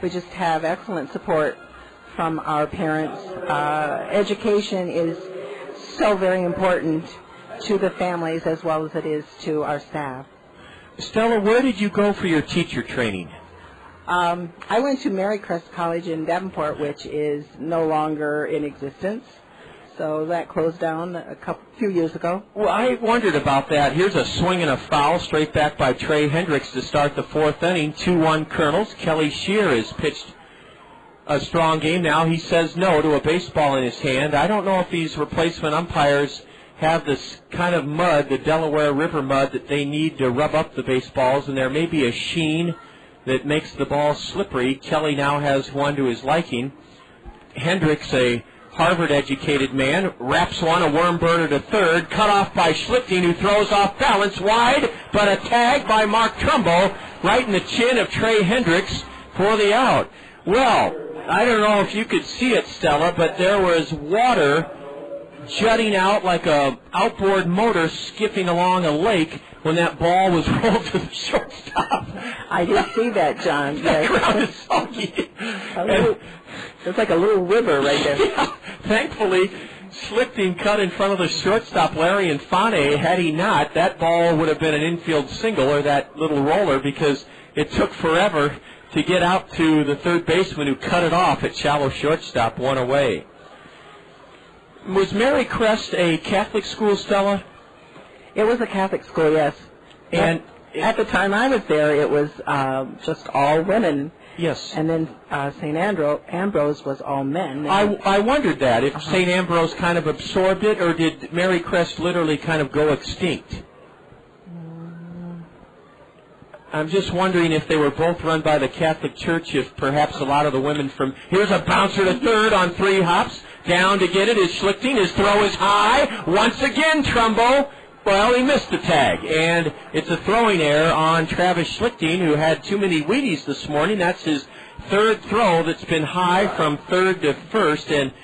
just have excellent support from our parents. Education is so very important to the families as well as it is to our staff. Stella, where did you go for your teacher training? I went to Marycrest College in Davenport, which is no longer in existence. So that closed down a few years ago. Well, I wondered about that. Here's a swing and a foul straight back by Trey Hendricks to start the fourth inning. 2-1 Kernels. Kelly Shear has pitched a strong game now. He says no to a baseball in his hand. I don't know if these replacement umpires have this kind of mud, the Delaware River mud, that they need to rub up the baseballs, and there may be a sheen that makes the ball slippery. Kelly now has one to his liking. Hendricks, a Harvard-educated man, wraps one, a worm burner to third, cut off by Schlicting, who throws off balance wide, but a tag by Mark Trumbo right in the chin of Trey Hendricks for the out. Well, I don't know if you could see it, Stella, but there was water jutting out like a outboard motor skipping along a lake when that ball was rolled to the shortstop. I did see that, John. The ground is soggy. It's like a little river right there. Yeah. Thankfully, Schlicting cut in front of the shortstop, Larry Infante. Had he not, that ball would have been an infield single, or that little roller, because it took forever to get out to the third baseman, who cut it off at shallow shortstop, one away. Was Marycrest a Catholic school, Stella? It was a Catholic school, yes. And at the time I was there, it was just all women. Yes. And then St. Ambrose was all men. I wondered that, if St. Ambrose kind of absorbed it, or did Marycrest literally kind of go extinct? I'm just wondering if they were both run by the Catholic Church, if perhaps a lot of the women from... Here's a bouncer to third on 3 hops. Down to get it is Schlicting. His throw is high. Once again, Trumbo. Well, he missed the tag, and it's a throwing error on Travis Schlicting, who had too many Wheaties this morning. That's his third throw that's been high from third to first, and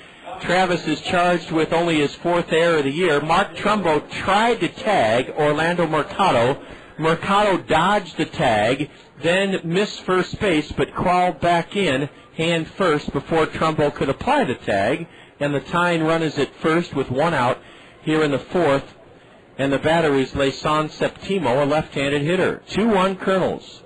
Travis is charged with only his 4th error of the year. Mark Trumbo tried to tag Orlando Mercado. Mercado dodged the tag, then missed first base, but crawled back in, hand first, before Trumbo could apply the tag, and the tying run is at first with 1 out here in the 4th. And the batter is Leyson Séptimo, a left-handed hitter. 2-1 Kernels.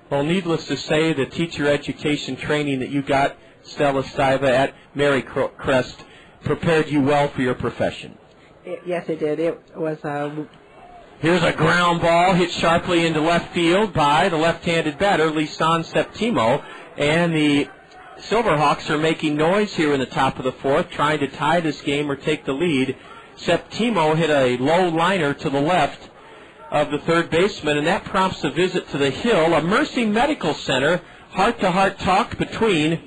Well, needless to say, the teacher education training that you got, Stella Stuyva, at Marycrest prepared you well for your profession. Yes, it did. It was... Here's a ground ball hit sharply into left field by the left-handed batter, Leyson Séptimo. And the Silverhawks are making noise here in the top of the 4th, trying to tie this game or take the lead. Séptimo hit a low liner to the left of the third baseman, and that prompts a visit to the Hill, a Mercy Medical Center, heart-to-heart talk between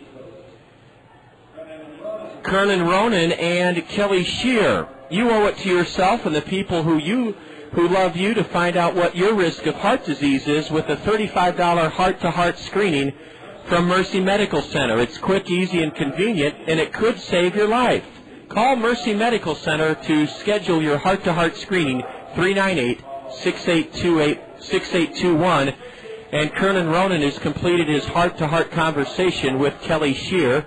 Kernan Ronan and Kelly Shear. You owe it to yourself and the people who love you to find out what your risk of heart disease is with a $35 heart-to-heart screening from Mercy Medical Center. It's quick, easy, and convenient, and it could save your life. Call Mercy Medical Center to schedule your heart-to-heart screening, 398-6821. And Kernan Ronan has completed his heart-to-heart conversation with Kelly Shear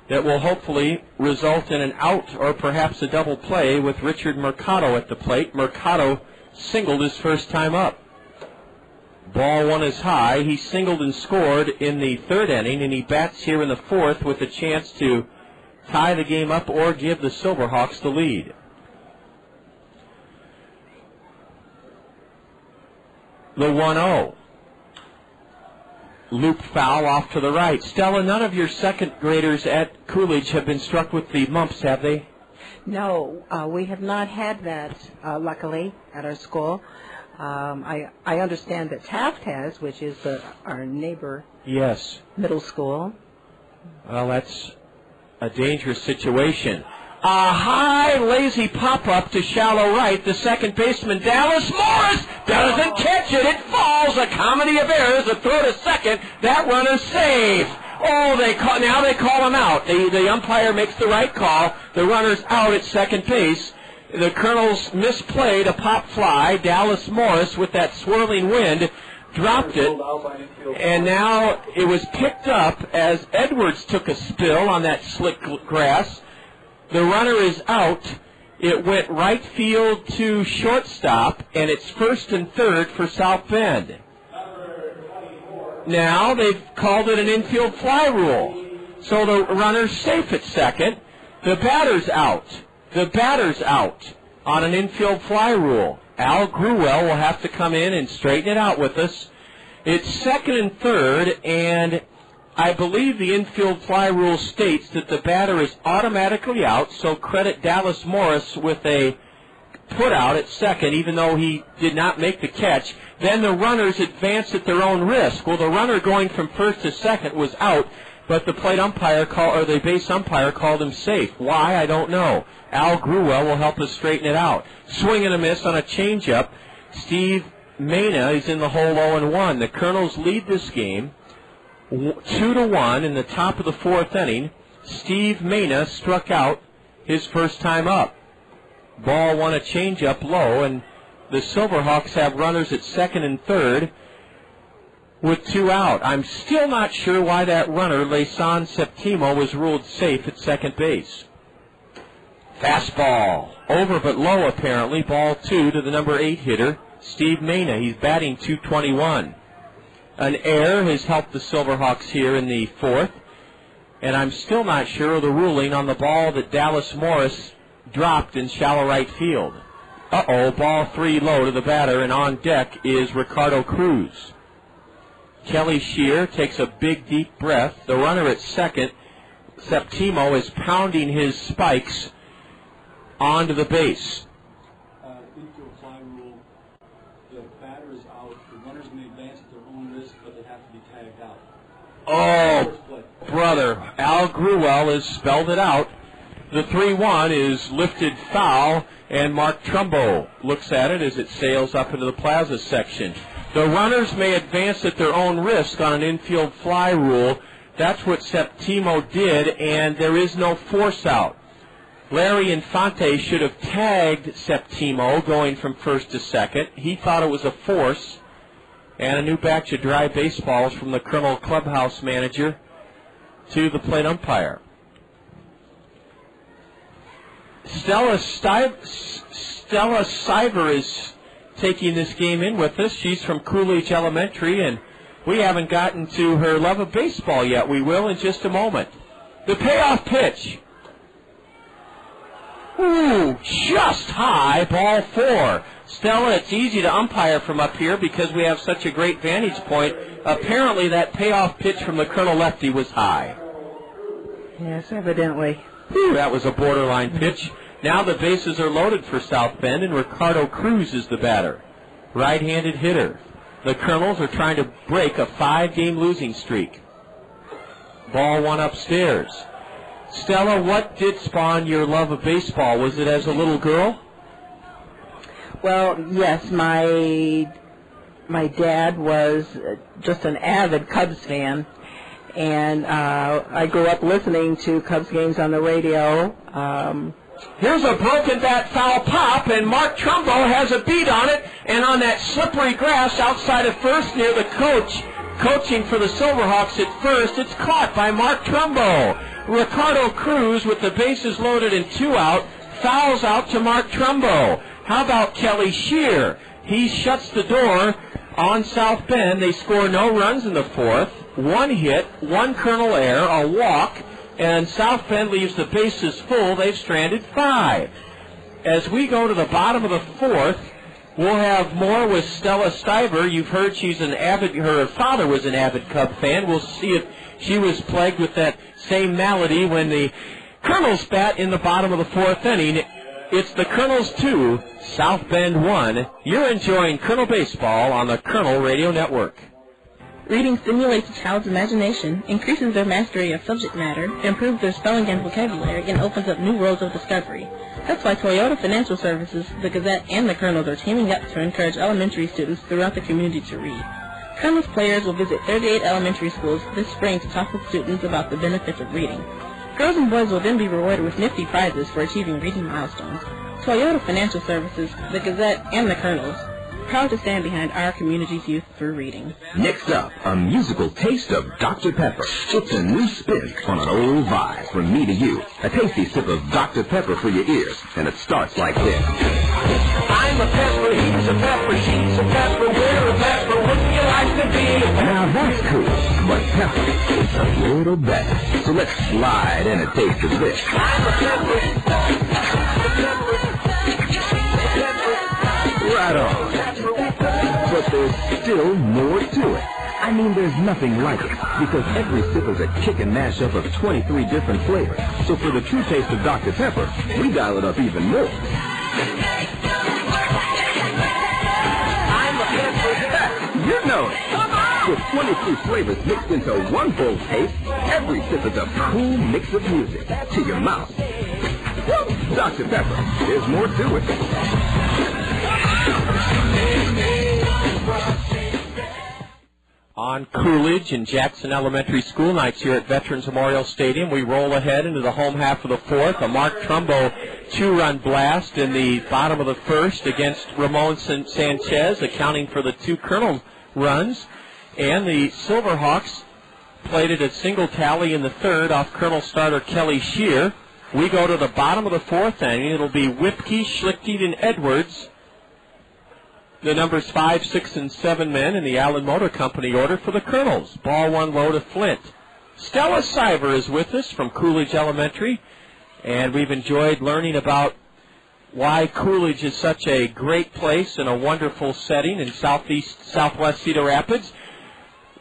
that will hopefully result in an out or perhaps a double play with Richard Mercado at the plate. Mercado singled his first time up. Ball 1 is high. He singled and scored in the 3rd inning, and he bats here in the 4th with a chance to tie the game up or give the Silverhawks the lead. The 1-0. Loop foul off to the right. Stella, none of your second graders at Coolidge have been struck with the mumps, have they? No, we have not had that, luckily, at our school. I understand that Taft has, which is our neighbor middle school. Well, that's a dangerous situation. A high, lazy pop-up to shallow right. The second baseman, Dallas Morris, doesn't catch it. It falls. A comedy of errors. A throw to second. That runner's safe. Oh, now they call him out. The umpire makes the right call. The runner's out at second base. The Kernels misplayed a pop fly. Dallas Morris, with that swirling wind, dropped it, and now it was picked up as Edwards took a spill on that slick grass. The runner is out. It went right field to shortstop, and it's first and third for South Bend. Now they've called it an infield fly rule. So the runner's safe at second. The batter's out. The batter's out on an infield fly rule. Al Gruwell will have to come in and straighten it out with us. It's second and third, and I believe the infield fly rule states that the batter is automatically out, so credit Dallas Morris with a put out at second, even though he did not make the catch. Then the runners advance at their own risk. Well, the runner going from first to second was out, but the plate umpire or the base umpire called him safe. Why? I don't know. Al Gruwell will help us straighten it out. Swing and a miss on a changeup. Steve Mena is in the hole 0-1. The Kernels lead this game 2-1 in the top of the fourth inning. Steve Mena struck out his first time up. Ball won a changeup low, and the Silverhawks have runners at second and third with 2 out. I'm still not sure why that runner, Leyson Séptimo, was ruled safe at second base. Fastball. Over but low, apparently. Ball 2 to the number 8 hitter, Steve Mena. He's batting .221. An error has helped the Silverhawks here in the fourth, and I'm still not sure of the ruling on the ball that Dallas Morris dropped in shallow right field. Ball 3 low to the batter, and on deck is Ricardo Cruz. Kelly Shear takes a big, deep breath. The runner at second, Séptimo, is pounding his spikes onto the base. Infield fly rule, the batter is out. The runners may advance at their own risk, but they have to be tagged out. Oh, brother. Al Gruwell has spelled it out. The 3-1 is lifted foul, and Mark Trumbo looks at it as it sails up into the plaza section. The runners may advance at their own risk on an infield fly rule. That's what Séptimo did, and there is no force out. Larry Infante should have tagged Séptimo going from first to second. He thought it was a force, and a new batch of dry baseballs from the Kernel clubhouse manager to the plate umpire. Stella Siver is taking this game in with us. She's from Coolidge Elementary, and we haven't gotten to her love of baseball yet. We will in just a moment. The payoff pitch. Ooh, just high, ball 4. Stella, it's easy to umpire from up here because we have such a great vantage point. Apparently that payoff pitch from the Kernel lefty was high. Yes, evidently. Ooh, that was a borderline pitch. Now the bases are loaded for South Bend, and Ricardo Cruz is the batter. Right-handed hitter. The Kernels are trying to break a 5-game losing streak. Ball 1 upstairs. Stella, what did spawn your love of baseball? Was it as a little girl? Well, yes, my dad was just an avid Cubs fan, and I grew up listening to Cubs games on the radio. Here's a broken bat foul pop, and Mark Trumbo has a beat on it, and on that slippery grass outside of first near the coach, coaching for the Silverhawks at first, it's caught by Mark Trumbo. Ricardo Cruz, with the bases loaded and 2 out, fouls out to Mark Trumbo. How about Kelly Shear? He shuts the door on South Bend. They score no runs in the fourth. 1 hit, 1 Kernel error, a walk, and South Bend leaves the bases full. They've stranded 5. As we go to the bottom of the fourth, we'll have more with Stella Stiver. You've heard her father was an avid Cub fan. We'll see if she was plagued with that same malady when the Kernels bat in the bottom of the fourth inning. It's the Kernels 2, South Bend 1. You're enjoying Kernel Baseball on the Kernel Radio Network. Reading stimulates a child's imagination, increases their mastery of subject matter, improves their spelling and vocabulary, and opens up new worlds of discovery. That's why Toyota Financial Services, the Gazette, and the Kernels are teaming up to encourage elementary students throughout the community to read. Kernels players will visit 38 elementary schools this spring to talk with students about the benefits of reading. Girls and boys will then be rewarded with nifty prizes for achieving reading milestones. Toyota Financial Services, the Gazette, and the Kernels. Proud to stand behind our community's youth through reading. Next up, a musical taste of Dr. Pepper. It's a new spin on an old vibe from me to you. A tasty sip of Dr. Pepper for your ears, and it starts like this. I'm a pepper, he's a pepper, she's a pepper, we're a pepper, wouldn't you like to be a pepper? Now that's cool, but pepper is a little better. So let's slide in a taste of this. I'm a pepper, Right on. But there's still more to it. I mean, there's nothing like it, because every sip is a kick and mashup of 23 different flavors. So for the true taste of Dr. Pepper, we dial it up even more. You know it. With 23 flavors mixed into one bold taste, every sip is a cool mix of music to your mouth. Woo! Dr. Pepper, there's more to it. On Coolidge and Jackson Elementary School nights here at Veterans Memorial Stadium, we roll ahead into the home half of the fourth. A Mark Trumbo two-run blast in the bottom of the first against Ramon Sanchez, accounting for the two Kernel runs. And the Silverhawks plated a single tally in the third off Kernel starter Kelly Shear. We go to the bottom of the fourth inning. It'll be Whipke, Schlicting, and Edwards. The numbers 5, 6, and 7 men in the Allen Motor Company order for the Kernels. Ball one low to Flint. Stella Siver is with us from Coolidge Elementary, and we've enjoyed learning about why Coolidge is such a great place and a wonderful setting in southwest Cedar Rapids.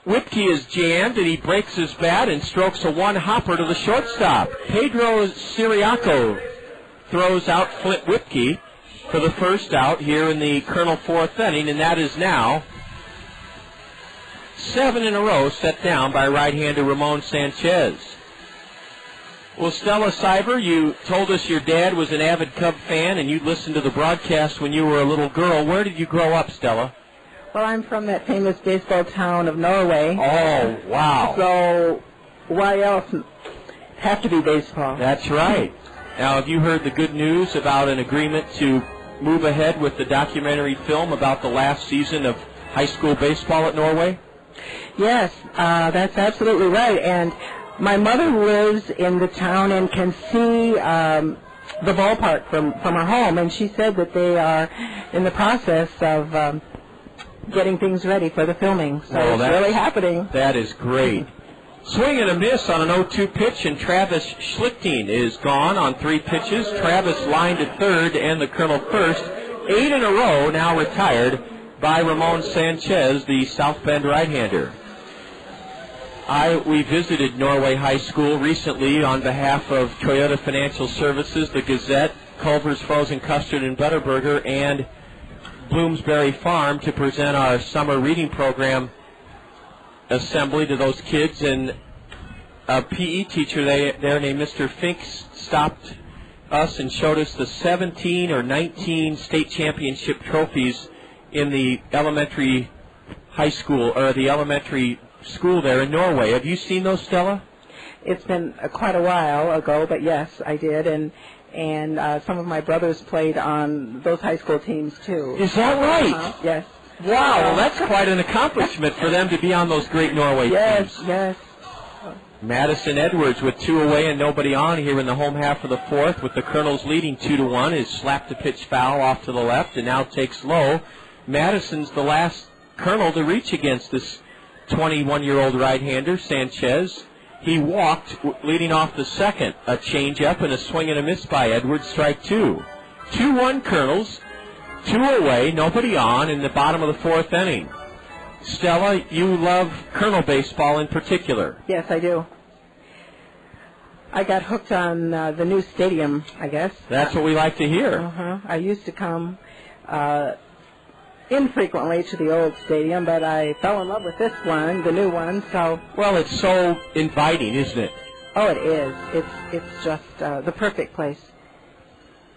Whipke is jammed, and he breaks his bat and strokes a one-hopper to the shortstop. Pedro Ciriaco throws out Flint Whipke for the first out here in the Kernel fourth inning, and that is now 7 in a row set down by right-hander Ramon Sanchez. Well, Stella Siver, you told us your dad was an avid Cub fan, and you listened to the broadcast when you were a little girl. Where did you grow up, Stella? Well, I'm from that famous baseball town of Norway. Oh, wow. So why else have to be baseball? That's right. Now, have you heard the good news about an agreement to move ahead with the documentary film about the last season of high school baseball at Norway? Yes, that's absolutely right. And my mother lives in the town and can see the ballpark from her home, and she said that they are in the process of getting things ready for the filming. So it's really happening. That is great. Swing and a miss on an 0-2 pitch, and Travis Schlichting is gone on 3 pitches. Travis lined at third and the Kernel first. 8 in a row now retired by Ramon Sanchez, the South Bend right-hander. We visited Norway High School recently on behalf of Toyota Financial Services, the Gazette, Culver's Frozen Custard and Butterburger, and Bloomsbury Farm to present our summer reading program assembly to those kids, and a PE teacher there named Mr. Finks stopped us and showed us the 17 or 19 state championship trophies in the elementary high school, or the elementary school there in Norway. Have you seen those, Stella? It's been quite a while ago, but yes, I did, and some of my brothers played on those high school teams too. Is that right? Yes. Wow, well, that's quite an accomplishment for them to be on those great Norway teams. Yes. Madison Edwards with 2 away and nobody on here in the home half of the fourth, with the Kernels leading 2-1, is slapped a pitch foul off to the left and now takes low. Madison's the last Kernel to reach against this 21-year-old right-hander, Sanchez. He walked leading off the second. A change-up and a swing and a miss by Edwards, strike 2. 2-1 Kernels. 2 away, nobody on in the bottom of the fourth inning. Stella, you love Kernel baseball in particular. Yes, I do. I got hooked on the new stadium, I guess. That's what we like to hear. I used to come infrequently to the old stadium, but I fell in love with this one, the new one. So. Well, it's so inviting, isn't it? Oh, it is. It's just the perfect place.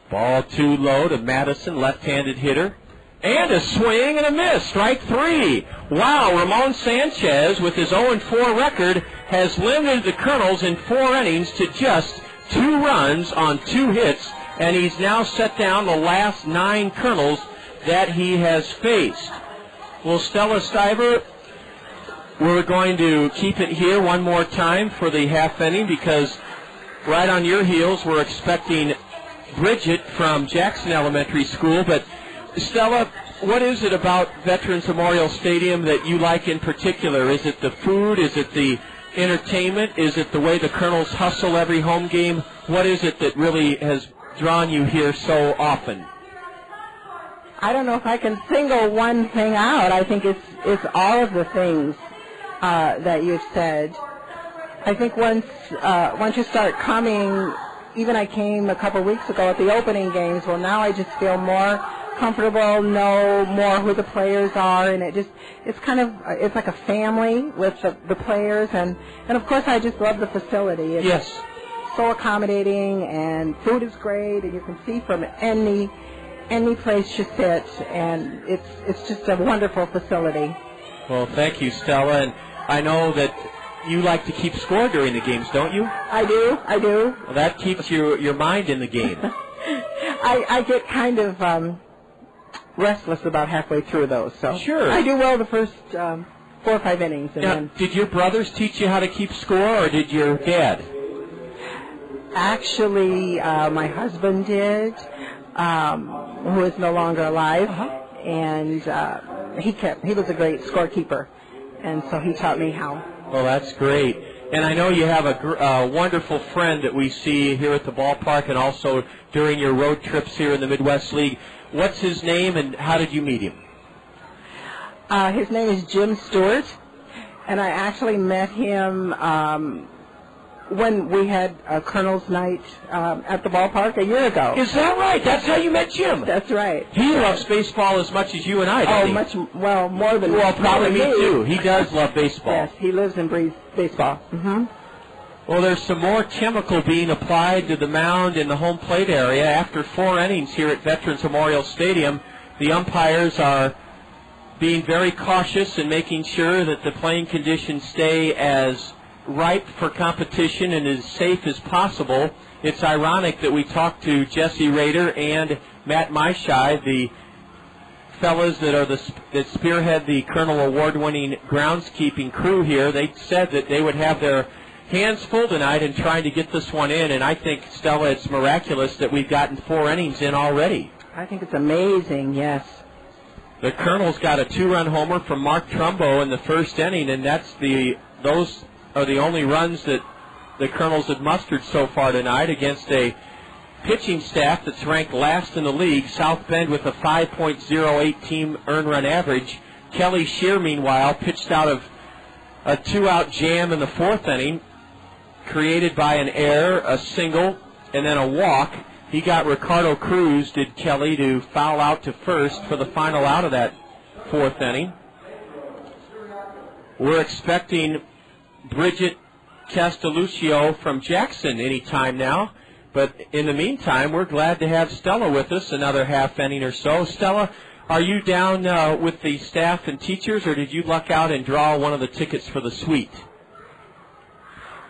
Ball 2 low to Madison, left-handed hitter. And a swing and a miss, strike 3. Wow, Ramon Sanchez, with his 0-4 record, has limited the Kernels in 4 innings to just 2 runs on 2 hits and he's now set down the last 9 Kernels that he has faced. Well, Stella Stiver, we're going to keep it here one more time for the half inning because right on your heels we're expecting Bridget from Jackson Elementary School. But Stella, what is it about Veterans Memorial Stadium that you like in particular? Is it the food? Is it the entertainment? Is it the way the Kernels hustle every home game? What is it that really has drawn you here so often? I don't know if I can single one thing out. I think it's all of the things that you've said. I think once you start coming, even I came a couple weeks ago at the opening games. Well, now I just feel more comfortable, know more who the players are, and it's like a family with the players, and of course I just love the facility. It's so accommodating, and food is great, and you can see from any place you sit, and it's just a wonderful facility. Well, thank you, Stella, and I know that you like to keep score during the games, don't you? I do. Well, that keeps your mind in the game. I get kind of restless about halfway through those, so sure. I do well the first 4 or 5 innings. And now, then did your brothers teach you how to keep score, or did your dad? Actually, my husband did, who is no longer alive, and he was a great scorekeeper, and so he taught me how. Well, that's great. And I know you have a wonderful friend that we see here at the ballpark and also during your road trips here in the Midwest League. What's his name, and how did you meet him? His name is Jim Stewart, and I actually met him when we had a Kernels night at the ballpark a year ago. Is that right? That's how you met Jim? That's right. He loves baseball as much as you and I, doesn't he? More than Well, probably me too. He does love baseball. Yes, he lives and breathes baseball. Mm-hmm. Well, there's some more chemical being applied to the mound in the home plate area. After 4 innings here at Veterans Memorial Stadium, the umpires are being very cautious and making sure that the playing conditions stay as ripe for competition and as safe as possible. It's ironic that we talked to Jesse Rader and Matt Maishai, the fellas that spearhead the Kernel Award-winning groundskeeping crew here. They said that they would have their hands full tonight in trying to get this one in, and I think, Stella, it's miraculous that we've gotten 4 innings in already. I think it's amazing, yes. The Kernels got a 2-run homer from Mark Trumbo in the first inning, and those are the only runs that the Kernels have mustered so far tonight against a pitching staff that's ranked last in the league, South Bend, with a 5.08 team earned run average. Kelly Shear, meanwhile, pitched out of a 2-out jam in the 4th inning, created by an error, a single, and then a walk. He got Ricardo Cruz, did Kelly, to foul out to first for the final out of that 4th inning. We're expecting Bridget Castelluccio from Jackson any time now. But in the meantime, we're glad to have Stella with us another half inning or so. Stella, are you down with the staff and teachers, or did you luck out and draw one of the tickets for the suite?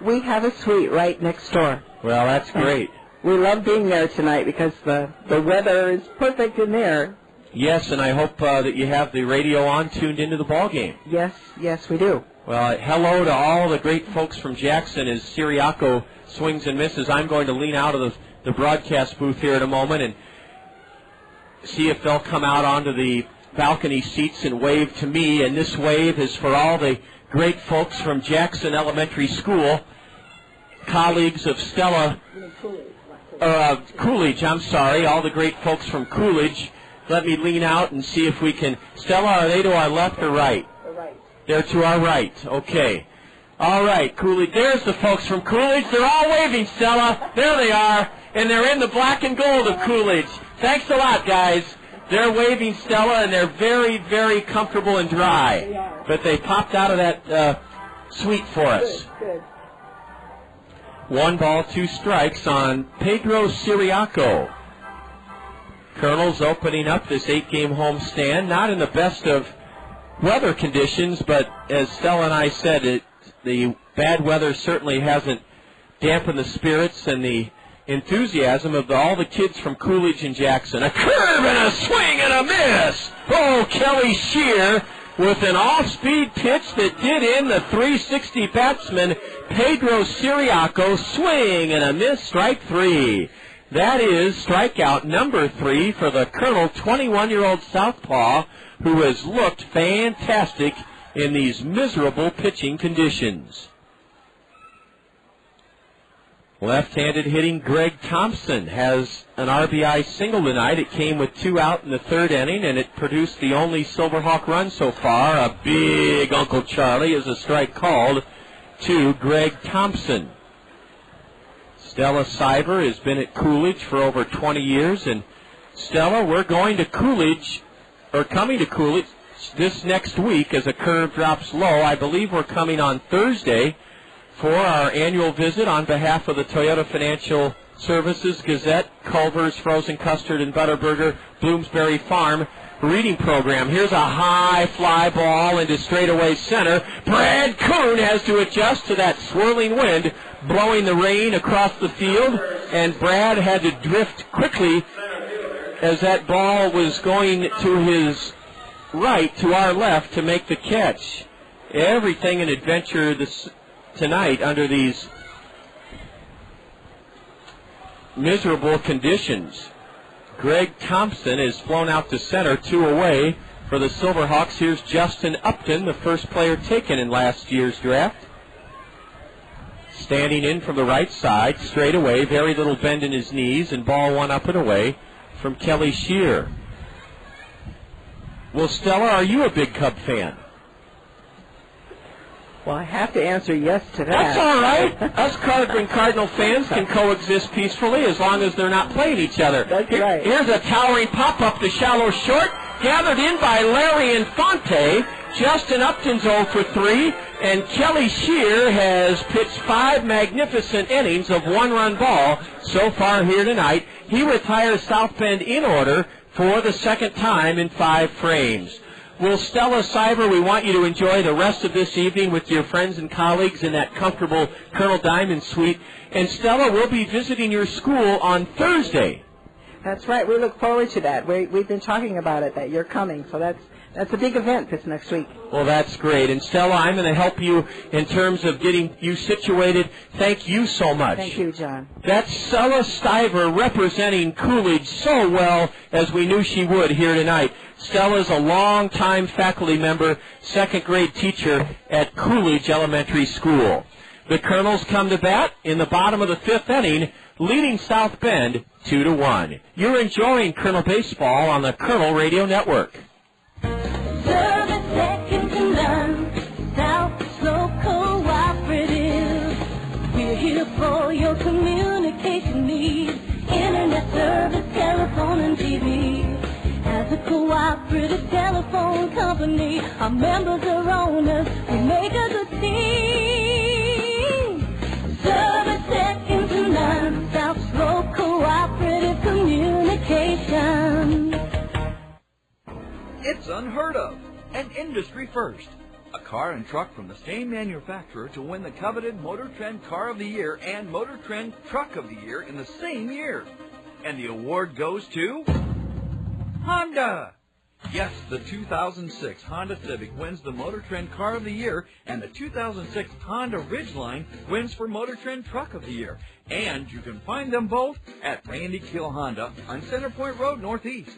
We have a suite right next door. Well, that's great. We love being there tonight because the weather is perfect in there. Yes, and I hope that you have the radio on, tuned into the ball game. Yes, we do. Well, hello to all the great folks from Jackson as Ciriaco swings and misses. I'm going to lean out of the broadcast booth here in a moment and see if they'll come out onto the balcony seats and wave to me. And this wave is for all the great folks from Jackson Elementary School, colleagues of Stella, Coolidge, I'm sorry, all the great folks from Coolidge. Let me lean out and see if we can. Stella, are they to our left or right? They're to our right. Okay. All right, Coolidge. There's the folks from Coolidge. They're all waving, Stella. There they are. And they're in the black and gold of Coolidge. Thanks a lot, guys. They're waving, Stella, and they're very, very comfortable and dry. But they popped out of that suite for us. Good. 1 ball, 2 strikes on Pedro Ciriaco. Kernels opening up this 8-game homestand. Not in the best of weather conditions, but as Stella and I said, the bad weather certainly hasn't dampened the spirits, and the enthusiasm of all the kids from Coolidge and Jackson. A curve and a swing and a miss. Oh, Kelly Shear with an off-speed pitch that did in the 360 batsman Pedro Ciriaco. Swing and a miss, strike 3. That is strikeout number 3 for the Colonel, 21-year-old southpaw, who has looked fantastic in these miserable pitching conditions. Left-handed hitting Greg Thompson has an RBI single tonight. It came with 2 out in the 3rd inning, and it produced the only Silverhawk run so far. A big Uncle Charlie is a strike called to Greg Thompson. Stella Cyber has been at Coolidge for over 20 years, and Stella, we're going to Coolidge, or coming to Coolidge this next week as a curve drops low. I believe we're coming on Thursday for our annual visit on behalf of the Toyota Financial Services, Gazette, Culver's, Frozen Custard, and Butterburger, Bloomsbury Farm reading program. Here's a high fly ball into straightaway center. Brad Kuhn has to adjust to that swirling wind blowing the rain across the field, and Brad had to drift quickly as that ball was going to his right, to our left, to make the catch. Everything an adventure tonight under these miserable conditions. Greg Thompson is flown out to center, 2 away for the Silverhawks. Here's Justin Upton, the first player taken in last year's draft. Standing in from the right side, straight away, very little bend in his knees, and ball 1 up and away from Kelly Shear. Well, Stella, are you a big Cub fan? Well, I have to answer yes to that. That's all right. Us Cardinal fans can coexist peacefully as long as they're not playing each other. That's right. Here's a towering pop-up to shallow short, gathered in by Larry Infante. Justin Upton's 0 for 3, and Kelly Shear has pitched 5 magnificent innings of 1-run ball so far here tonight. He retires South Bend in order for the 2nd time in 5 frames. Well, Stella Cyber, we want you to enjoy the rest of this evening with your friends and colleagues in that comfortable Colonel Diamond suite. And Stella, we'll be visiting your school on Thursday. That's right. We look forward to that. We've been talking about it, that you're coming. So that's a big event this next week. Well, that's great. And Stella, I'm going to help you in terms of getting you situated. Thank you so much. Thank you, John. That's Stella Stiver representing Coolidge so well as we knew she would here tonight. Stella's a longtime faculty member, 2nd grade teacher at Coolidge Elementary School. The Kernels come to bat in the bottom of the 5th inning, leading South Bend 2-1. You're enjoying Colonel Baseball on the Colonel Radio Network. Service second to none, South Slow Cooperative. We're here for your communication needs, internet service, telephone, and TV. As a cooperative telephone company, our members are owners, we make a good team. Service second to none, South Slow Cooperative Communication. It's unheard of, an industry first. A car and truck from the same manufacturer to win the coveted Motor Trend Car of the Year and Motor Trend Truck of the Year in the same year. And the award goes to Honda. Yes, the 2006 Honda Civic wins the Motor Trend Car of the Year, and the 2006 Honda Ridgeline wins for Motor Trend Truck of the Year. And you can find them both at Randy Kill Honda on Center Point Road Northeast.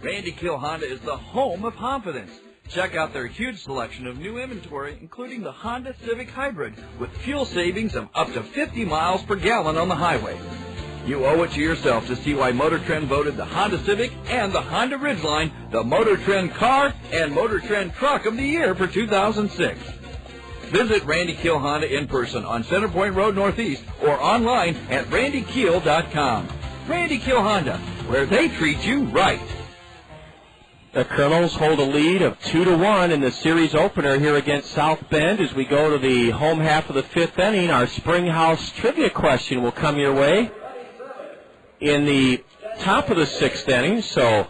Randy Kill Honda is the home of confidence. Check out their huge selection of new inventory, including the Honda Civic Hybrid, with fuel savings of up to 50 miles per gallon on the highway. You owe it to yourself to see why Motor Trend voted the Honda Civic and the Honda Ridgeline the Motor Trend Car and Motor Trend Truck of the Year for 2006. Visit Randy Kill Honda in person on Center Point Road Northeast or online at randykeel.com. Randy Kill Honda, where they treat you right. The Kernels hold a lead of 2-1 in the series opener here against South Bend. As we go to the home half of the 5th inning, our Springhouse trivia question will come your way in the top of the 6th inning, so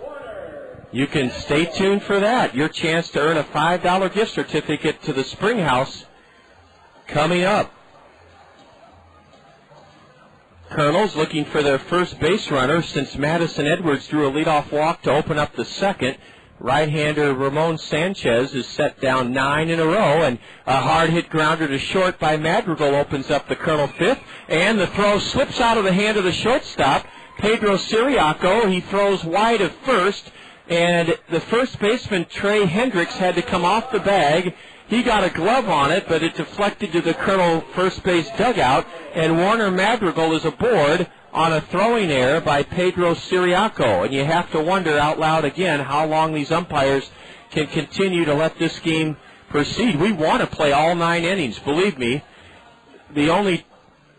you can stay tuned for that. Your chance to earn a $5 gift certificate to the Springhouse coming up. Kernels looking for their first base runner since Madison Edwards drew a leadoff walk to open up the second. Right-hander Ramon Sanchez is set down 9 in a row, and a hard-hit grounder to short by Madrigal opens up the Kernel fifth, and the throw slips out of the hand of the shortstop, Pedro Ciriaco. He throws wide of first, and the first baseman, Trey Hendricks, had to come off the bag. He got a glove on it, but it deflected to the Kernel first base dugout, and Warner Madrigal is aboard on a throwing error by Pedro Ciriaco. And you have to wonder out loud again how long these umpires can continue to let this game proceed. We want to play all 9 innings, believe me. The only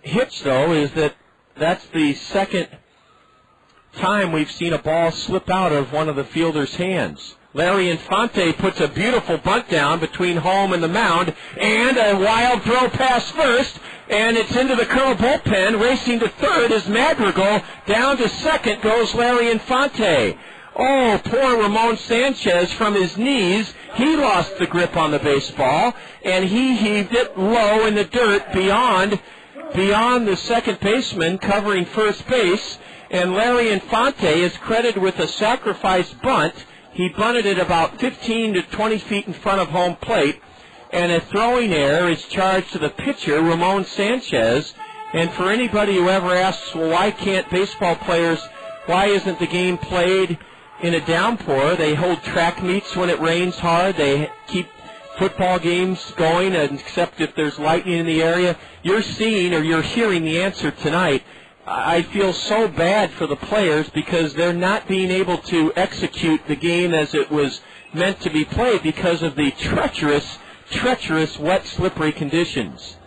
hitch, though, is that that's the second time we've seen a ball slip out of one of the fielders' hands. Larry Infante puts a beautiful bunt down between home and the mound, and a wild throw past first, and it's into the Kernel bullpen. Racing to third is Madrigal. Down to second goes Larry Infante. Oh, poor Ramon Sanchez from his knees. He lost the grip on the baseball, and he heaved it low in the dirt beyond the second baseman covering first base, and Larry Infante is credited with a sacrifice bunt. He bunted it about 15 to 20 feet in front of home plate, and a throwing error is charged to the pitcher, Ramon Sanchez. And for anybody who ever asks, well, why can't baseball players, why isn't the game played in a downpour? They hold track meets when it rains hard. They keep football games going, except if there's lightning in the area. You're seeing or you're hearing the answer tonight. I feel so bad for the players because they're not being able to execute the game as it was meant to be played because of the treacherous, wet, slippery conditions.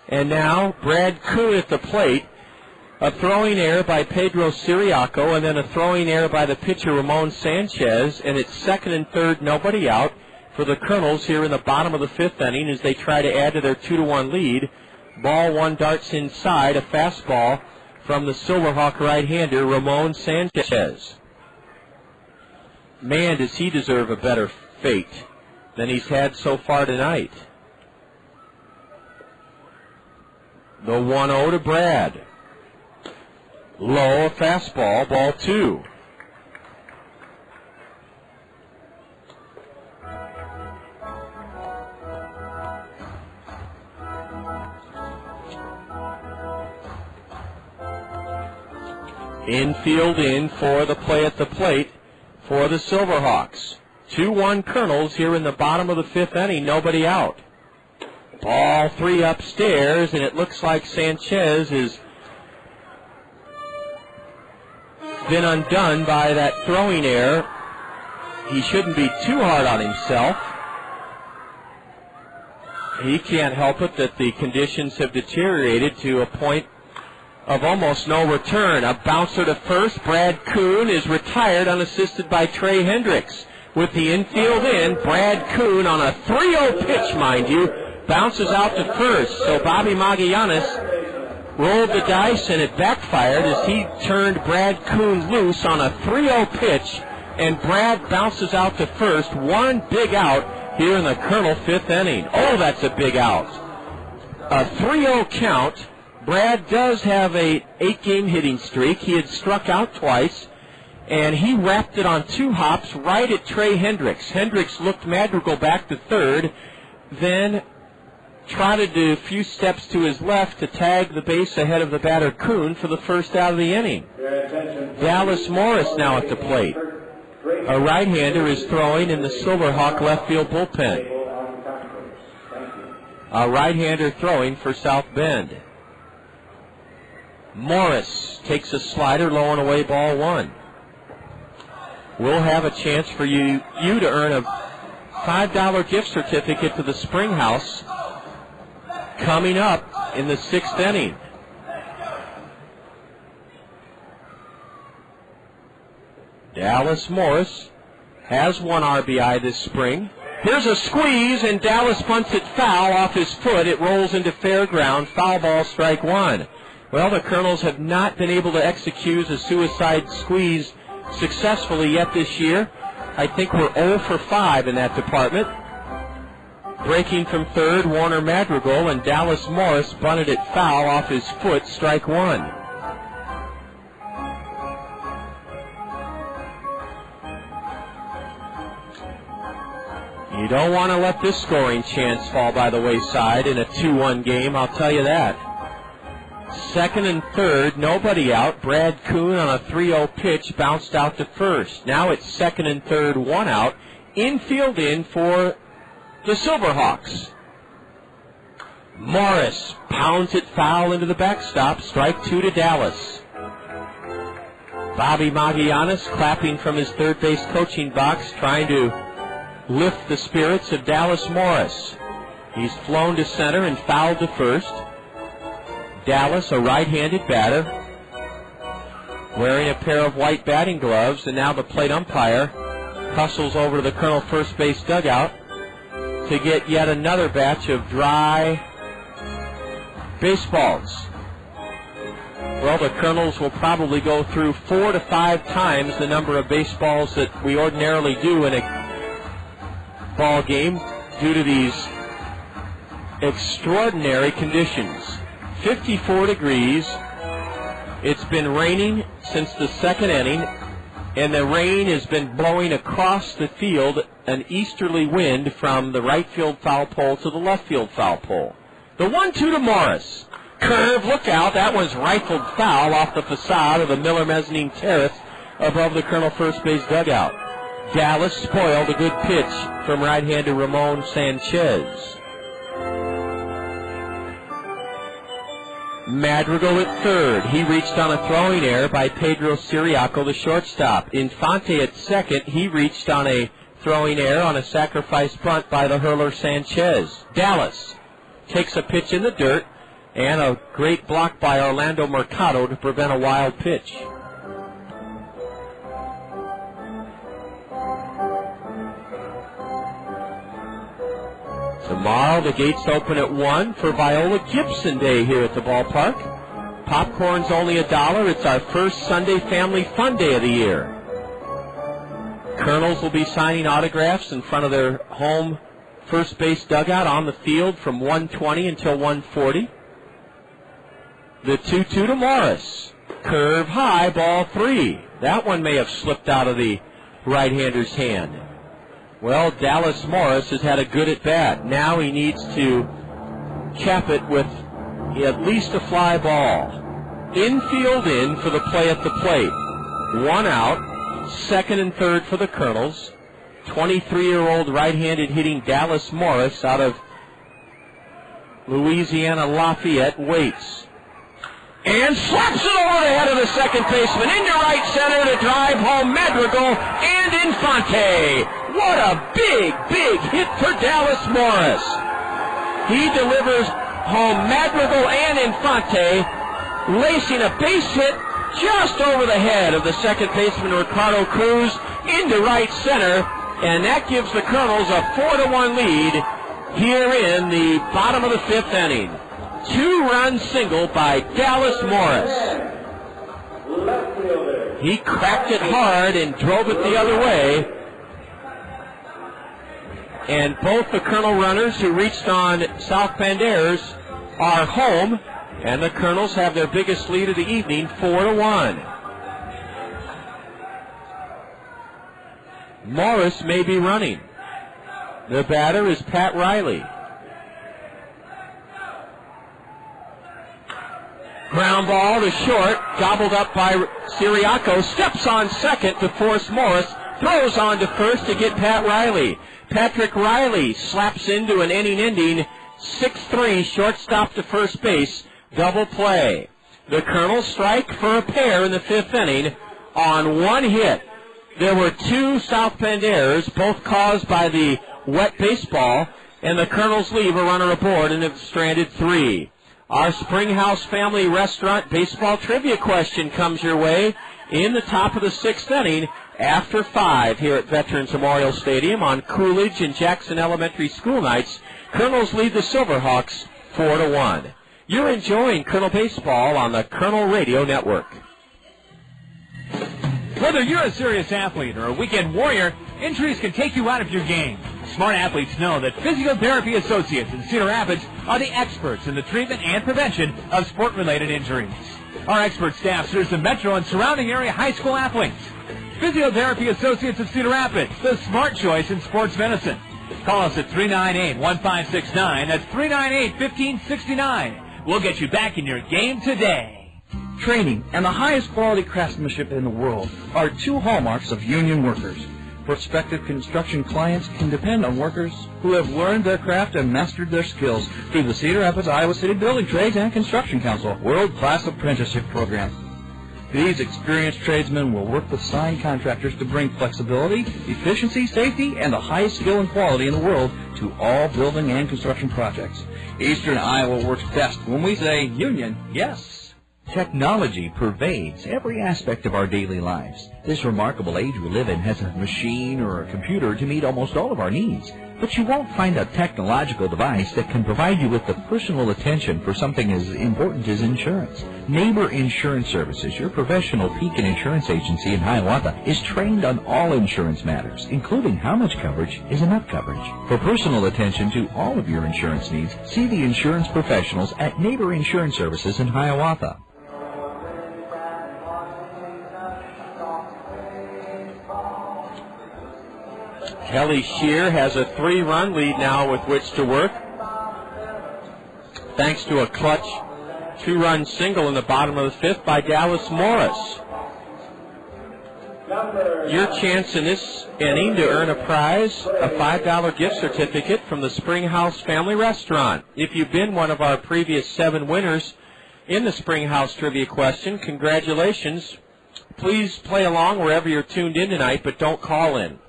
And now Brad Kuhn at the plate. A throwing error by Pedro Ciriaco, and then a throwing error by the pitcher Ramon Sanchez, and it's second and third, nobody out for the Kernels here in the bottom of the fifth inning as they try to add to their 2-1 lead. Ball one darts inside, a fastball from the Silverhawk right-hander, Ramon Sanchez. Man, does he deserve a better fate than he's had so far tonight. The 1-0 to Brad. Low, a fastball, ball 2. Infield in for the play at the plate for the Silverhawks. 2-1 Kernels here in the bottom of the fifth inning, nobody out. Ball 3 upstairs, and it looks like Sanchez has been undone by that throwing error. He shouldn't be too hard on himself. He can't help it that the conditions have deteriorated to a point of almost no return. A bouncer to first. Brad Kuhn is retired unassisted by Trey Hendricks. With the infield in, Brad Kuhn on a 3-0 pitch, mind you, bounces out to first. So Bobby Magallanes rolled the dice and it backfired as he turned Brad Kuhn loose on a 3-0 pitch, and Brad bounces out to first. One big out here in the Kernel fifth inning. Oh, that's a big out. A 3-0 count. Brad does have a 8-game hitting streak. He had struck out twice, and he wrapped it on 2 hops right at Trey Hendricks. Hendricks looked Madrigal back to third, then trotted a few steps to his left to tag the base ahead of the batter Kuhn for the first out of the inning. Dallas Morris now at the plate. A right-hander is throwing in the Silverhawk left field bullpen. A right-hander throwing for South Bend. Morris takes a slider low and away, ball 1. We'll have a chance for you to earn a $5 gift certificate to the Spring House coming up in the 6th inning. Dallas Morris has 1 RBI this spring. Here's a squeeze, and Dallas bunts it foul off his foot. It rolls into fair ground. Foul ball, strike 1. Well, the Kernels have not been able to execute a suicide squeeze successfully yet this year. I think we're 0 for 5 in that department. Breaking from third, Warner Madrigal, and Dallas Morris bunted it foul off his foot, strike 1. You don't want to let this scoring chance fall by the wayside in a 2-1 game, I'll tell you that. Second and third, nobody out. Brad Kuhn on a 3-0 pitch bounced out to first. Now it's second and third, 1 out. Infield in for the Silverhawks. Morris pounds it foul into the backstop. Strike 2 to Dallas. Bobby Magianis clapping from his third base coaching box, trying to lift the spirits of Dallas Morris. He's flown to center and fouled to first. Dallas, a right-handed batter, wearing a pair of white batting gloves, and now the plate umpire hustles over to the Colonel first base dugout to get yet another batch of dry baseballs. Well, the Kernels will probably go through 4 to 5 times the number of baseballs that we ordinarily do in a ball game due to these extraordinary conditions. 54 degrees. It's been raining since the second inning, and the rain has been blowing across the field, an easterly wind from the right field foul pole to the left field foul pole. The 1-2 to Morris. Curve, look out. That one's rifled foul off the facade of the Miller Mezzanine Terrace above the Colonel first base dugout. Dallas spoiled a good pitch from right-hander Ramon Sanchez. Madrigal at third. He reached on a throwing error by Pedro Ciriaco, the shortstop. Infante at second. He reached on a throwing error on a sacrifice bunt by the hurler Sanchez. Dallas takes a pitch in the dirt, and a great block by Orlando Mercado to prevent a wild pitch. Tomorrow, the gates open at 1 for Viola Gibson Day here at the ballpark. Popcorn's only $1. It's our first Sunday family fun day of the year. Kernels will be signing autographs in front of their home first base dugout on the field from 1:20 until 1:40. The 2-2 to Morris. Curve high, ball 3. That one may have slipped out of the right-hander's hand. Well, Dallas Morris has had a good at-bat. Now he needs to cap it with at least a fly ball. Infield in for the play at the plate. 1 out, second and third for the Kernels. 23-year-old right-handed hitting Dallas Morris out of Louisiana Lafayette waits. And slaps it over the head of the second baseman into right center to drive home Madrigal and Infante. What a big, big hit for Dallas Morris. He delivers home Madrigal and Infante, lacing a base hit just over the head of the second baseman Ricardo Cruz into right center, and that gives the Kernels a 4-1 lead here in the bottom of the 5th inning. 2-run single by Dallas Morris. He cracked it hard and drove it the other way. And both the Colonel runners who reached on South Pandares are home, and the Kernels have their biggest lead of the evening, 4-1. Morris may be running. The batter is Pat Riley. Ground ball to short, gobbled up by Ciriaco, steps on second to force Morris, throws on to first to get Pat Riley. Patrick Riley slaps into an inning-ending 6-3 shortstop to first base, double play. The Colonels strike for a pair in the 5th inning on 1 hit. There were 2 South Pandares, both caused by the wet baseball, and the Colonels leave a runner aboard and have stranded 3. Our Springhouse Family Restaurant baseball trivia question comes your way in the top of the 6th inning after 5 here at Veterans Memorial Stadium on Coolidge and Jackson Elementary School nights. Kernels lead the Silverhawks 4-1. You're enjoying Colonel Baseball on the Colonel Radio Network. Whether you're a serious athlete or a weekend warrior, injuries can take you out of your game. Smart athletes know that Physiotherapy Associates in Cedar Rapids are the experts in the treatment and prevention of sport-related injuries. Our expert staff serves the metro and surrounding area high school athletes. Physiotherapy Associates of Cedar Rapids, the smart choice in sports medicine. Call us at 398-1569. That's 398-1569. We'll get you back in your game today. Training and the highest quality craftsmanship in the world are two hallmarks of union workers. Prospective construction clients can depend on workers who have learned their craft and mastered their skills through the Cedar Rapids, Iowa City Building Trades and Construction Council world-class apprenticeship program. These experienced tradesmen will work with sign contractors to bring flexibility, efficiency, safety, and the highest skill and quality in the world to all building and construction projects. Eastern Iowa works best when we say union, yes. Technology pervades every aspect of our daily lives. This remarkable age we live in has a machine or a computer to meet almost all of our needs. But you won't find a technological device that can provide you with the personal attention for something as important as insurance. Neighbor Insurance Services, your professional Pekin insurance agency in Hiawatha, is trained on all insurance matters, including how much coverage is enough coverage. For personal attention to all of your insurance needs, see the insurance professionals at Neighbor Insurance Services in Hiawatha. Kelly Shear has a 3-run lead now with which to work, thanks to a clutch 2-run single in the bottom of the 5th by Dallas Morris. Your chance in this inning to earn a prize, a $5 gift certificate from the Springhouse Family Restaurant. If you've been one of our previous 7 winners in the Springhouse Trivia question, congratulations. Please play along wherever you're tuned in tonight, but don't call in.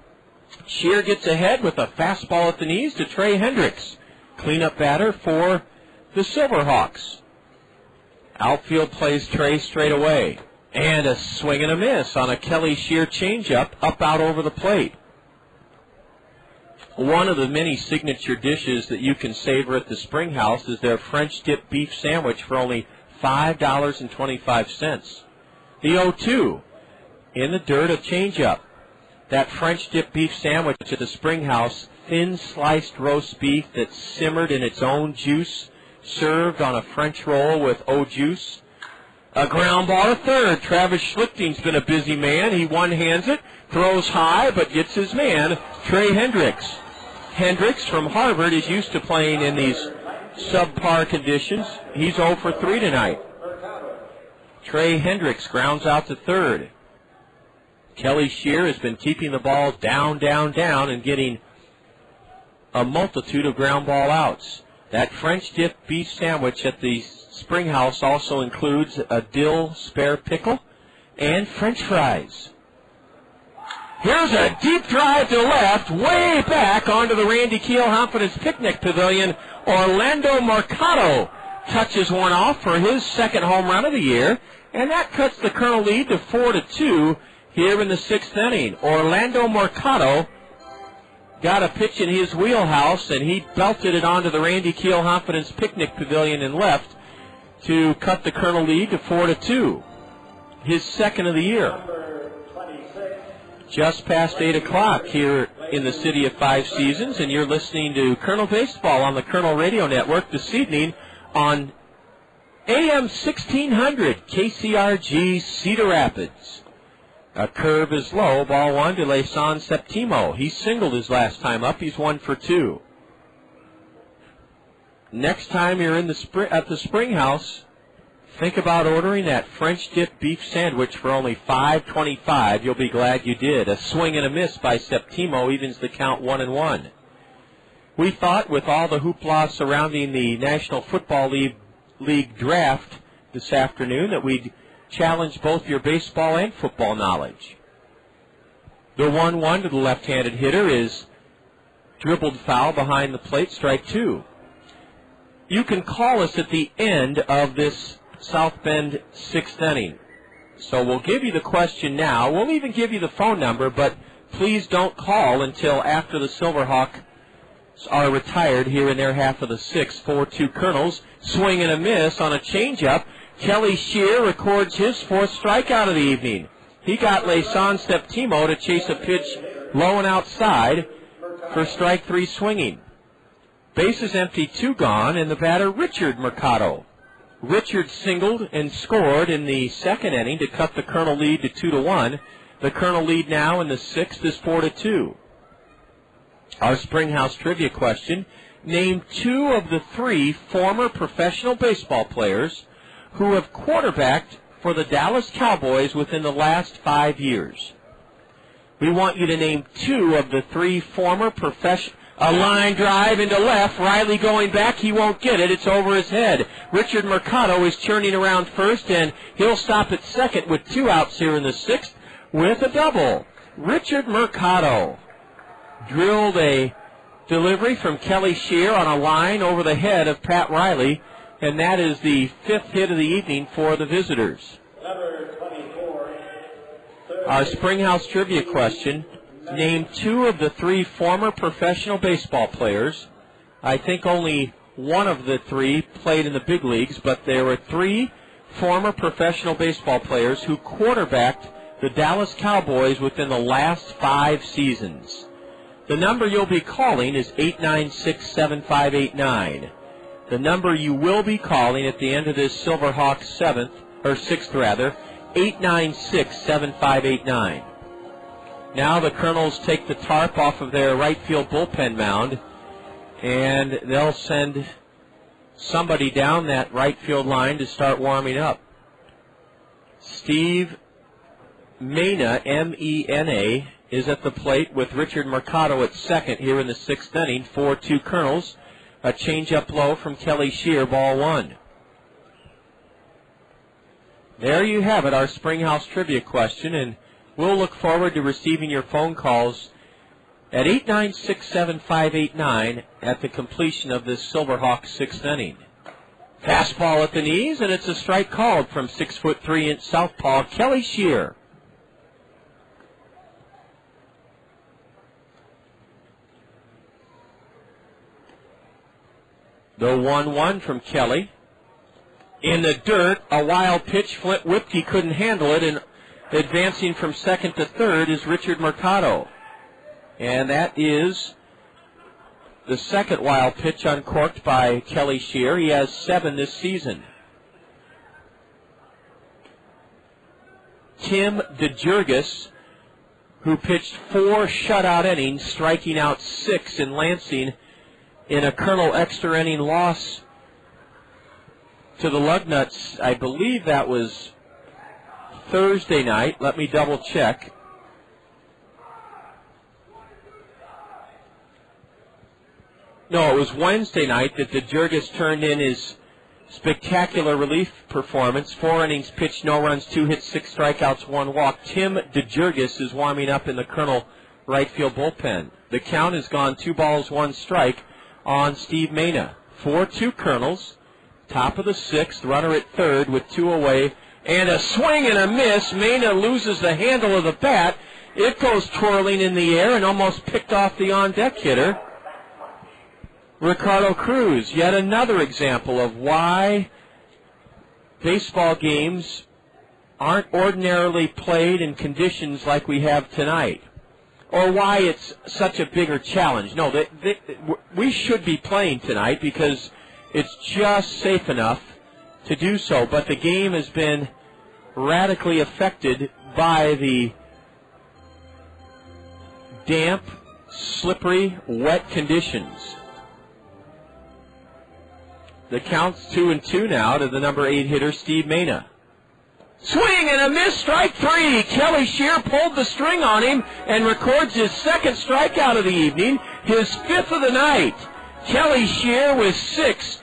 Shear gets ahead with a fastball at the knees to Trey Hendricks, cleanup batter for the Silverhawks. Outfield plays Trey straight away, and a swing and a miss on a Kelly Shear changeup up out over the plate. One of the many signature dishes that you can savor at the Springhouse is their French dip beef sandwich for only $5.25. The 0-2 in the dirt, a changeup. That French dip beef sandwich at the Springhouse, thin sliced roast beef that's simmered in its own juice, served on a French roll with eau juice. A ground ball to third. Travis Schlichting's been a busy man. He one-hands it, throws high, but gets his man, Trey Hendricks. Hendricks from Harvard is used to playing in these subpar conditions. He's 0 for 3 tonight. Trey Hendricks grounds out to third. Kelly Shear has been keeping the ball down, and getting a multitude of ground ball outs. That French dip beef sandwich at the Springhouse also includes a dill spare pickle and French fries. Here's a deep drive to left, way back onto the Randy Keel Confidence Picnic Pavilion. Orlando Mercado touches one off for his second home run of the year, and that cuts the Colonel lead to 4-2. Here in the 6th inning, Orlando Mercado got a pitch in his wheelhouse, and he belted it onto the Randy Keel Confidence Picnic Pavilion and left to cut the Colonel lead to 4-2. His second of the year. Just past 8 o'clock here in the city of Five Seasons, and you're listening to Colonel Baseball on the Colonel Radio Network this evening on AM 1600 KCRG Cedar Rapids. A curve is low, ball 1 to Leyson Séptimo. He singled his last time up. He's 1 for 2. Next time you're in at the Springhouse, think about ordering that French dip beef sandwich for only $5.25. You'll be glad you did. A swing and a miss by Séptimo evens the count 1-1. We thought with all the hoopla surrounding the National Football League draft this afternoon that we'd challenge both your baseball and football knowledge. The 1-1 to the left-handed hitter is dribbled foul behind the plate, strike 2. You can call us at the end of this South Bend 6th inning. So we'll give you the question now. We'll even give you the phone number, but please don't call until after the Silverhawks are retired here in their half of the 6th. 4-2 Kernels. Swing and a miss on a changeup. Kelly Shear records his 4th strikeout of the evening. He got Leyson Séptimo to chase a pitch low and outside for strike 3 swinging. Bases empty, 2 gone, and the batter Richard Mercado. Richard singled and scored in the 2nd inning to cut the Colonel lead to 2-1. The Colonel lead now in the 6th is 4-2. Our Springhouse trivia question, name 2 of the 3 former professional baseball players who have quarterbacked for the Dallas Cowboys within the last 5 years. We want you to name 2 of the 3 former professional. A line drive into left. Riley going back. He won't get it. It's over his head. Richard Mercado is churning around first, and he'll stop at second with 2 outs here in the 6th with a double. Richard Mercado drilled a delivery from Kelly Shear on a line over the head of Pat Riley, and that is the 5th hit of the evening for the visitors. Number 24. Our Springhouse trivia question, name 2 of the 3 former professional baseball players. I think only one of the 3 played in the big leagues, but there were 3 former professional baseball players who quarterbacked the Dallas Cowboys within the last 5 seasons. The number you'll be calling is 896-7589. The number you will be calling at the end of this Silverhawks 6th, 896-7589. Now the Kernels take the tarp off of their right field bullpen mound, and they'll send somebody down that right field line to start warming up. Steve Mena, M-E-N-A, is at the plate with Richard Mercado at second here in the 6th inning. 4-2 Kernels. A changeup low from Kelly Shear, ball 1. There you have it, our Springhouse trivia question, and we'll look forward to receiving your phone calls at 896-7589 at the completion of this Silverhawks 6th inning. Fastball at the knees, and it's a strike called from 6'3" southpaw Kelly Shear. The 1-1 from Kelly. In the dirt, a wild pitch. Flint Whipke couldn't handle it, and advancing from second to third is Richard Mercado. And that is the second wild pitch uncorked by Kelly Shear. He has 7 this season. Tim DeJurgis, who pitched 4 shutout innings, striking out 6 in Lansing in a Colonel extra inning loss to the Lugnuts. I believe that was Thursday night. Let me double check. No, it was Wednesday night that DeJurgis turned in his spectacular relief performance. 4 innings pitched, no runs, 2 hits, 6 strikeouts, 1 walk. Tim DeJurgis is warming up in the Colonel right field bullpen. The count has gone 2 balls, 1 strike on Steve Mena. 4-2 Kernels. Top of the 6th, runner at third with 2 away. And a swing and a miss. Mena loses the handle of the bat. It goes twirling in the air and almost picked off the on-deck hitter, Ricardo Cruz. Yet another example of why baseball games aren't ordinarily played in conditions like we have tonight, or why it's such a bigger challenge. No, we should be playing tonight because it's just safe enough to do so, but the game has been radically affected by the damp, slippery, wet conditions. The count's 2-2 now to the number 8 hitter, Steve Mena. Swing and a miss, strike 3. Kelly Shear pulled the string on him and records his 2nd strikeout of the evening, his 5th of the night. Kelly Shear with 6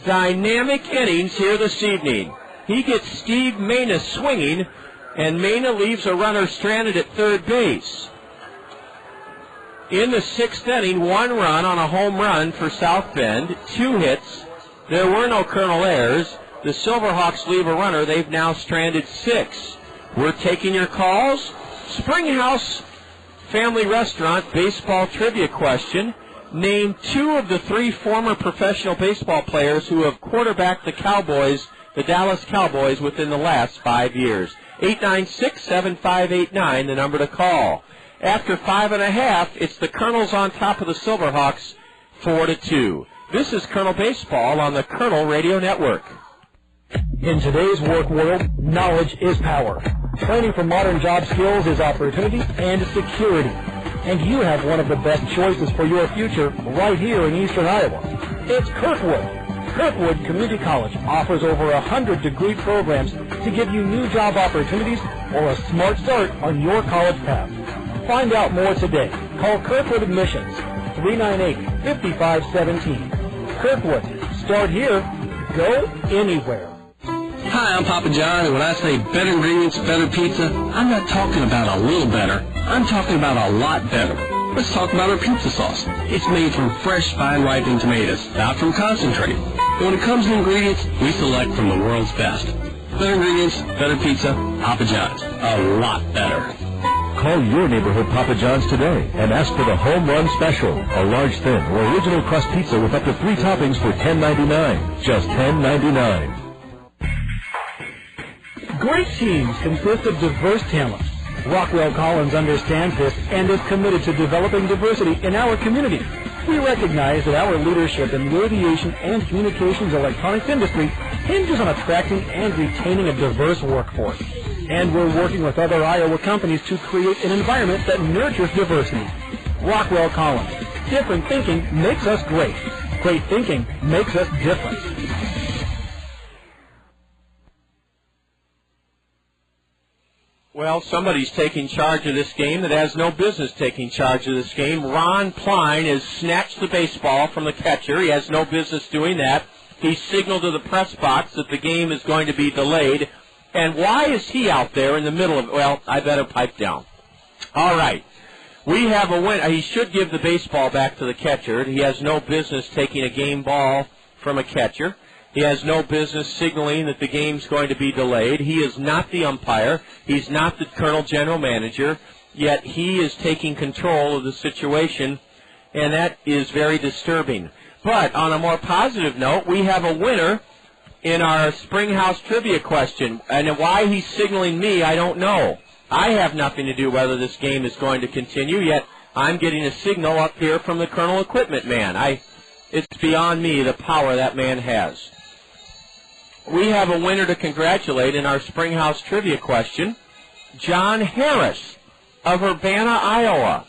dynamic innings here this evening. He gets Steve Mena swinging, and Mena leaves a runner stranded at third base. In the 6th inning, 1 run on a home run for South Bend, 2 hits. There were no Colonel errors. The Silverhawks leave a runner. They've now stranded 6. We're taking your calls. Springhouse Family Restaurant baseball trivia question. Name 2 of the 3 former professional baseball players who have quarterbacked the Cowboys, the Dallas Cowboys, within the last 5 years. 896-7589, the number to call. After 5.5, it's the Kernels on top of the Silverhawks, 4-2. This is Colonel Baseball on the Colonel Radio Network. In today's work world, knowledge is power. Training for modern job skills is opportunity and security. and you have one of the best choices for your future right here in eastern Iowa. It's Kirkwood. Kirkwood Community College offers over 100 degree programs to give you new job opportunities or a smart start on your college path. Find out more today. Call Kirkwood Admissions, 398-5517. Kirkwood, start here, go anywhere. Hi, I'm Papa John, and when I say better ingredients, better pizza, I'm not talking about a little better. I'm talking about a lot better. Let's talk about our pizza sauce. It's made from fresh, fine-ripening tomatoes, not from concentrate. And when it comes to ingredients, we select from the world's best. Better ingredients, better pizza, Papa John's. A lot better. Call your neighborhood Papa John's today and ask for the Home Run Special, a large, thin, or original crust pizza with up to 3 toppings for $10.99. Just $10.99. Great teams consist of diverse talent. Rockwell Collins understands this and is committed to developing diversity in our community. We recognize that our leadership in the aviation and communications electronics industry hinges on attracting and retaining a diverse workforce. And we're working with other Iowa companies to create an environment that nurtures diversity. Rockwell Collins. Different thinking makes us great. Great thinking makes us different. Well, somebody's taking charge of this game that has no business taking charge of this game. Ron Pline has snatched the baseball from the catcher. He has no business doing that. He signaled to the press box that the game is going to be delayed. And why is he out there in the middle of it? Well, I better pipe down. All right. We have a win. He should give the baseball back to the catcher. He has no business taking a game ball from a catcher. He has no business signaling that the game's going to be delayed. He is not the umpire. He's not the Colonel General Manager, yet he is taking control of the situation, and that is very disturbing. But on a more positive note, we have a winner in our Springhouse Trivia question, and why he's signaling me, I don't know. I have nothing to do whether this game is going to continue, yet I'm getting a signal up here from the Colonel Equipment Man. It's beyond me the power that man has. We have a winner to congratulate in our Springhouse Trivia question, John Harris of Urbana, Iowa.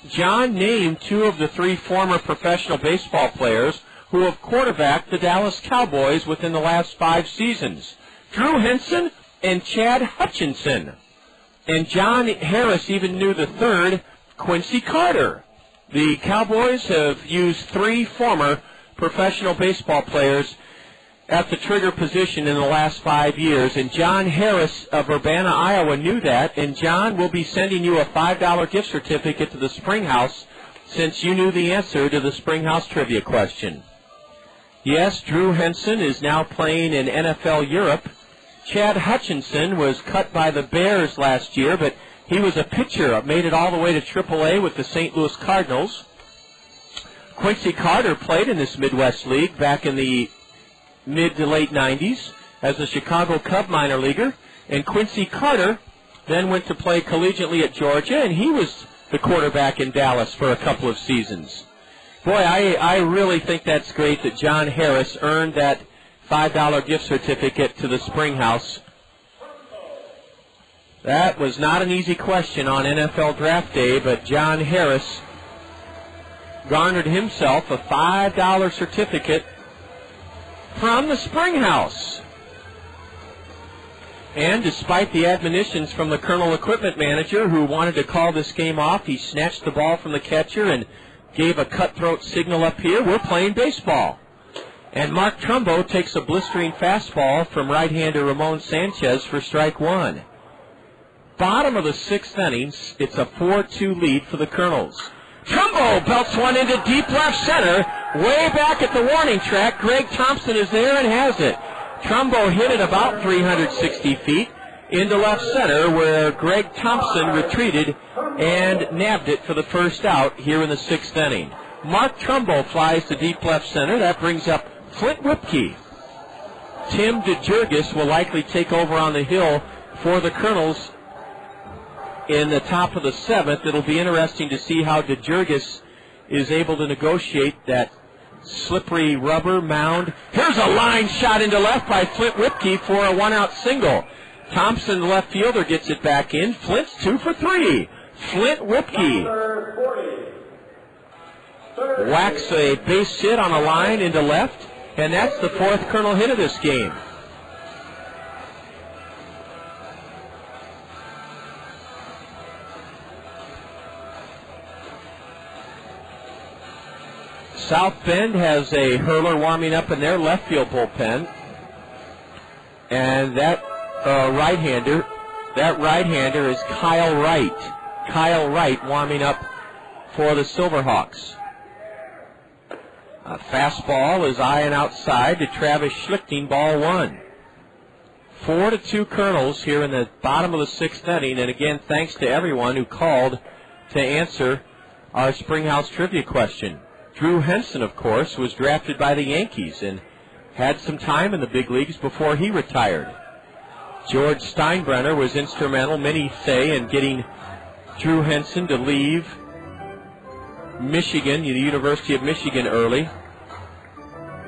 John named 2 of the 3 former professional baseball players who have quarterbacked the Dallas Cowboys within the last 5 seasons, Drew Henson and Chad Hutchinson. And John Harris even knew the 3rd, Quincy Carter. The Cowboys have used 3 former professional baseball players at the trigger position in the last 5 years, and John Harris of Urbana, Iowa knew that, and John will be sending you a $5 gift certificate to the Springhouse since you knew the answer to the Springhouse Trivia question. Yes, Drew Henson is now playing in NFL Europe. Chad Hutchinson was cut by the Bears last year, but he was a pitcher, made it all the way to AAA with the St. Louis Cardinals. Quincy Carter played in this Midwest League back in the mid to late 90s as a Chicago Cub minor leaguer, and Quincy Carter then went to play collegiately at Georgia, and he was the quarterback in Dallas for a couple of seasons. Boy, I really think that's great that John Harris earned that $5 gift certificate to the Springhouse. That was not an easy question on NFL Draft Day, but John Harris garnered himself a $5 certificate from the Springhouse. And despite the admonitions from the Colonel Equipment Manager, who wanted to call this game off, he snatched the ball from the catcher and gave a cutthroat signal up here. We're playing baseball. And Mark Trumbo takes a blistering fastball from right-hander Ramon Sanchez for strike 1. Bottom of the 6th inning, it's a 4-2 lead for the Kernels. Trumbo belts one into deep left center, way back at the warning track. Greg Thompson is there and has it. Trumbo hit it about 360 feet into left center, where Greg Thompson retreated and nabbed it for the first out here in the 6th inning. Mark Trumbo flies to deep left center. That brings up Flint Whipke. Tim DeJurgis will likely take over on the hill for the Kernels in the top of the 7th. It'll be interesting to see how DeJurgis is able to negotiate that slippery rubber mound. Here's a line shot into left by Flint Whipke for a 1-out single. Thompson, the left fielder, gets it back in. Flint's 2 for 3. Flint Whipke Number 40. whacks a base hit on a line into left, and that's the fourth Colonel hit of this game. South Bend has a hurler warming up in their left field bullpen, and that right-hander is Kyle Wright. Kyle Wright warming up for the Silverhawks. A fastball is eyeing outside to Travis Schlichting, ball one. 4-2 Kernels here in the bottom of the sixth inning, and again, thanks to everyone who called to answer our Springhouse trivia question. Drew Henson, of course, was drafted by the Yankees and had some time in the big leagues before he retired. George Steinbrenner was instrumental, many say, in getting Drew Henson to leave Michigan, the University of Michigan, early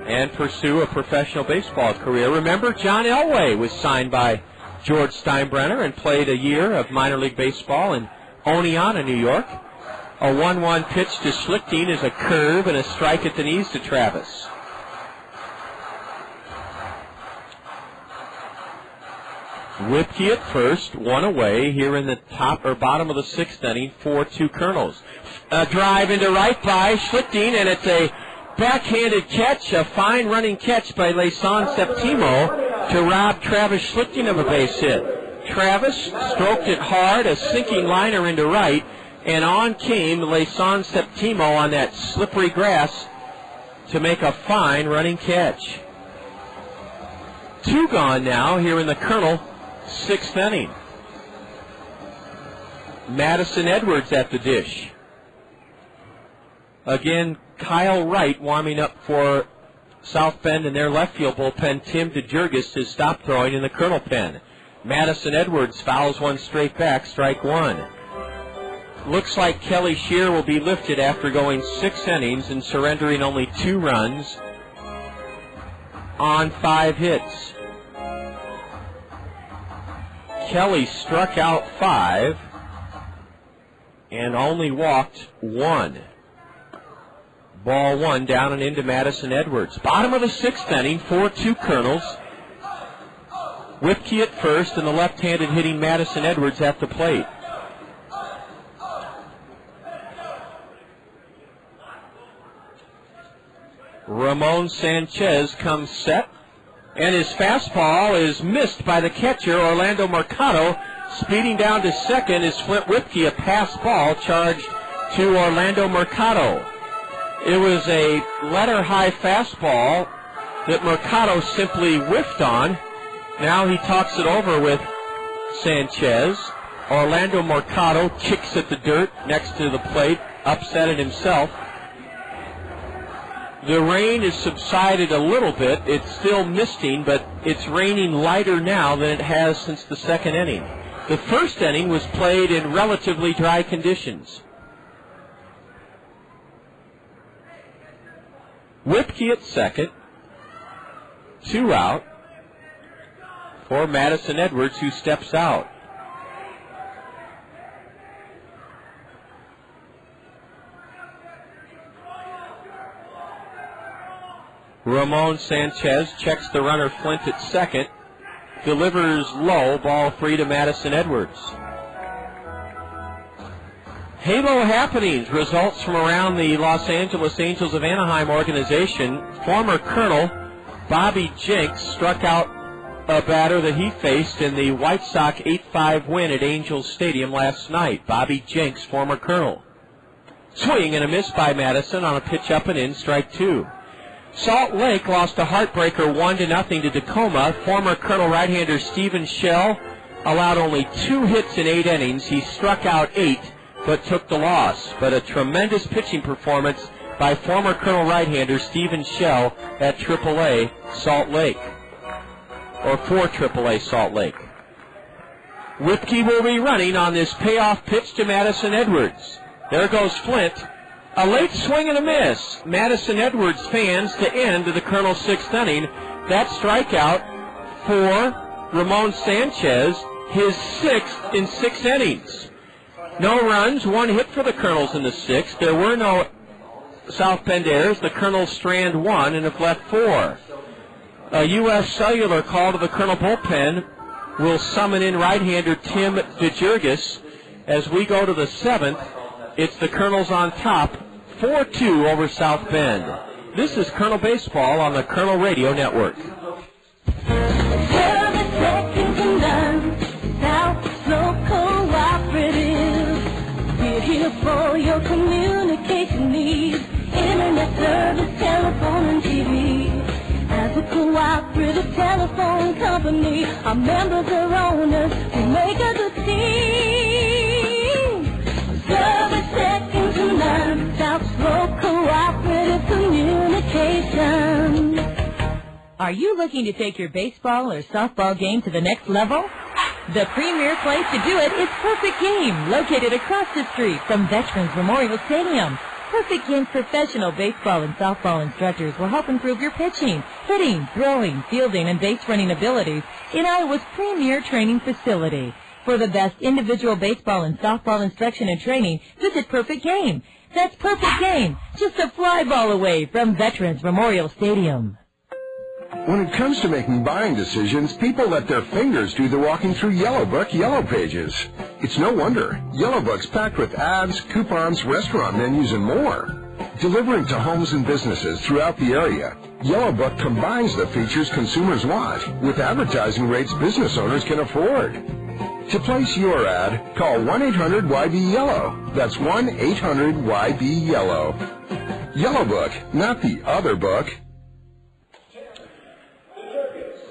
and pursue a professional baseball career. Remember, John Elway was signed by George Steinbrenner and played a year of minor league baseball in Oneonta, New York. A 1-1 pitch to Schlichting is a curve and a strike at the knees to Travis. Whipke at first, one away here in the top or bottom of the sixth inning, 4-2 Kernels. A drive into right by Schlichting, and it's a backhanded catch, a fine running catch by Leyson Séptimo to rob Travis Schlichting of a base hit. Travis stroked it hard, a sinking liner into right, and on came Leyson Séptimo on that slippery grass to make a fine running catch. 2 gone now here in the Colonel sixth inning. Madison Edwards at the dish. Again, Kyle Wright warming up for South Bend in their left field bullpen. Tim DeJurgis has stopped throwing in the Colonel pen. Madison Edwards fouls one straight back, strike one. Looks like Kelly Shear will be lifted after going 6 innings and surrendering only 2 runs on 5 hits. Kelly struck out 5 and only walked 1. Ball 1 down and into Madison Edwards. Bottom of the sixth inning, 4-2 Kernels. Whipke at first and the left-handed hitting Madison Edwards at the plate. Ramon Sanchez comes set, and his fastball is missed by the catcher, Orlando Mercado. Speeding down to second is Flint Whipke, a pass ball charged to Orlando Mercado. It was a letter-high fastball that Mercado simply whiffed on. Now he talks it over with Sanchez. Orlando Mercado kicks at the dirt next to the plate, upset it himself. The rain has subsided a little bit. It's still misting, but it's raining lighter now than it has since the second inning. The first inning was played in relatively dry conditions. Whipke at second. 2 out for Madison Edwards, who steps out. Ramon Sanchez checks the runner Flint at second. Delivers low, ball 3 to Madison Edwards. Halo happenings, results from around the Los Angeles Angels of Anaheim organization. Former Colonel Bobby Jenks struck out a batter that he faced in the White Sox 8-5 win at Angels Stadium last night. Bobby Jenks, former Colonel. Swing and a miss by Madison on a pitch up and in, strike 2. Salt Lake lost a heartbreaker 1-0 to Tacoma. Former Colonel right-hander Stephen Shell allowed only 2 hits in 8 innings. He struck out 8, but took the loss. But a tremendous pitching performance by former Colonel right-hander Stephen Shell at AAA Salt Lake, or for AAA Salt Lake. Whipke will be running on this payoff pitch to Madison Edwards. There goes Flint. A late swing and a miss. Madison Edwards fans to end the Colonel sixth inning. That strikeout for Ramon Sanchez, his 6th in 6 innings. No runs, 1 hit for the Kernels in the 6th. There were no South Bend errors. The Kernels strand 1 and have left 4. A U.S. Cellular call to the Kernel bullpen will summon in right-hander Tim DeJurgis. As we go to the 7th, it's the Kernels on top, 4-2 over South Bend. This is Kernel Baseball on the Kernel Radio Network. We're here for your communication needs. Internet service, telephone, and TV. As a cooperative telephone company, our members are owners. We make a good team. Service second to none. South Slope Cooperative Communication. Are you looking to take your baseball or softball game to the next level? The premier place to do it is Perfect Game, located across the street from Veterans Memorial Stadium. Perfect Game's professional baseball and softball instructors will help improve your pitching, hitting, throwing, fielding, and base running abilities in Iowa's premier training facility. For the best individual baseball and softball instruction and training, visit Perfect Game. That's Perfect Game, just a fly ball away from Veterans Memorial Stadium. When it comes to making buying decisions, people let their fingers do the walking through Yellow Book Yellow Pages. It's no wonder. Yellow Book's packed with ads, coupons, restaurant menus, and more. Delivering to homes and businesses throughout the area, Yellow Book combines the features consumers want with advertising rates business owners can afford. To place your ad, call 1-800-YB-YELLOW. That's 1-800-YB-YELLOW. Yellow Book, not the other book.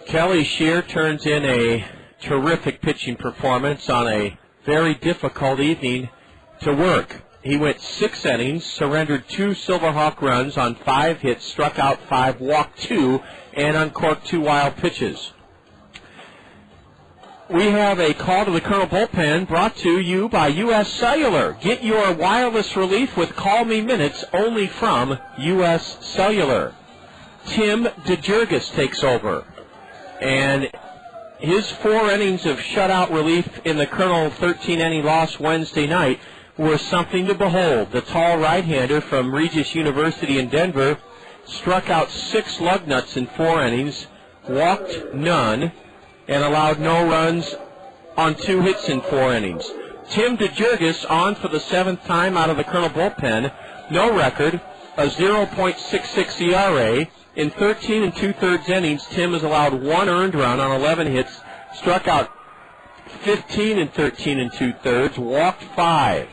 Kelly Shear turns in a terrific pitching performance on a very difficult evening to work. He went 6 innings, surrendered 2 Silverhawk runs on 5 hits, struck out 5, walked 2, and uncorked 2 wild pitches. We have a call to the Kernel bullpen brought to you by U.S. Cellular. Get your wireless relief with Call Me Minutes only from U.S. Cellular. Tim DeJurgis takes over. And his 4 innings of shutout relief in the Kernel 13-inning loss Wednesday night were something to behold. The tall right-hander from Regis University in Denver struck out 6 lug nuts in 4 innings, walked none, and allowed no runs on 2 hits in 4 innings. Tim DeJurgis on for the 7th time out of the Kernel bullpen. No record, a 0.66 ERA. In 13 2/3 innings, Tim has allowed 1 earned run on 11 hits, struck out 15 in 13 2/3, walked 5.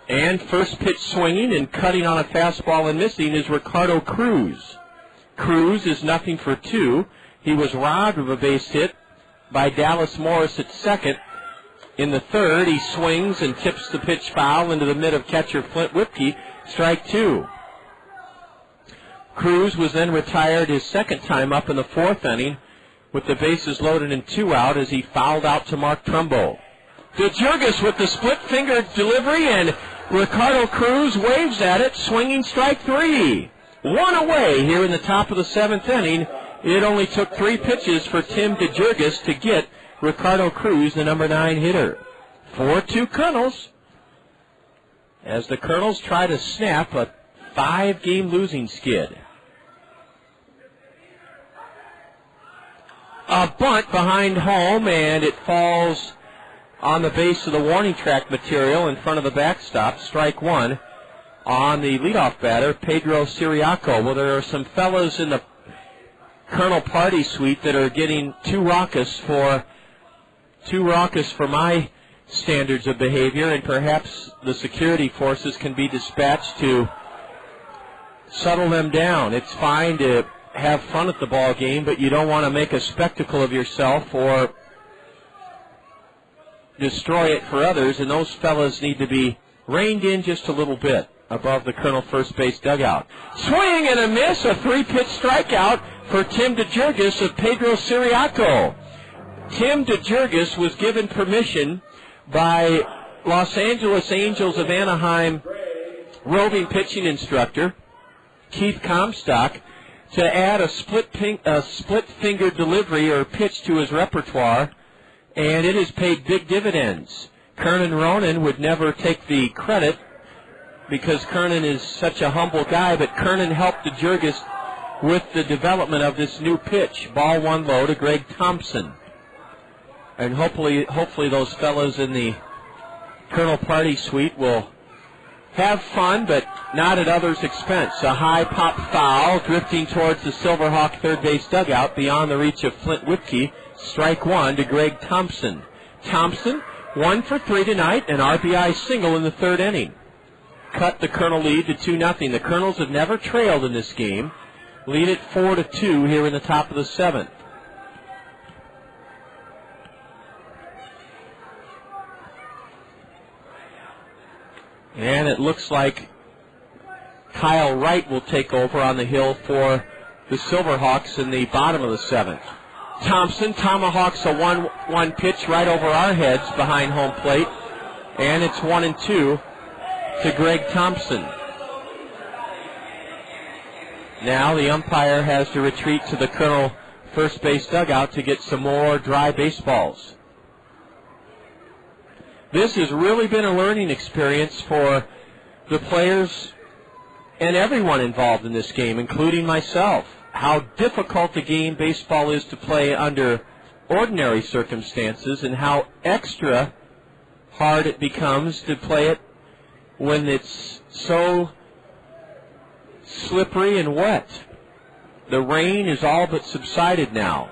And first pitch swinging and cutting on a fastball and missing is Ricardo Cruz. Cruz is 0 for 2. He was robbed of a base hit by Dallas Morris at second. In the 3rd, he swings and tips the pitch foul into the mid of catcher Flint Whipke, strike 2. Cruz was then retired his 2nd time up in the 4th inning with the bases loaded and 2 out as he fouled out to Mark Trumbo. DeJurgis with the split-fingered delivery, and Ricardo Cruz waves at it, swinging strike 3. 1 away here in the top of the 7th inning. It only took 3 pitches for Tim DeJurgis to get Ricardo Cruz, the number 9 hitter. 4-2 Kernels as the Kernels try to snap a 5-game losing skid. A bunt behind home, and it falls on the base of the warning track material in front of the backstop. Strike 1 on the leadoff batter, Pedro Ciriaco. Well, there are some fellas in the Kernel party suite that are getting too raucous for my standards of behavior, and perhaps the security forces can be dispatched to settle them down. It's fine to have fun at the ball game, but you don't want to make a spectacle of yourself or destroy it for others, and those fellas need to be reined in just a little bit above the Kernel first base dugout. Swing and a miss, a 3-pitch strikeout for Tim DeJurgis of Pedro Ciriaco. Tim DeJurgis was given permission by Los Angeles Angels of Anaheim roving pitching instructor Keith Comstock to add a split-finger delivery or pitch to his repertoire, and it has paid big dividends. Kernan Ronan would never take the credit because Kernan is such a humble guy, but Kernan helped the Jurgis with the development of this new pitch. Ball 1 low to Greg Thompson. And hopefully those fellows in the Colonel Party Suite will have fun, but not at others' expense. A high pop foul drifting towards the Silverhawk third base dugout beyond the reach of Flint Whipke. Strike 1 to Greg Thompson. Thompson, 1 for 3 tonight, an RBI single in the third inning. Cut the Colonel lead to 2-0. The Colonels have never trailed in this game. Lead it 4-2 here in the top of the 7th. And it looks like Kyle Wright will take over on the hill for the Silverhawks in the bottom of the 7th. Thompson tomahawks a 1-1 pitch right over our heads behind home plate. And it's 1-2 to Greg Thompson. Now the umpire has to retreat to the Colonel first base dugout to get some more dry baseballs. This has really been a learning experience for the players and everyone involved in this game, including myself. How difficult a game baseball is to play under ordinary circumstances and how extra hard it becomes to play it when it's so slippery and wet. The rain is all but subsided now.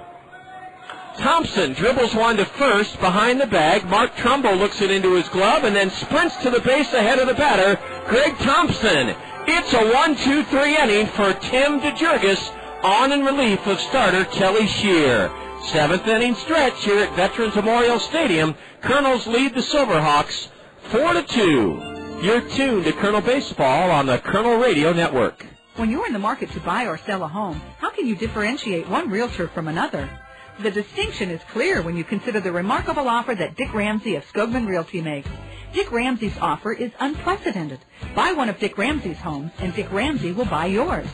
Thompson dribbles one to first behind the bag. Mark Trumbo looks it into his glove and then sprints to the base ahead of the batter, Greg Thompson. It's a 1-2-3 inning for Tim DeJurgis on in relief of starter Kelly Shear. 7th inning stretch here at Veterans Memorial Stadium. Colonels lead the Silverhawks 4-2. You're tuned to Colonel Baseball on the Colonel Radio Network. When you're in the market to buy or sell a home, how can you differentiate one realtor from another? The distinction is clear when you consider the remarkable offer that Dick Ramsey of Skogman Realty makes. Dick Ramsey's offer is unprecedented. Buy one of Dick Ramsey's homes, and Dick Ramsey will buy yours.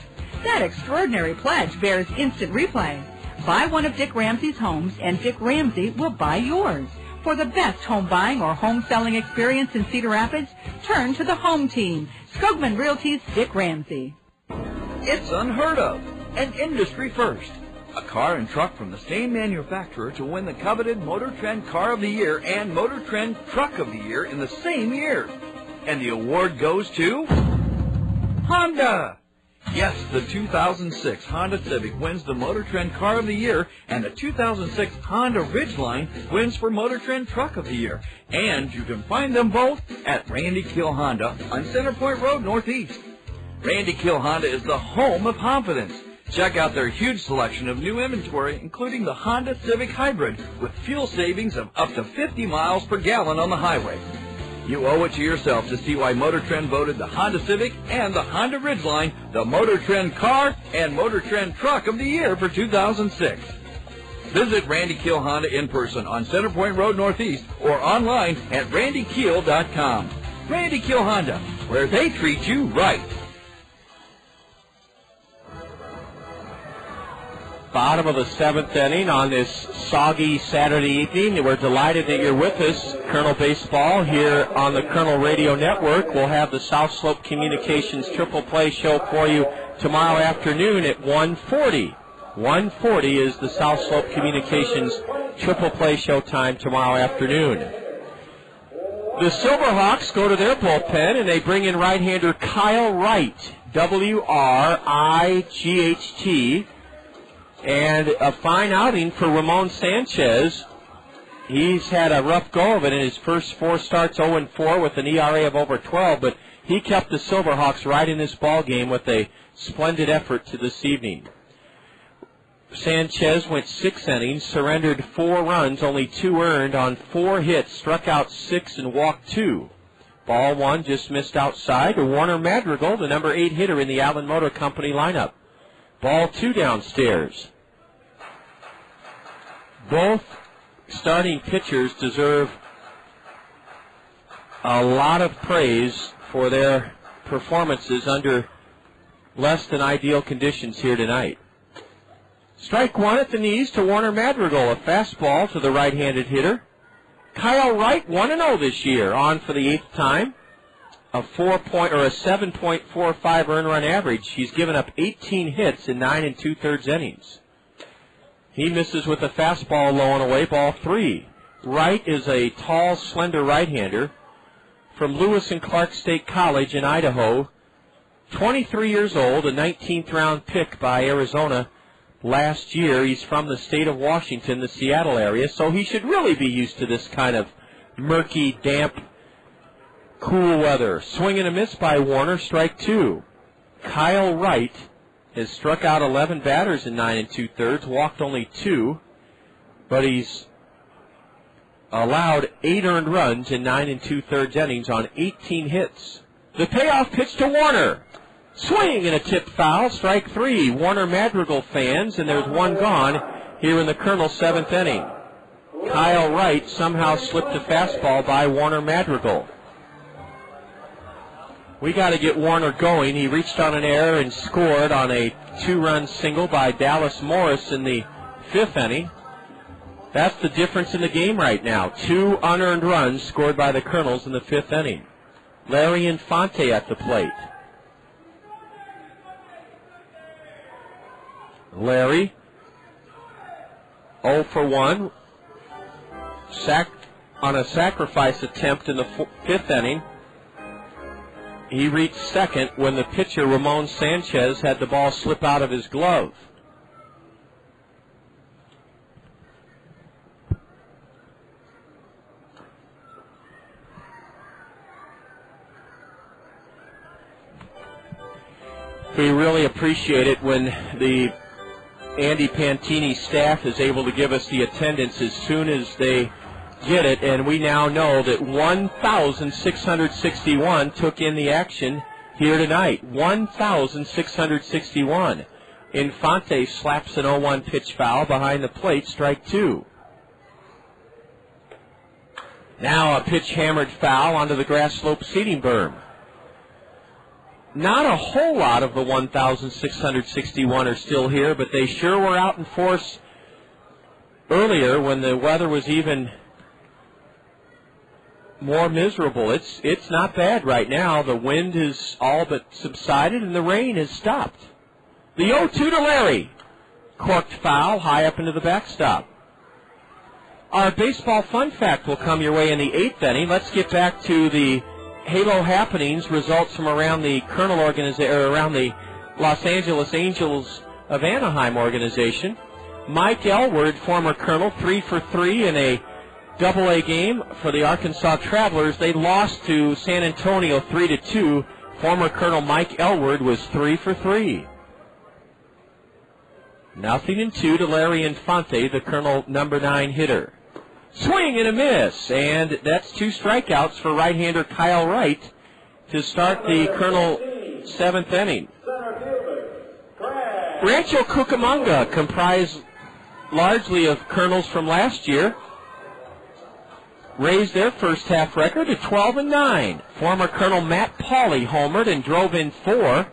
That extraordinary pledge bears instant replay. Buy one of Dick Ramsey's homes, and Dick Ramsey will buy yours. For the best home buying or home selling experience in Cedar Rapids, turn to the home team, Skogman Realty's Dick Ramsey. It's unheard of, an industry first. A car and truck from the same manufacturer to win the coveted Motor Trend Car of the Year and Motor Trend Truck of the Year in the same year. And the award goes to Honda. Yes, the 2006 Honda Civic wins the Motor Trend Car of the Year, and the 2006 Honda Ridgeline wins for Motor Trend Truck of the Year. And you can find them both at Randy Kill Honda on Center Point Road Northeast. Randy Kill Honda is the home of confidence. Check out their huge selection of new inventory, including the Honda Civic Hybrid, with fuel savings of up to 50 miles per gallon on the highway. You owe it to yourself to see why Motor Trend voted the Honda Civic and the Honda Ridgeline the Motor Trend Car and Motor Trend Truck of the Year for 2006. Visit Randy Keel Honda in person on Center Point Road Northeast or online at randykeel.com. Randy Keel Honda, where they treat you right. Bottom of the 7th inning on this soggy Saturday evening. We're delighted that you're with us. Colonel Baseball here on the Colonel Radio Network. We'll have the South Slope Communications Triple Play show for you tomorrow afternoon at 1:40. 1:40 is the South Slope Communications Triple Play show time tomorrow afternoon. The Silverhawks go to their bullpen and they bring in right-hander Kyle Wright, W-R-I-G-H-T. And a fine outing for Ramon Sanchez. He's had a rough go of it in his first 4 starts, 0-4 with an ERA of over 12, but he kept the Silverhawks right in this ball game with a splendid effort to this evening. Sanchez went 6 innings, surrendered 4 runs, only 2 earned on 4 hits, struck out 6 and walked 2. Ball 1 just missed outside to Warner Madrigal, the number 8 hitter in the Allen Motor Company lineup. Ball 2 downstairs. Both starting pitchers deserve a lot of praise for their performances under less than ideal conditions here tonight. Strike 1 at the knees to Warner Madrigal. A fastball to the right-handed hitter. Kyle Wright 1-0 this year, on for the 8th time. A 7.45 earned run average. He's given up 18 hits in 9 2/3 innings. He misses with a fastball low and away, ball 3. Wright is a tall, slender right-hander from Lewis and Clark State College in Idaho. 23 years old, a 19th round pick by Arizona last year. He's from the state of Washington, the Seattle area, so he should really be used to this kind of murky, damp, cool weather. Swing and a miss by Warner, strike 2. Kyle Wright has struck out 11 batters in 9 2/3, walked only 2, but he's allowed 8 earned runs in 9 2/3 innings on 18 hits. The payoff pitch to Warner. Swing and a tip foul, strike 3. Warner Madrigal fans, and there's one gone here in the Kernels' 7th inning. Kyle Wright somehow slipped a fastball by Warner Madrigal. We got to get Warner going. He reached on an error and scored on a 2-run single by Dallas Morris in the 5th inning. That's the difference in the game right now. 2 unearned runs scored by the Kernels in the 5th inning. Larry Infante at the plate. Larry, 0 for 1, on a sacrifice attempt in the 5th inning. He reached second when the pitcher, Ramon Sanchez, had the ball slip out of his glove. We really appreciate it when the Andy Pantini staff is able to give us the attendance as soon as they get it, and we now know that 1,661 took in the action here tonight. 1,661. Infante slaps an 0-1 pitch foul behind the plate, strike 2. Now a pitch hammered foul onto the grass slope seating berm. Not a whole lot of the 1,661 are still here, but they sure were out in force earlier when the weather was even more miserable. It's not bad right now. The wind is all but subsided, and the rain has stopped. The 0-2 to Larry. Corked foul high up into the backstop. Our baseball fun fact will come your way in the 8th inning. Let's get back to the Halo happenings, results from around the Kernel organization, or around the Los Angeles Angels of Anaheim organization. Mike Elward, former Kernel, 3 for 3 in a Double-A game for the Arkansas Travelers. They lost to San Antonio 3-2. Former Kernel Mike Elward was 3 for 3. 0-2 to Larry Infante, the Kernel number 9 hitter. Swing and a miss, and that's 2 strikeouts for right-hander Kyle Wright to start the Kernel 7th inning. Rancho Cucamonga, comprised largely of Kernels from last year, raised their first half record to 12-9. Former Kernel Matt Pauley homered and drove in 4.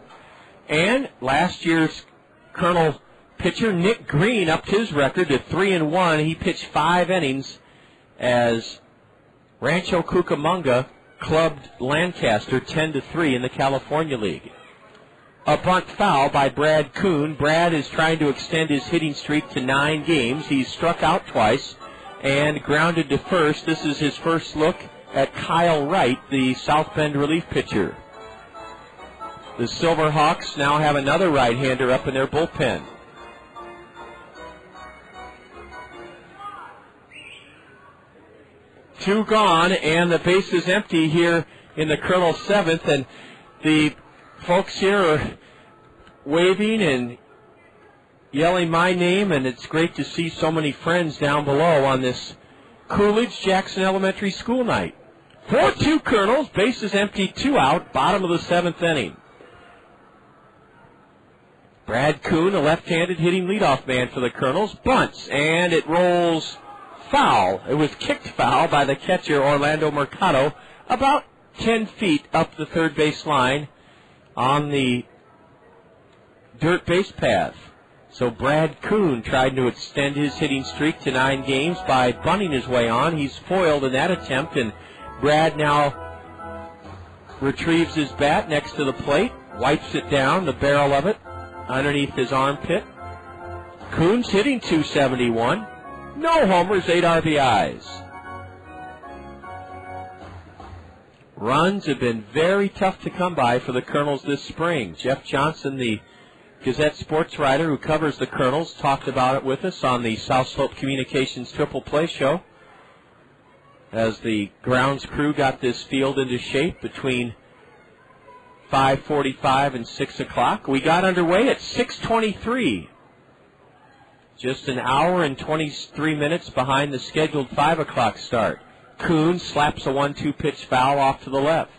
And last year's Kernel pitcher Nick Green upped his record to 3-1. He pitched 5 innings as Rancho Cucamonga clubbed Lancaster 10-3 in the California League. A bunt foul by Brad Kuhn. Brad is trying to extend his hitting streak to 9 games. He's struck out twice and grounded to first. This is his first look at Kyle Wright, the South Bend relief pitcher. The Silverhawks now have another right-hander up in their bullpen. Two gone, and the base is empty here in the Kernel 7th, and the folks here are waving and yelling my name, and it's great to see so many friends down below on this Coolidge-Jackson Elementary School night. 4-2 Kernels, base is empty, 2 out, bottom of the 7th inning. Brad Kuhn, a left-handed hitting leadoff man for the Kernels, bunts, and it rolls foul. It was kicked foul by the catcher, Orlando Mercado, about 10 feet up the third base line on the dirt base path. So Brad Kuhn tried to extend his hitting streak to 9 games by bunting his way on. He's foiled in that attempt, and Brad now retrieves his bat next to the plate, wipes it down, the barrel of it, underneath his armpit. Kuhn's hitting .271. No homers, 8 RBIs. Runs have been very tough to come by for the Kernels this spring. Jeff Johnson, the Gazette sports writer who covers the Kernels, talked about it with us on the South Slope Communications Triple Play Show as the grounds crew got this field into shape between 5:45 and 6 o'clock. We got underway at 6:23, just an hour and 23 minutes behind the scheduled 5 o'clock start. Kuhn slaps a 1-2 pitch foul off to the left.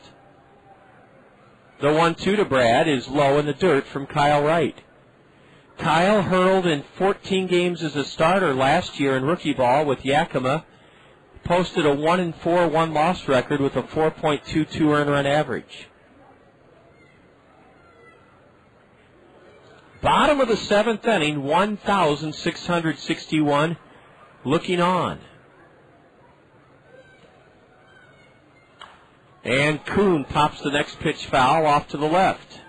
The 1-2 to Brad is low in the dirt from Kyle Wright. Kyle hurled in 14 games as a starter last year in rookie ball with Yakima, posted a 1-4 1-loss record with a 4.22 earned run average. Bottom of the 7th inning, 1,661 looking on. And Kuhn pops the next pitch foul off to the left.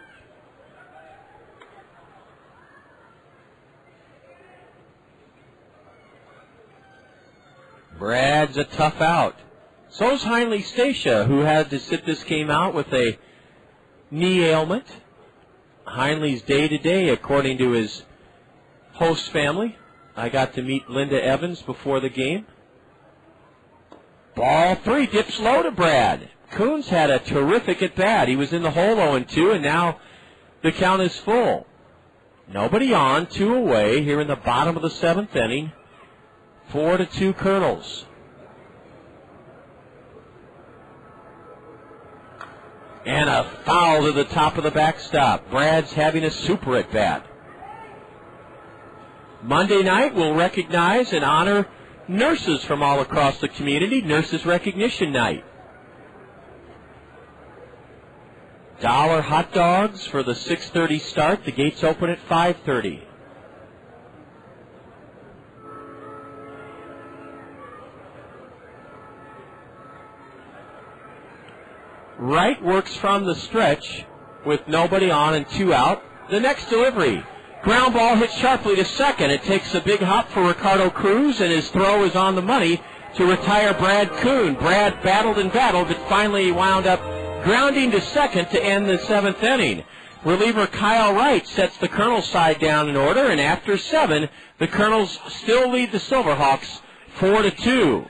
Brad's a tough out. So's Heinle Stacia, who had to sit this game out with a knee ailment. Heinle's day-to-day, according to his host family. I got to meet Linda Evans before the game. Ball 3, dips low to Brad. Kuhn's had a terrific at-bat. He was in the hole 0-2, and now the count is full. Nobody on, 2 away here in the bottom of the 7th inning. 4-2 Kernels. And a foul to the top of the backstop. Brad's having a super at-bat. Monday night, we'll recognize and honor nurses from all across the community. Nurses Recognition Night. $1 hot dogs for the 6:30 start. The gates open at 5:30. Wright works from the stretch with nobody on and 2 out. The next delivery. Ground ball hit sharply to second. It takes a big hop for Ricardo Cruz, and his throw is on the money to retire Brad Kuhn. Brad battled and battled, but finally wound up grounding to second to end the 7th inning. Reliever Kyle Wright sets the Kernels side down in order, and after 7, the Kernels still lead the Silverhawks 4-2.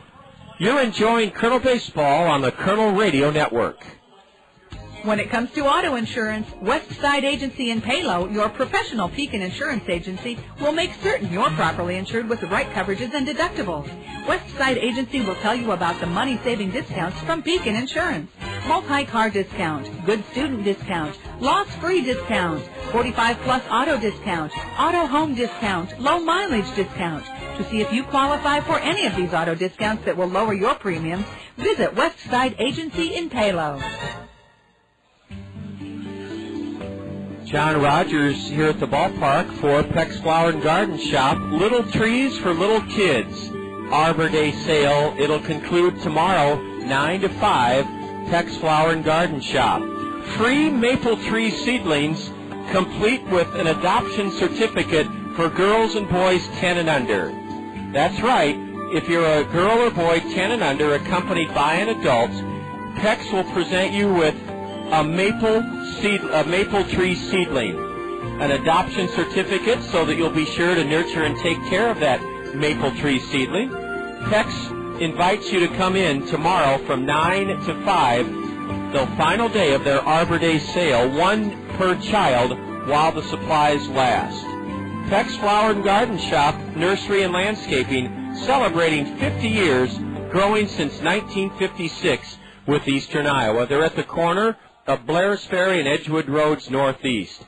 You're enjoying Kernel Baseball on the Kernel Radio Network. When it comes to auto insurance, Westside Agency in Palo, your professional Pekin insurance agency, will make certain you're properly insured with the right coverages and deductibles. Westside Agency will tell you about the money-saving discounts from Pekin Insurance. Multi-car discount, good student discount, loss-free discount, 45-plus auto discount, auto home discount, low mileage discount. To see if you qualify for any of these auto discounts that will lower your premiums, visit Westside Agency in Palo. John Rogers here at the ballpark for Peck's Flower and Garden Shop. Little trees for little kids. Arbor Day sale. It'll conclude tomorrow, 9 to 5. Peck's Flower and Garden Shop. Free maple tree seedlings, complete with an adoption certificate for girls and boys 10 and under. That's right. If you're a girl or boy 10 and under, accompanied by an adult, Peck's will present you with a maple tree seedling, an adoption certificate so that you'll be sure to nurture and take care of that maple tree seedling. Peck's invites you to come in tomorrow from 9 to 5, the final day of their Arbor Day sale, 1 per child while the supplies last. Peck's Flower and Garden Shop, Nursery and Landscaping, celebrating 50 years, growing since 1956 with Eastern Iowa. They're at the corner of Blair's Ferry and Edgewood Roads Northeast.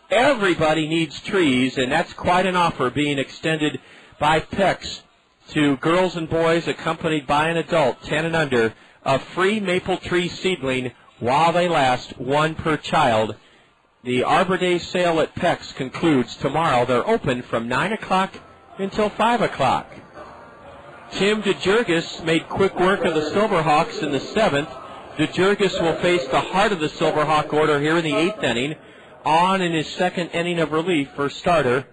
Everybody needs trees, and that's quite an offer being extended by Peck's to girls and boys accompanied by an adult 10 and under, a free maple tree seedling while they last, 1 per child The Arbor Day sale at Peck's concludes tomorrow. They're open from 9 o'clock until 5 o'clock. Tim DeJurgis made quick work of the Silverhawks in the 7th. DeJurgis will face the heart of the Silverhawk order here in the 8th inning, on in his second inning of relief for starter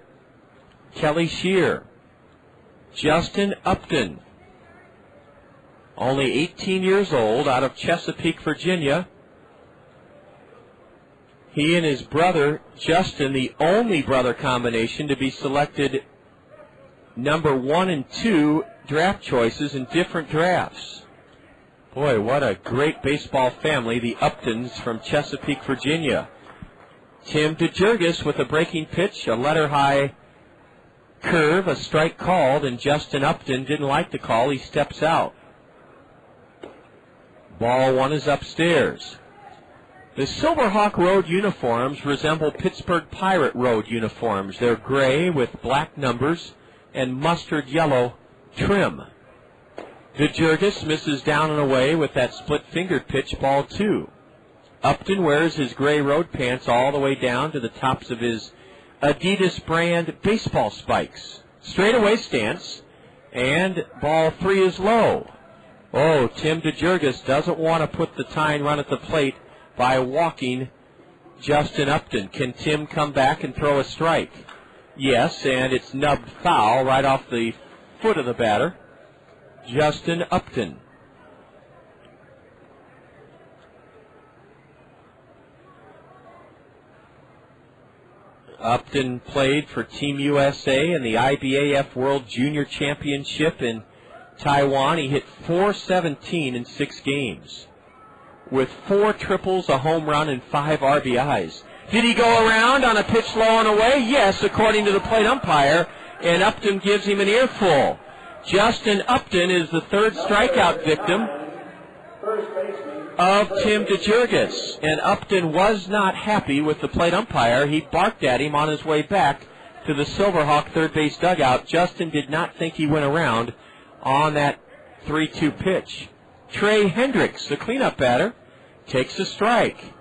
Kelly Shear. Justin Upton, only 18 years old, out of Chesapeake, Virginia. He and his brother, Justin, the only brother combination to be selected number 1 and 2 draft choices in different drafts. Boy, what a great baseball family, the Uptons from Chesapeake, Virginia. Tim DeJurgis with a breaking pitch, a letter-high curve, a strike called, and Justin Upton didn't like the call. He steps out. Ball 1 is upstairs. The Silverhawk Road uniforms resemble Pittsburgh Pirate Road uniforms. They're gray with black numbers and mustard yellow trim. DeJurgis misses down and away with that split-fingered pitch, ball 2. Upton wears his gray road pants all the way down to the tops of his Adidas brand baseball spikes. Straightaway stance, and ball 3 is low. Oh, Tim DeJurgis doesn't want to put the tying run at the plate by walking Justin Upton. Can Tim come back and throw a strike? Yes, and it's nubbed foul right off the foot of the batter, Justin Upton. Upton played for Team USA in the IBAF World Junior Championship in Taiwan. He hit .417 in 6 games, with 4 triples, a home run, and 5 RBIs. Did he go around on a pitch low and away? Yes, according to the plate umpire, and Upton gives him an earful. Justin Upton is the 3rd strikeout victim of Tim DeJurgis, and Upton was not happy with the plate umpire. He barked at him on his way back to the Silverhawk third base dugout. Justin did not think he went around on that 3-2 pitch. Trey Hendricks, the cleanup batter, takes a strike.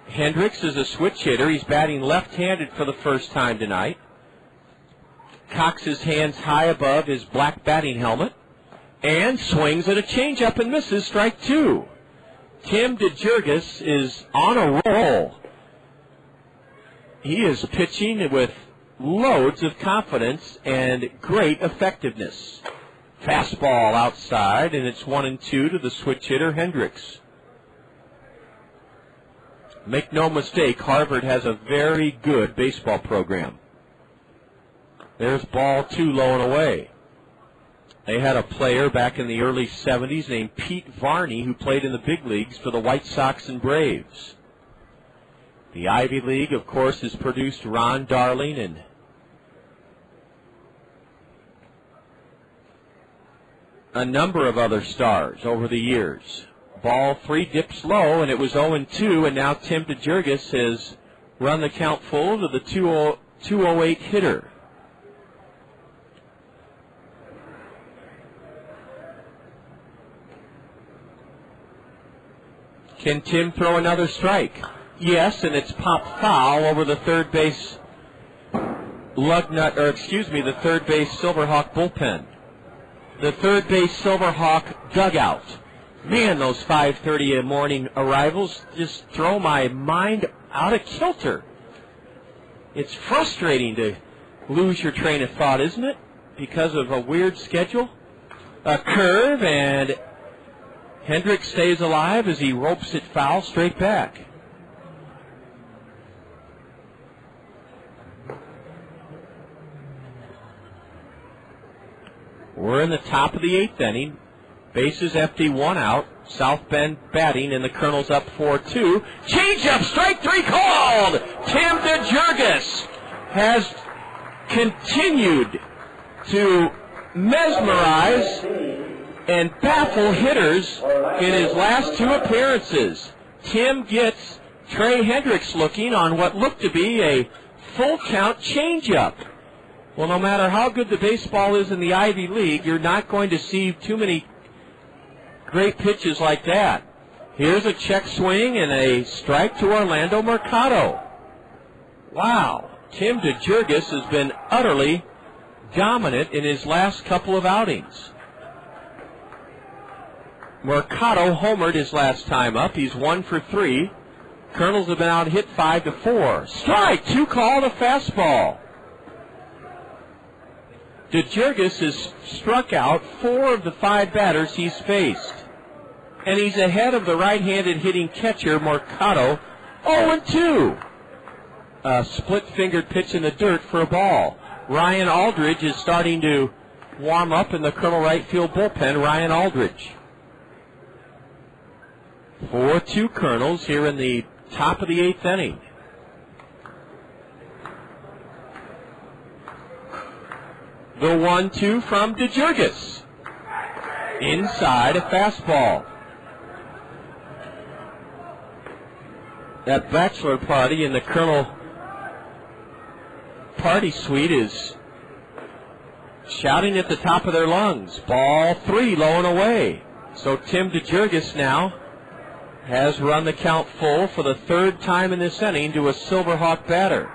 Hendricks is a switch hitter. He's batting left-handed for the first time tonight. Cocks his hands high above his black batting helmet and swings at a changeup and misses, strike 2. Tim DeJurgis is on a roll. He is pitching with loads of confidence and great effectiveness. Fastball outside, and it's 1-2 to the switch hitter, Hendricks. Make no mistake, Harvard has a very good baseball program. There's ball 2 low and away. They had a player back in the early 70s named Pete Varney who played in the big leagues for the White Sox and Braves. The Ivy League, of course, has produced Ron Darling and a number of other stars over the years. Ball 3 dips low, and it was 0-2, and now Tim DeJurgis has run the count full to the 208 hitter. Can Tim throw another strike? Yes, and it's popped foul over the third base the third base Silverhawk bullpen. The third base Silverhawk dugout. Man, those 5:30 morning arrivals just throw my mind out of kilter. It's frustrating to lose your train of thought, isn't it? Because of a weird schedule. A curve, and Hendricks stays alive as he ropes it foul straight back. We're in the top of the 8th inning. Bases empty, 1 out. South Bend batting, and the Kernels up 4-2. Change-up, strike 3 called! Tim DeJurgis has continued to mesmerize and baffle hitters in his last 2 appearances. Tim gets Trey Hendricks looking on what looked to be a full-count change-up. Well, no matter how good the baseball is in the Ivy League, you're not going to see too many great pitches like that. Here's a check swing and a strike to Orlando Mercado. Wow. Tim DeJurgis has been utterly dominant in his last couple of outings. Mercado homered his last time up. He's 1 for 3. Kernels have been out hit 5-4. Strike! 2 called, a fastball. DeJurgis has struck out 4 of the 5 batters he's faced. And he's ahead of the right-handed hitting catcher, Mercado, 0-2. A split-fingered pitch in the dirt for a ball. Ryan Aldridge is starting to warm up in the Colonel right field bullpen. Ryan Aldridge. 4-2 Kernels here in the top of the 8th inning. The 1-2 from DeJurgis. Inside, a fastball. That bachelor party in the Colonel party suite is shouting at the top of their lungs. Ball 3, low and away. So Tim DeJurgis now has run the count full for the 3rd time in this inning to a Silverhawk batter.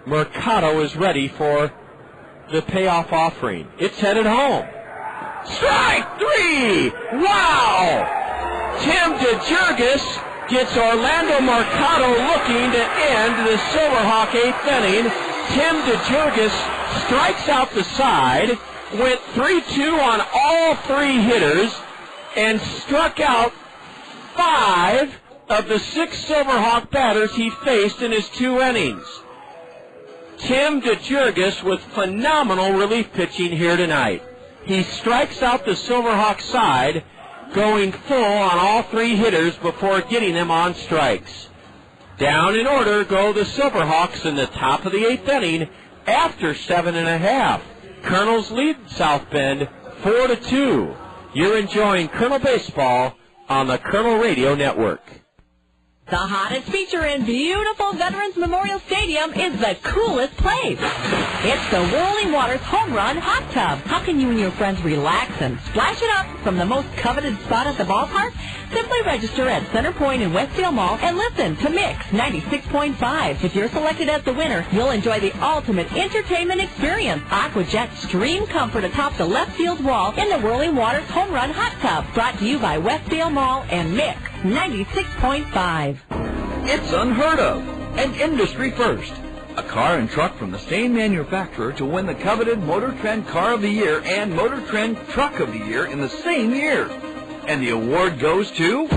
Mercado is ready for the payoff offering. It's headed home. Strike 3! Wow! Tim DeJurgis gets Orlando Mercado looking to end the Silverhawk 8th inning. Tim DeJurgis strikes out the side, went 3-2 on all 3 hitters, and struck out 5 of the 6 Silverhawk batters he faced in his 2 innings. Tim DeJurgis with phenomenal relief pitching here tonight. He strikes out the Silverhawk side, going full on all 3 hitters before getting them on strikes. Down in order go the Silverhawks in the top of the 8th inning after 7.5. Kernels lead South Bend 4-2. You're enjoying Colonel Baseball on the Colonel Radio Network. The hottest feature in beautiful Veterans Memorial Stadium is the coolest place. It's the Whirling Waters Home Run Hot Tub. How can you and your friends relax and splash it up from the most coveted spot at the ballpark? Simply register at Center Point in Westfield Mall and listen to Mix 96.5. If you're selected as the winner, you'll enjoy the ultimate entertainment experience. AquaJet Stream Comfort atop the left field wall in the Whirling Waters Home Run Hot Tub. Brought to you by Westfield Mall and Mix 96.5. It's unheard of, an industry first. A car and truck from the same manufacturer to win the coveted Motor Trend Car of the Year and Motor Trend Truck of the Year in the same year. And the award goes to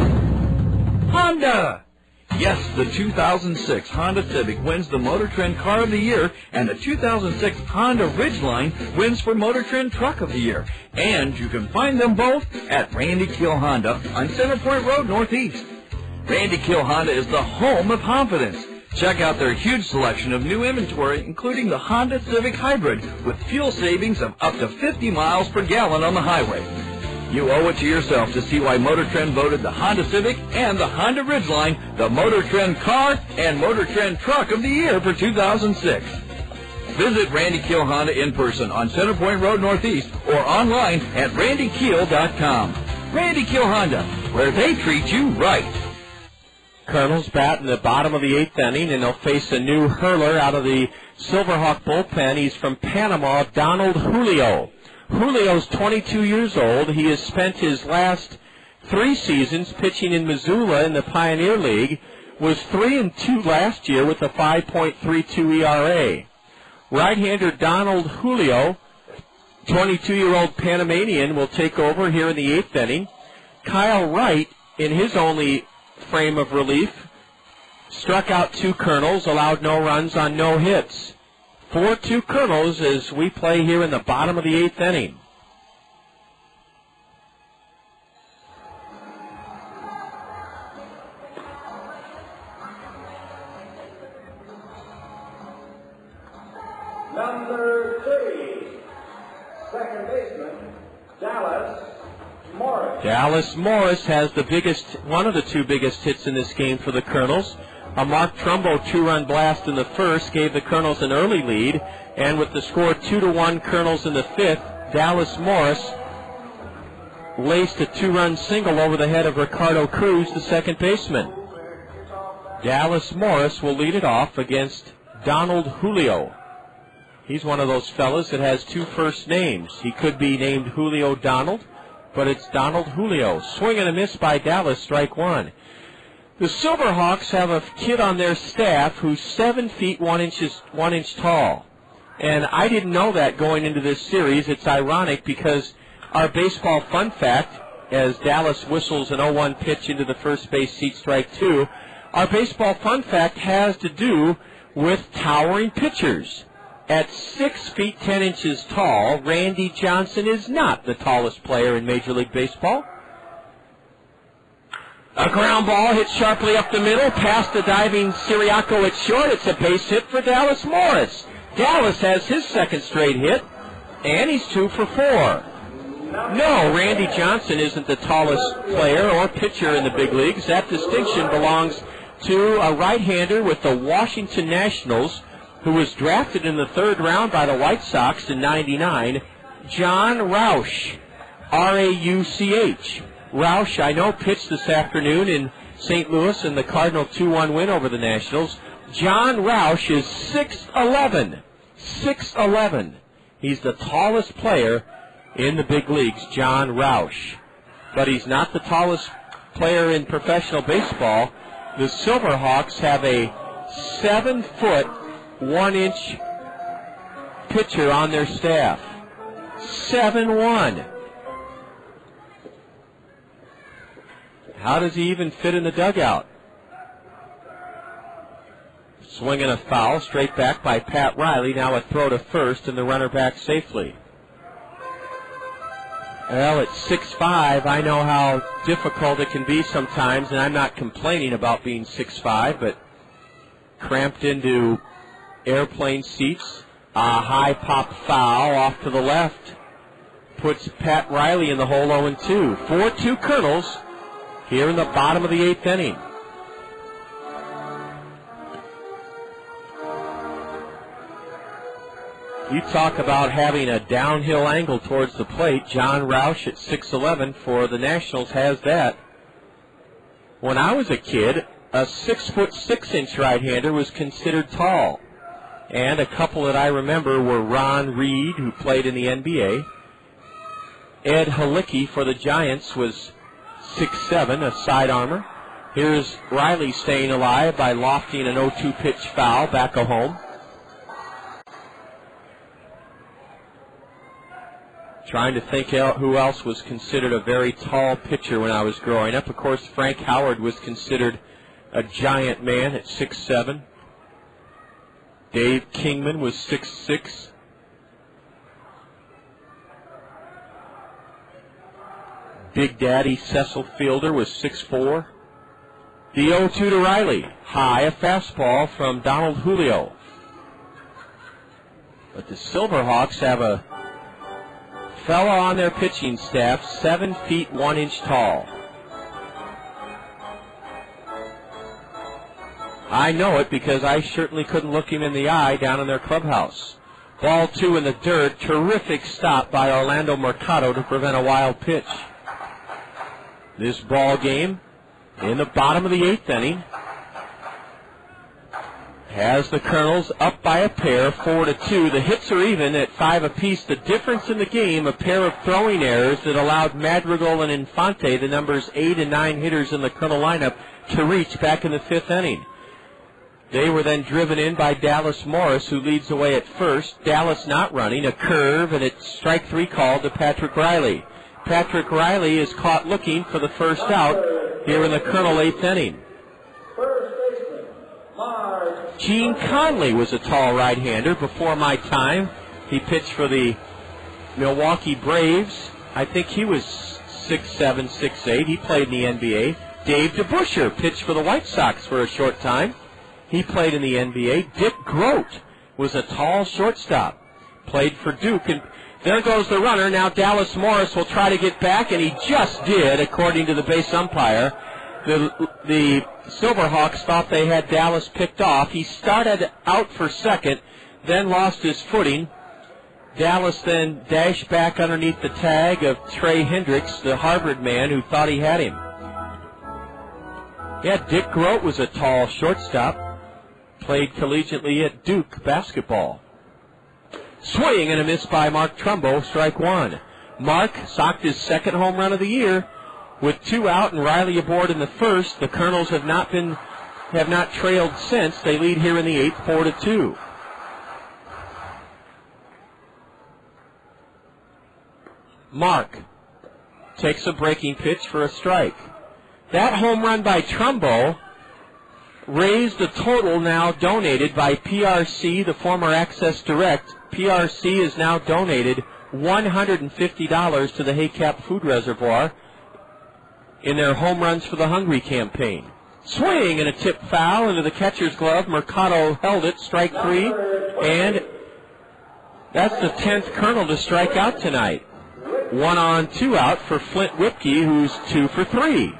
Honda. Yes, the 2006 Honda Civic wins the Motor Trend Car of the Year, and the 2006 Honda Ridgeline wins for Motor Trend Truck of the Year. And you can find them both at Randy Keel Honda on Center Point Road Northeast. Randy Keel Honda is the home of confidence. Check out their huge selection of new inventory, including the Honda Civic Hybrid with fuel savings of up to 50 miles per gallon on the highway. You owe it to yourself to see why Motor Trend voted the Honda Civic and the Honda Ridgeline the Motor Trend Car and Motor Trend Truck of the Year for 2006. Visit Randy Keel Honda in person on Center Point Road Northeast or online at randykeel.com. Randy Keel Honda, where they treat you right. Kernels bat in the bottom of the 8th inning, and they'll face a new hurler out of the Silverhawk bullpen. He's from Panama, Donald Julio. Julio's 22 years old. He has spent his last 3 seasons pitching in Missoula in the Pioneer League, was 3-2 last year with a 5.32 ERA. Right-hander Donald Julio, 22-year-old Panamanian, will take over here in the 8th inning. Kyle Wright, in his only frame of relief, struck out 2 Kernels, allowed no runs on no hits. 4-2 Kernels as we play here in the bottom of the 8th inning. Number 3, second baseman, Dallas Morris. Dallas Morris has one of the 2 biggest hits in this game for the Kernels. A Mark Trumbo 2-run blast in the first gave the Kernels an early lead, and with the score 2-1 Kernels in the 5th, Dallas Morris laced a 2-run single over the head of Ricardo Cruz, the second baseman. Dallas Morris will lead it off against Donald Julio. He's one of those fellas that has two first names. He could be named Julio Donald, but it's Donald Julio. Swing and a miss by Dallas, strike one. The Silverhawks have a kid on their staff who's 7 feet 1 inch tall. And I didn't know that going into this series. It's ironic because our baseball fun fact, as Dallas whistles an 0-1 pitch into the first base seat, strike two, our baseball fun fact has to do with towering pitchers. At 6 feet 10 inches tall, Randy Johnson is not the tallest player in Major League Baseball. A ground ball hit sharply up the middle, past the diving Ciriaco at short. It's a base hit for Dallas Morris. Dallas has his second straight hit, and he's 2 for 4. No, Randy Johnson isn't the tallest player or pitcher in the big leagues. That distinction belongs to a right-hander with the Washington Nationals, who was drafted in the 3rd round by the White Sox in '99, John Roush, R-A-U-C-H. Roush, I know, pitched this afternoon in St. Louis in the Cardinal 2-1 win over the Nationals. John Roush is 6'11". 6'11". He's the tallest player in the big leagues, John Roush. But he's not the tallest player in professional baseball. The Silverhawks have a 7 foot 1 inch pitcher on their staff. 7'1". How does he even fit in the dugout? Swinging a foul, straight back by Pat Riley. Now a throw to first, and the runner back safely. Well, at 6'5", I know how difficult it can be sometimes, and I'm not complaining about being 6'5", but cramped into airplane seats, a high pop foul off to the left puts Pat Riley in the hole 0-2. 4-2 Kernels here in the bottom of the 8th inning. You talk about having a downhill angle towards the plate. John Roush at 6'11" for the Nationals has that. When I was a kid, a 6 foot 6 inch right-hander was considered tall. And a couple that I remember were Ron Reed, who played in the NBA. Ed Halicki for the Giants was 6'7", a side armor. Here's Riley staying alive by lofting an 0-2 pitch foul back a home. Trying to think out who else was considered a very tall pitcher when I was growing up. Of course, Frank Howard was considered a giant man at 6'7". Dave Kingman was 6'6". Big Daddy Cecil Fielder was 6'4". The 0-2 to Riley. High, a fastball from Donald Julio. But the Silverhawks have a fella on their pitching staff, 7 feet 1 inch tall. I know it because I certainly couldn't look him in the eye down in their clubhouse. Ball 2 in the dirt. Terrific stop by Orlando Mercado to prevent a wild pitch. This ball game in the bottom of the 8th inning has the Kernels up by a pair, 4-2. The hits are even at 5 apiece. The difference in the game, a pair of throwing errors that allowed Madrigal and Infante, the numbers 8 and 9 hitters in the Kernel lineup, to reach back in the 5th inning. They were then driven in by Dallas Morris, who leads away at first. Dallas not running, a curve, and it's strike 3 called to Patrick Riley. Patrick Riley is caught looking for the first out here in the Kernel 8th inning. Gene Conley was a tall right-hander before my time. He pitched for the Milwaukee Braves. I think he was 6'7", 6'8". He played in the NBA. Dave DeBusschere pitched for the White Sox for a short time. He played in the NBA. Dick Grote was a tall shortstop. Played for Duke. And there goes the runner. Now Dallas Morris will try to get back, and he just did, according to the base umpire. The Silverhawks thought they had Dallas picked off. He started out for second, then lost his footing. Dallas then dashed back underneath the tag of Trey Hendricks, the Harvard man who thought he had him. Yeah, Dick Grote was a tall shortstop. Played collegiately at Duke basketball. Swing and a miss by Mark Trumbo, strike one. Mark socked his second home run of the year with 2 out and Riley aboard in the first. The Kernels have not trailed since. They lead here in the 8th, 4-2. Mark takes a breaking pitch for a strike. That home run by Trumbo raised the total now donated by PRC, the former Access Direct. PRC has now donated $150 to the Haycap Food Reservoir in their Home Runs for the Hungry campaign. Swing and a tip foul into the catcher's glove. Mercado held it, strike 3, and that's the 10th Colonel to strike out tonight. 1 on, 2 out for Flint Whipke, who's 2 for 3.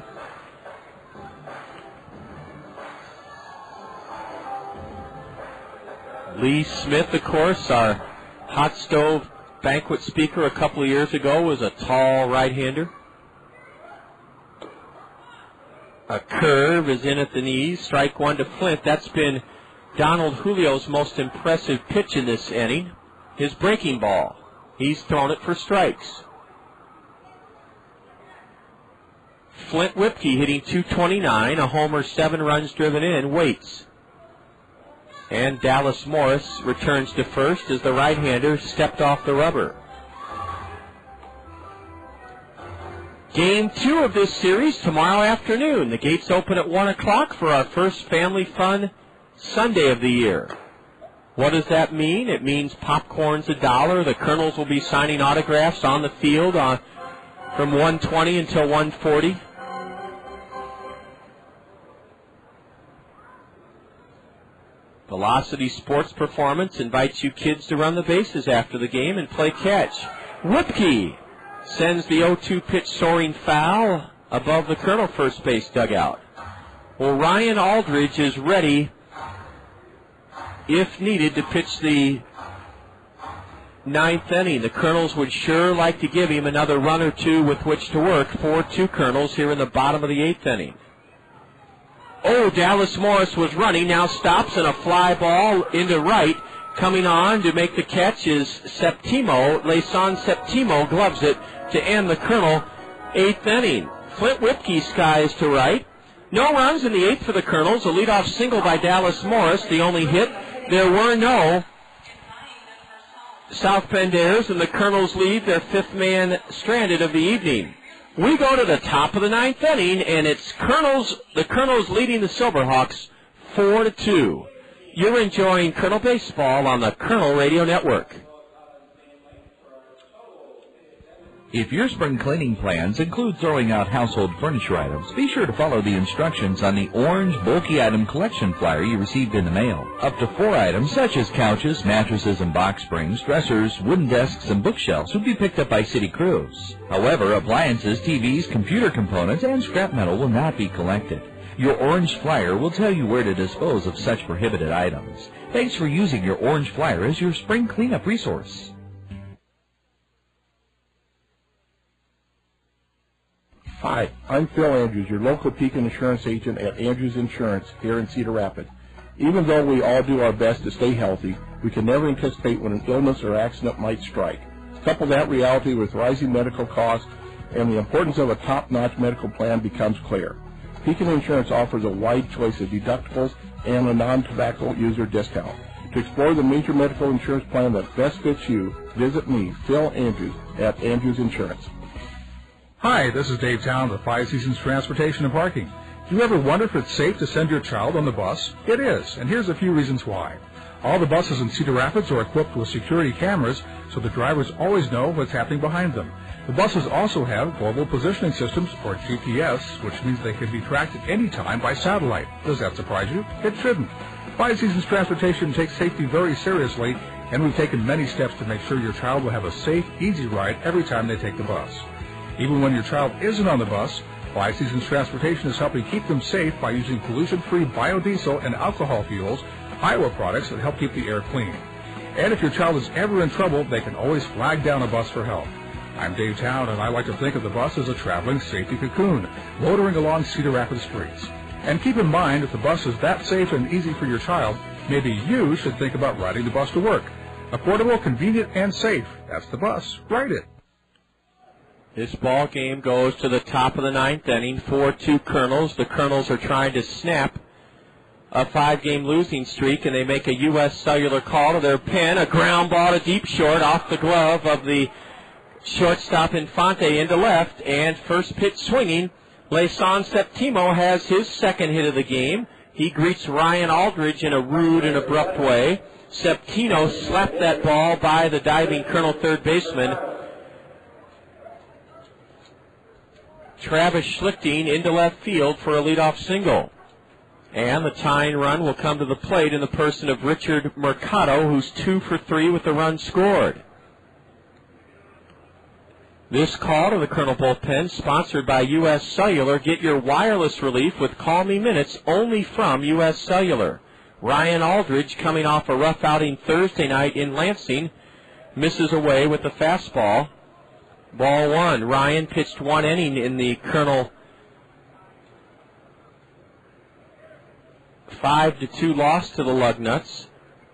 Lee Smith, of course, our hot stove banquet speaker a couple of years ago, was a tall right-hander. A curve is in at the knees. Strike 1 to Flint. That's been Donald Julio's most impressive pitch in this inning. His breaking ball. He's thrown it for strikes. Flint Whipke hitting .229, a homer, 7 runs driven in, waits. And Dallas Morris returns to first as the right-hander stepped off the rubber. Game 2 of this series tomorrow afternoon. The gates open at 1 o'clock for our first family fun Sunday of the year. What does that mean? It means popcorn's $1. The Kernels will be signing autographs on the field from 1:20 until 1:40. Velocity Sports Performance invites you kids to run the bases after the game and play catch. Whipke sends the 0-2 pitch soaring foul above the Colonel first base dugout. Well, Ryan Aldridge is ready, if needed, to pitch the 9th inning. The Kernels would sure like to give him another run or two with which to work. 4-2 Kernels here in the bottom of the 8th inning. Oh, Dallas Morris was running, now stops, and a fly ball into right. Coming on to make the catch is Séptimo. Leyson Séptimo gloves it to end the Colonel 8th inning. Flint Whipke skies to right. No runs in the 8th for the Kernels. A leadoff single by Dallas Morris, the only hit. There were no South Bendares, and the Kernels leave their 5th man stranded of the evening. We go to the top of the 9th inning, and it's the Kernels leading the Silverhawks 4-2. You're enjoying Colonel Baseball on the Colonel Radio Network. If your spring cleaning plans include throwing out household furniture items, be sure to follow the instructions on the orange bulky item collection flyer you received in the mail. Up to 4 items, such as couches, mattresses, and box springs, dressers, wooden desks, and bookshelves, would be picked up by city crews. However, appliances, TVs, computer components, and scrap metal will not be collected. Your orange flyer will tell you where to dispose of such prohibited items. Thanks for using your orange flyer as your spring cleanup resource. Hi, I'm Phil Andrews, your local Pekin insurance agent at Andrews Insurance here in Cedar Rapids. Even though we all do our best to stay healthy, we can never anticipate when an illness or accident might strike. Couple that reality with rising medical costs, and the importance of a top-notch medical plan becomes clear. Pekin Insurance offers a wide choice of deductibles and a non-tobacco user discount. To explore the major medical insurance plan that best fits you, visit me, Phil Andrews, at Andrews Insurance. Hi, this is Dave Town of Five Seasons Transportation and Parking. Do you ever wonder if it's safe to send your child on the bus? It is, and here's a few reasons why. All the buses in Cedar Rapids are equipped with security cameras, so the drivers always know what's happening behind them. The buses also have global positioning systems, or GPS, which means they can be tracked at any time by satellite. Does that surprise you? It shouldn't. Five Seasons Transportation takes safety very seriously, and we've taken many steps to make sure your child will have a safe, easy ride every time they take the bus. Even when your child isn't on the bus, Five Seasons Transportation is helping keep them safe by using pollution-free biodiesel and alcohol fuels, Iowa products that help keep the air clean. And if your child is ever in trouble, they can always flag down a bus for help. I'm Dave Town, and I like to think of the bus as a traveling safety cocoon, motoring along Cedar Rapids streets. And keep in mind, if the bus is that safe and easy for your child, maybe you should think about riding the bus to work. Affordable, convenient, and safe. That's the bus. Ride it. This ball game goes to the top of the ninth inning, 4-2 Kernels. The Kernels are trying to snap a 5-game losing streak, and they make a U.S. Cellular call to their pen. A ground ball to deep short off the glove of the shortstop Infante into left, and first pitch swinging. Leyson Séptimo has his second hit of the game. He greets Ryan Aldridge in a rude and abrupt way. Séptimo slapped that ball by the diving Colonel third baseman Travis Schlicting into left field for a leadoff single. And the tying run will come to the plate in the person of Richard Mercado, who's 2 for 3 with the run scored. This call to the Colonel bullpen, sponsored by U.S. Cellular. Get your wireless relief with Call Me Minutes only from U.S. Cellular. Ryan Aldridge, coming off a rough outing Thursday night in Lansing, misses away with the fastball. Ball 1. Ryan pitched 1 inning in the Colonel 5-2 loss to the Lugnuts.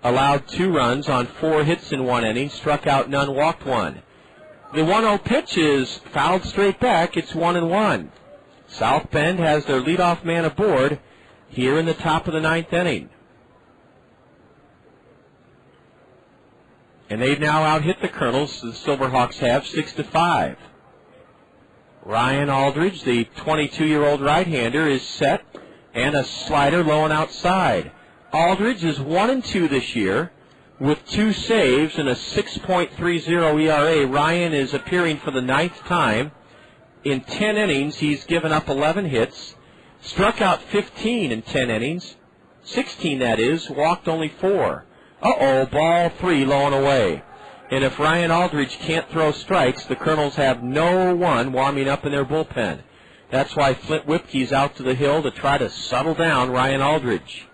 Allowed 2 runs on 4 hits in 1 inning. Struck out none, walked 1. The 1-0 pitch is fouled straight back. It's 1-1. South Bend has their leadoff man aboard here in the top of the ninth inning. And they've now out-hit the Kernels. The Silverhawks have 6-5. Ryan Aldridge, the 22-year-old right-hander, is set, and a slider low and outside. Aldridge is 1-2 this year with 2 saves and a 6.30 ERA. Ryan is appearing for the 9th time. In 10 innings, he's given up 11 hits, struck out 15 in 10 innings, 16 that is, walked only 4. Ball 3 low and away. And if Ryan Aldridge can't throw strikes, the Kernels have no one warming up in their bullpen. That's why Flint Whipke's out to the hill to try to settle down Ryan Aldridge.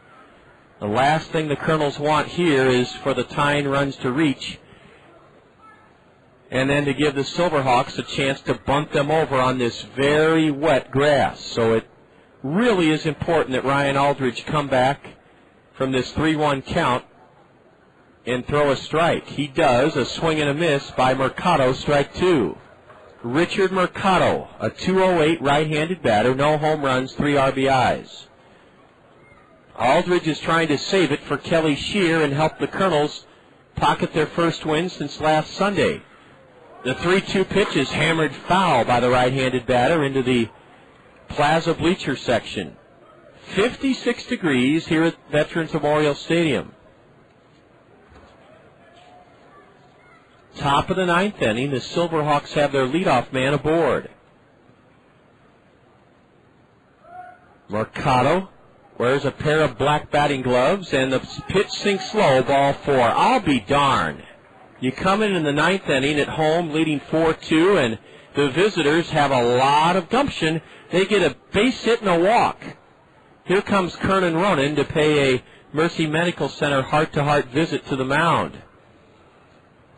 The last thing the Kernels want here is for the tying runs to reach and then to give the Silverhawks a chance to bunt them over on this very wet grass. So it really is important that Ryan Aldridge come back from this 3-1 count and throw a strike. He does. A swing and a miss by Mercado, strike 2. Richard Mercado, a 208 right-handed batter, no home runs, 3 RBIs. Aldridge is trying to save it for Kelly Shear and help the Kernels pocket their first win since last Sunday. The 3-2 pitch is hammered foul by the right-handed batter into the Plaza bleacher section. 56 degrees here at Veterans Memorial Stadium. Top of the ninth inning, the Silverhawks have their leadoff man aboard. Mercado wears a pair of black batting gloves, and the pitch sinks low, ball 4. I'll be darned. You come in the ninth inning at home, leading 4-2, and the visitors have a lot of gumption. They get a base hit and a walk. Here comes Kernan Ronan to pay a Mercy Medical Center heart-to-heart visit to the mound.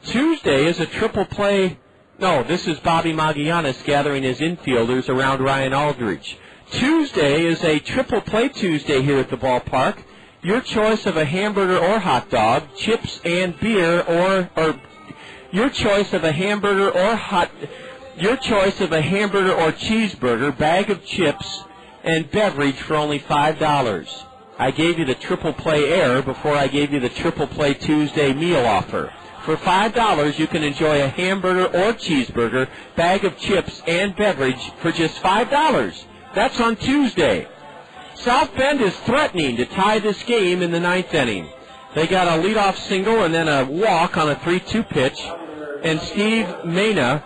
Tuesday is a triple play. No, this is Bobby Magallanes gathering his infielders around Ryan Aldridge. Tuesday is a triple play Tuesday here at the ballpark. Your choice of a hamburger or hot dog, chips and beer, or your choice of a hamburger or cheeseburger, bag of chips, and beverage for only $5. I gave you the triple play air before I gave you the triple play Tuesday meal offer. For $5, you can enjoy a hamburger or cheeseburger, bag of chips, and beverage for just $5. That's on Tuesday. South Bend is threatening to tie this game in the ninth inning. They got a leadoff single and then a walk on a 3-2 pitch, and Steve Mena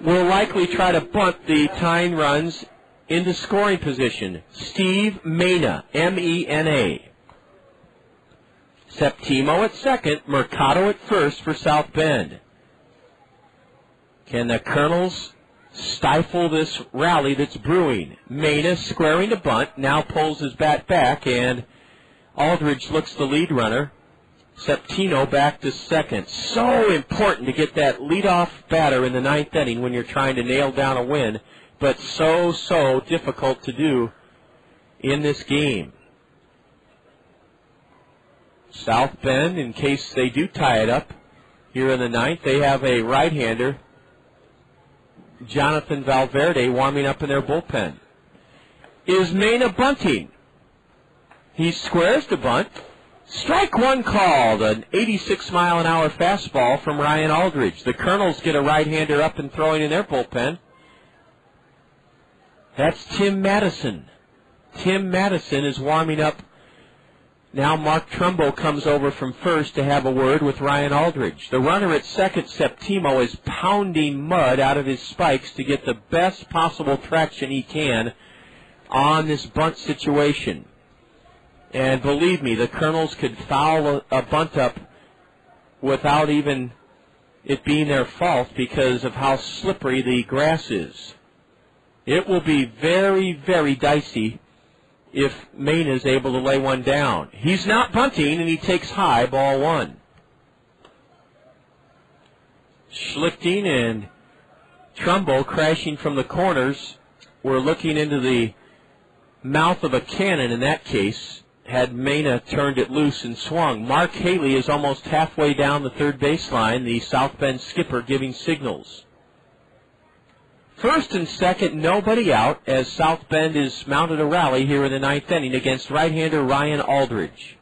will likely try to bunt the tying runs into scoring position. Steve Mena, M-E-N-A. Séptimo at second, Mercado at first for South Bend. Can the Kernels stifle this rally that's brewing? Mena squaring to bunt, now pulls his bat back, and Aldridge looks the lead runner. Séptimo back to second. So important to get that leadoff batter in the ninth inning when you're trying to nail down a win, but so difficult to do in this game. South Bend, in case they do tie it up here in the ninth, they have a right-hander, Jonathan Valverde, warming up in their bullpen. Is Mena bunting? He squares to bunt. Strike one called, an 86-mile-an-hour fastball from Ryan Aldridge. The Kernels get a right-hander up and throwing in their bullpen. That's Tim Madison. Tim Madison is warming up. Now Mark Trumbo comes over from first to have a word with Ryan Aldridge. The runner at second, Séptimo, is pounding mud out of his spikes to get the best possible traction he can on this bunt situation. And believe me, the Kernels could foul a bunt up without even it being their fault because of how slippery the grass is. It will be very, very dicey if Mena is able to lay one down. He's not bunting, and he takes high, ball one. Schlicting and Trumbo crashing from the corners. We're looking into the mouth of a cannon in that case, had Mena turned it loose and swung. Mark Haley is almost halfway down the third baseline, the South Bend skipper giving signals. First and second, nobody out as South Bend is mounted a rally here in the ninth inning against right-hander Ryan Aldridge.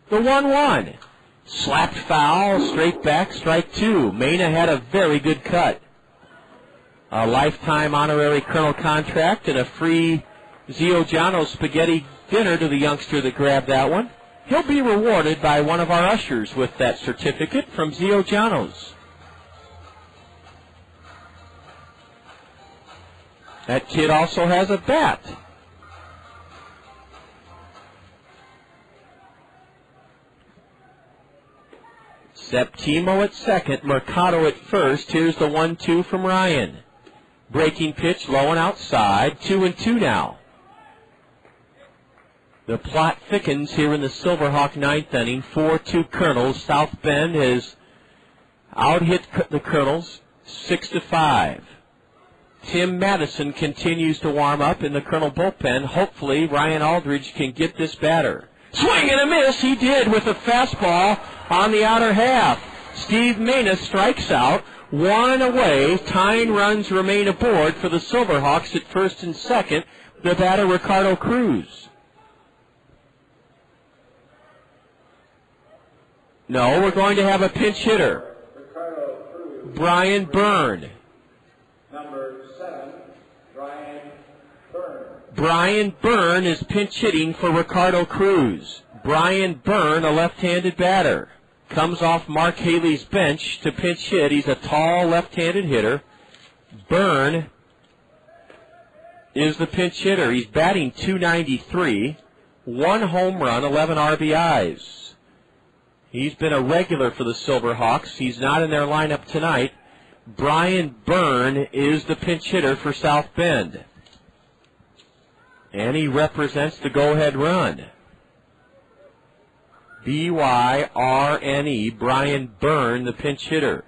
The 1-1. Slapped foul, straight back, strike two. Mena had a very good cut. A lifetime honorary Colonel contract and a free Zio Giano spaghetti dinner to the youngster that grabbed that one. He'll be rewarded by one of our ushers with that certificate from Zio Giano's. That kid also has a bat. Séptimo at second, Mercado at first. Here's the 1-2 from Ryan. Breaking pitch, low and outside. 2-2 now. The plot thickens here in the Silverhawk ninth inning. 4-2 Kernels. South Bend has out-hit the Kernels 6-5. Tim Madison continues to warm up in the Colonel bullpen. Hopefully Ryan Aldridge can get this batter. Swing and a miss. He did with a fastball on the outer half. Steve Mena strikes out. One away. Tying runs remain aboard for the Silverhawks at first and second. The batter, Ricardo Cruz. No, we're going to have a pinch hitter. Brian Byrne. Number 7, Brian Byrne. Brian Byrne is pinch hitting for Ricardo Cruz. Brian Byrne, a left-handed batter, comes off Mark Haley's bench to pinch hit. He's a tall left-handed hitter. Byrne is the pinch hitter. He's batting .293, 1 home run, 11 RBIs. He's been a regular for the Silverhawks. He's not in their lineup tonight. Brian Byrne is the pinch hitter for South Bend. And he represents the go-ahead run. B-Y-R-N-E, Brian Byrne, the pinch hitter.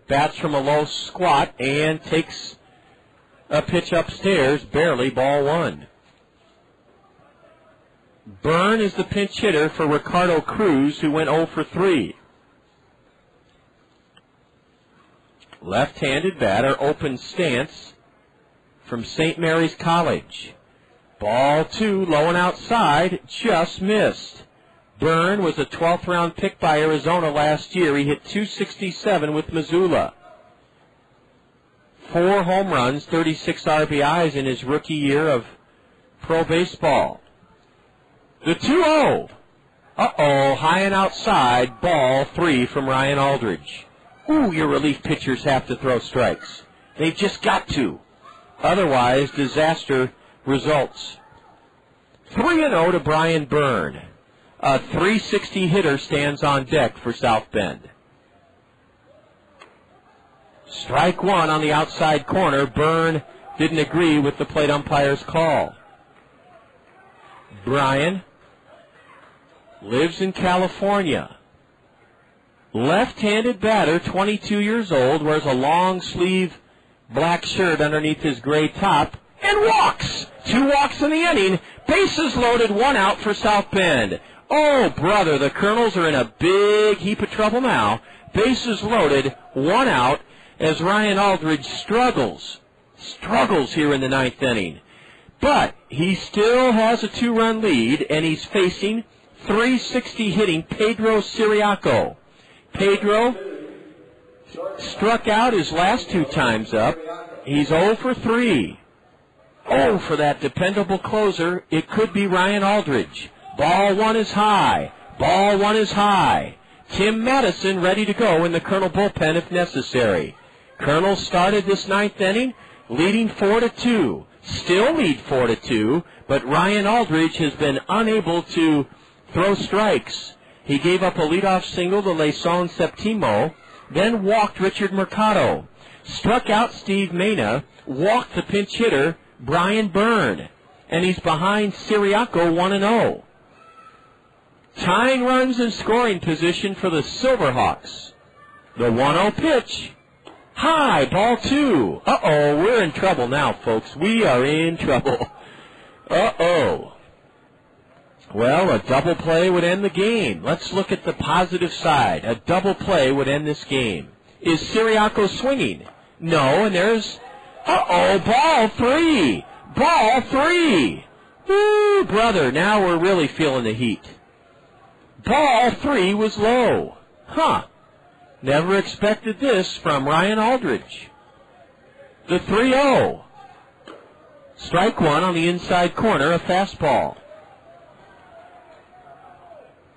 Bats from a low squat and takes a pitch upstairs, barely, ball one. Byrne is the pinch hitter for Ricardo Cruz, who went 0 for 3. Left-handed batter, open stance from St. Mary's College. Ball 2, low and outside, just missed. Byrne was a 12th round pick by Arizona last year. He hit .267 with Missoula. 4 home runs, 36 RBIs in his rookie year of pro baseball. The 2-0. High and outside, ball 3 from Ryan Aldridge. Ooh, your relief pitchers have to throw strikes. They've just got to. Otherwise, disaster results. 3-0 to Brian Byrne. A .360 hitter stands on deck for South Bend. Strike one on the outside corner. Byrne didn't agree with the plate umpire's call. Brian lives in California. Left-handed batter, 22 years old, wears a long sleeve black shirt underneath his gray top, and walks. 2 walks in the inning. Bases loaded, 1 out for South Bend. Oh, brother, the Kernels are in a big heap of trouble now. Bases loaded, 1 out, as Ryan Aldridge struggles here in the 9th inning. But he still has a 2-run lead, and he's facing .360 hitting Pedro Ciriaco. Pedro struck out his last 2 times up. He's 0 for 3. Oh, for that dependable closer, it could be Ryan Aldridge. Ball 1 is high. Ball 1 is high. Tim Madison ready to go in the Kernel bullpen if necessary. Kernel started this 9th inning leading 4-2. Still lead 4-2, but Ryan Aldridge has been unable to throw strikes. He gave up a leadoff single to Leyson Séptimo, then walked Richard Mercado. Struck out Steve Mena, walked the pinch hitter, Brian Byrne, and he's behind Ciriaco 1-0. Tying runs in scoring position for the Silverhawks. The 1-0 pitch. High, ball 2. Uh-oh, we're in trouble now, folks. We are in trouble. Uh-oh. Well, a double play would end the game. Let's look at the positive side. A double play would end this game. Is Ciriaco swinging? No, and there's... Uh-oh, ball 3. Ball 3. Woo, brother, now we're really feeling the heat. Ball 3 was low. Huh. Never expected this from Ryan Aldridge. The 3-0. Strike 1 on the inside corner, a fastball.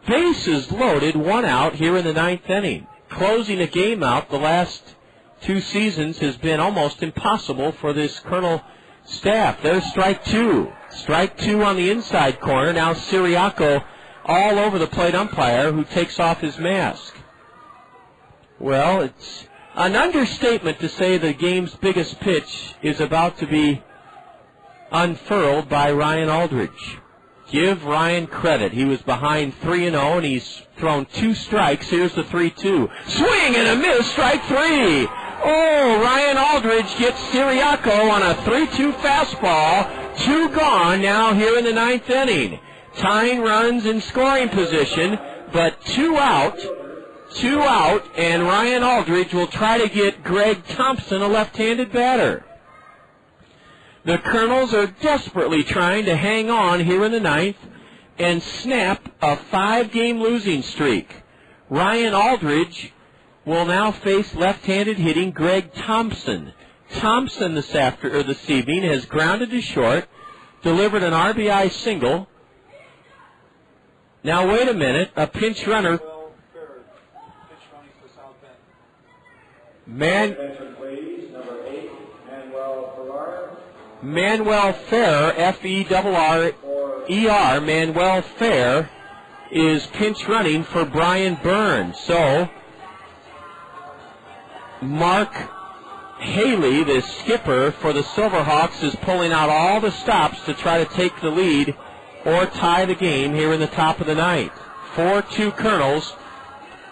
Bases loaded, 1 out here in the 9th inning. Closing a game out the last 2 seasons has been almost impossible for this Kernel staff. There's strike 2. Strike 2 on the inside corner. Now Ciriaco all over the plate umpire who takes off his mask. Well, it's an understatement to say the game's biggest pitch is about to be unfurled by Ryan Aldridge. Give Ryan credit. He was behind 3-0, and he's thrown 2 strikes. Here's the 3-2. Swing and a miss, strike 3. Oh, Ryan Aldridge gets Ciriaco on a 3-2 fastball. 2 gone now here in the 9th inning. Tying runs in scoring position, but 2 out, and Ryan Aldridge will try to get Greg Thompson, a left-handed batter. The Kernels are desperately trying to hang on here in the 9th and snap a 5-game losing streak. Ryan Aldridge will now face left-handed hitting Greg Thompson. Thompson this evening has grounded to short, delivered an RBI single. Now wait a minute, a pinch runner. Manuel Ferrer, F-E-R-R-E-R, Manuel Ferrer is pinch running for Brian Byrne. So, Mark Haley, the skipper for the Silverhawks, is pulling out all the stops to try to take the lead or tie the game here in the top of the 9th. 4-2 Kernels,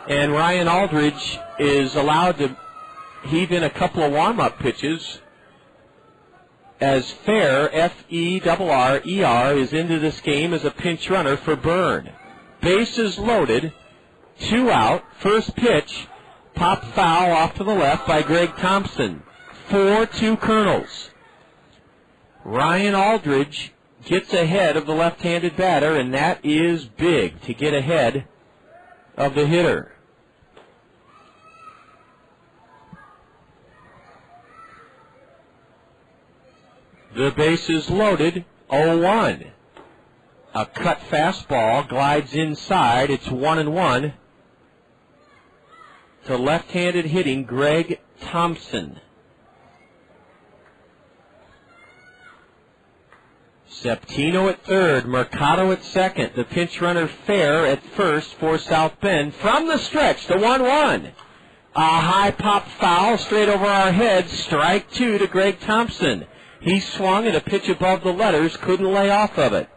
and Ryan Aldridge is allowed to heave in a couple of warm-up pitches as Fair, F-E-R-R-E-R, is into this game as a pinch runner for Byrne. Bases loaded, 2 out, first pitch, pop foul off to the left by Greg Thompson. 4-2 Kernels. Ryan Aldridge gets ahead of the left-handed batter, and that is big to get ahead of the hitter. The bases loaded, 0-1. A cut fastball glides inside. It's 1-1 to left-handed hitting Greg Thompson. Séptimo at third, Mercado at second. The pinch runner Fair at first for South Bend. From the stretch, the 1-1. A high pop foul straight over our heads. Strike 2 to Greg Thompson. He swung at a pitch above the letters, couldn't lay off of it.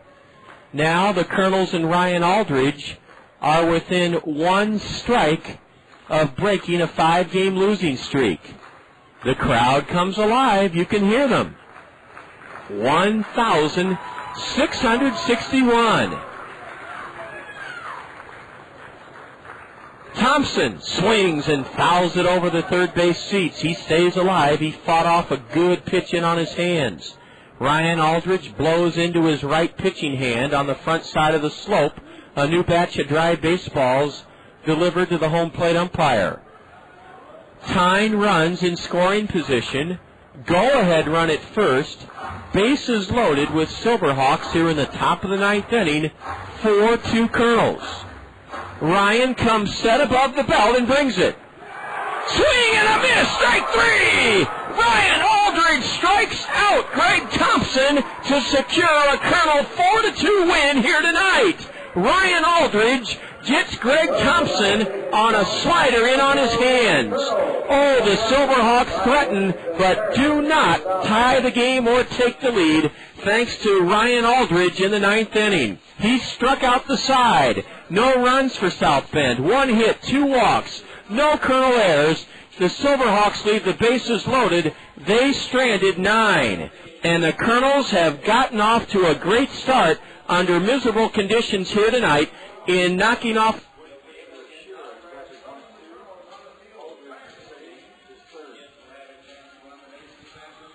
Now the Kernels and Ryan Aldridge are within 1 strike of breaking a 5-game losing streak. The crowd comes alive. You can hear them. 1,000 661. Thompson swings and fouls it over the third base seats. He stays alive. He fought off a good pitch in on his hands. Ryan Aldridge blows into his right pitching hand on the front side of the slope. A new batch of dry baseballs delivered to the home plate umpire. Tyne runs in scoring position. Go-ahead run at first. Bases loaded with Silverhawks here in the top of the ninth inning. 4-2 Kernels. Ryan comes set above the belt and brings it. Swing and a miss. Strike three. Ryan Aldridge strikes out Greg Thompson to secure a Kernel 4-2 win here tonight. Ryan Aldridge gets Greg Thompson on a slider in on his hands. Oh, the Silverhawks threaten, but do not tie the game or take the lead, thanks to Ryan Aldridge in the ninth inning. He struck out the side. No runs for South Bend. 1 hit, 2 walks, no Kernel errors. The Silverhawks leave the bases loaded. They stranded 9. And the Kernels have gotten off to a great start under miserable conditions here tonight in knocking off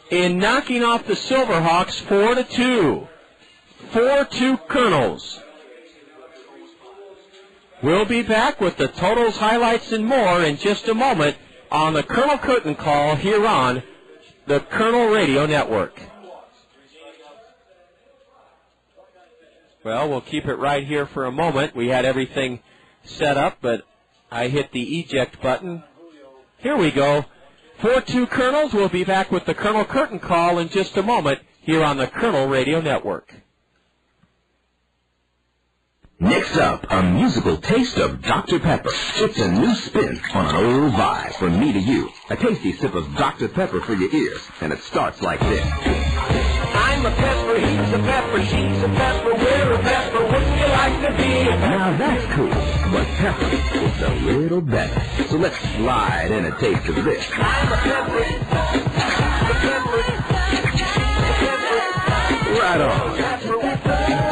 the Silverhawks 4-2. 4-2 Kernels. We'll be back with the totals, highlights, and more in just a moment on the Kernel Curtain Call here on the Kernel Radio Network. Well, we'll keep it right here for a moment. We had everything set up, but I hit the eject button. Here we go. 4-2 Kernels. We'll be back with the Kernel Curtain Call in just a moment here on the Kernel Radio Network. Next up, a musical taste of Dr. Pepper. It's a new spin on an old vibe from me to you. A tasty sip of Dr. Pepper for your ears, and it starts like this. I'm a pepper, he's a pepper, she's a pepper, we're a pepper, wouldn't you like to be a pepper? Now that's cool, but pepper is a little better. So let's slide in a taste of this. I'm a pepper, Right on.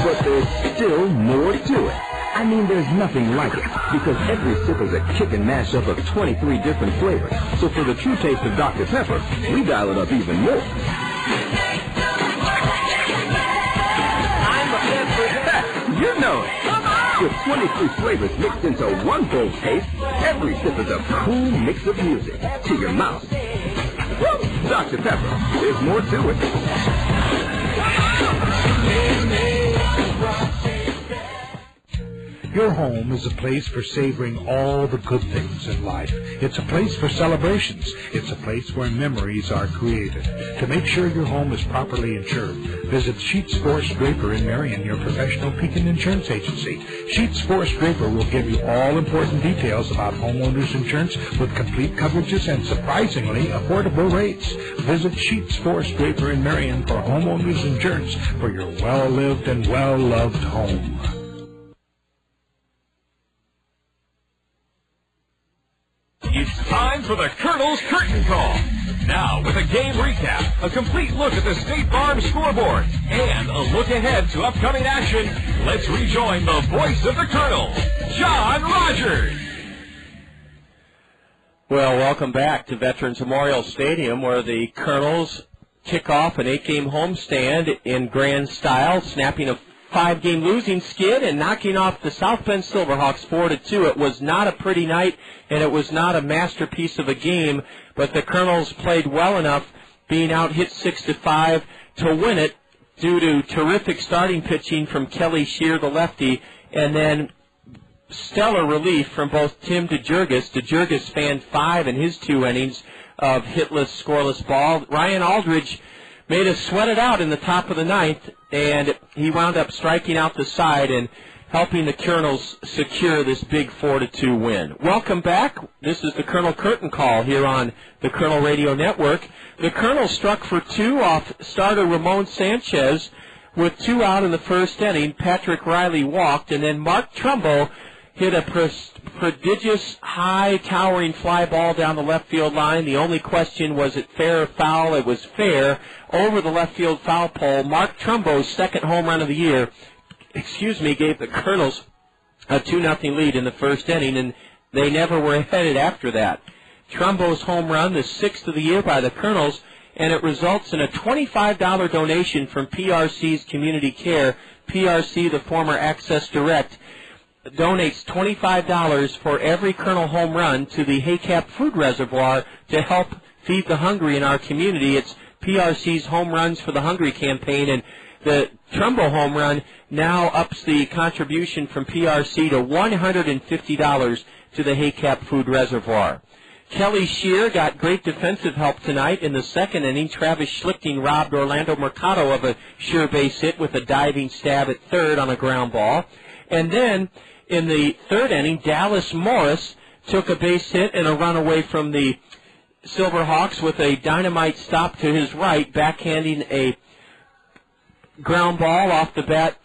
But there's still more to it. I mean, there's nothing like it, because every sip is a kick and mash up of 23 different flavors. So for the true taste of Dr. Pepper, we dial it up even more. You know it. With 23 flavors mixed into one bold taste, every sip is a cool mix of music to your mouth. Woo! Dr. Pepper, there's more to it. Your home is a place for savoring all the good things in life. It's a place for celebrations. It's a place where memories are created. To make sure your home is properly insured, visit Sheets Forest Draper in Marion, your professional Pekin insurance agency. Sheets Forest Draper will give you all important details about homeowners insurance with complete coverages and surprisingly affordable rates. Visit Sheets Forest Draper in Marion for homeowners insurance for your well-lived and well-loved home. It's time for the Kernels Curtain Call. Now, with a game recap, a complete look at the State Farm scoreboard, and a look ahead to upcoming action, let's rejoin the voice of the Kernels, John Rogers. Well, welcome back to Veterans Memorial Stadium, where the Kernels kick off an 8-game homestand in grand style, snapping a 5-game losing skid and knocking off the South Bend Silverhawks 4-2. It was not a pretty night, and it was not a masterpiece of a game, but the Kernels played well enough, being out hit 6-5, to win it due to terrific starting pitching from Kelly Shear, the lefty, and then stellar relief from both Tim DeJurgis. DeJurgis fanned 5 in his 2 innings of hitless, scoreless ball. Ryan Aldridge made us sweat it out in the top of the ninth, and he wound up striking out the side and helping the Kernels secure this big 4-2 win. Welcome back. This is the Kernel Curtain Call here on the Kernel Radio Network. The Kernels struck for 2 off starter Ramon Sanchez with 2 out in the first inning. Patrick Riley walked, and then Mark Trumbo hit a prodigious, high, towering fly ball down the left field line. The only question was it fair or foul. It was fair. Over the left field foul pole, Mark Trumbo's second home run of the year, gave the Kernels a 2-0 lead in the first inning, and they never were headed after that. Trumbo's home run, the sixth of the year by the Kernels, and it results in a $25 donation from PRC's Community Care. PRC, the former Access Direct, donates $25 for every Kernel home run to the Haycap Food Reservoir to help feed the hungry in our community. It's PRC's Home Runs for the Hungry campaign, and the Trumbo home run now ups the contribution from PRC to $150 to the Haycap Food Reservoir. Kelly Shear got great defensive help tonight. In the second inning, Travis Schlicting robbed Orlando Mercado of a sure base hit with a diving stab at third on a ground ball. And then, in the third inning, Dallas Morris took a base hit and a run away from the Silverhawks with a dynamite stop to his right, backhanding a ground ball off the bat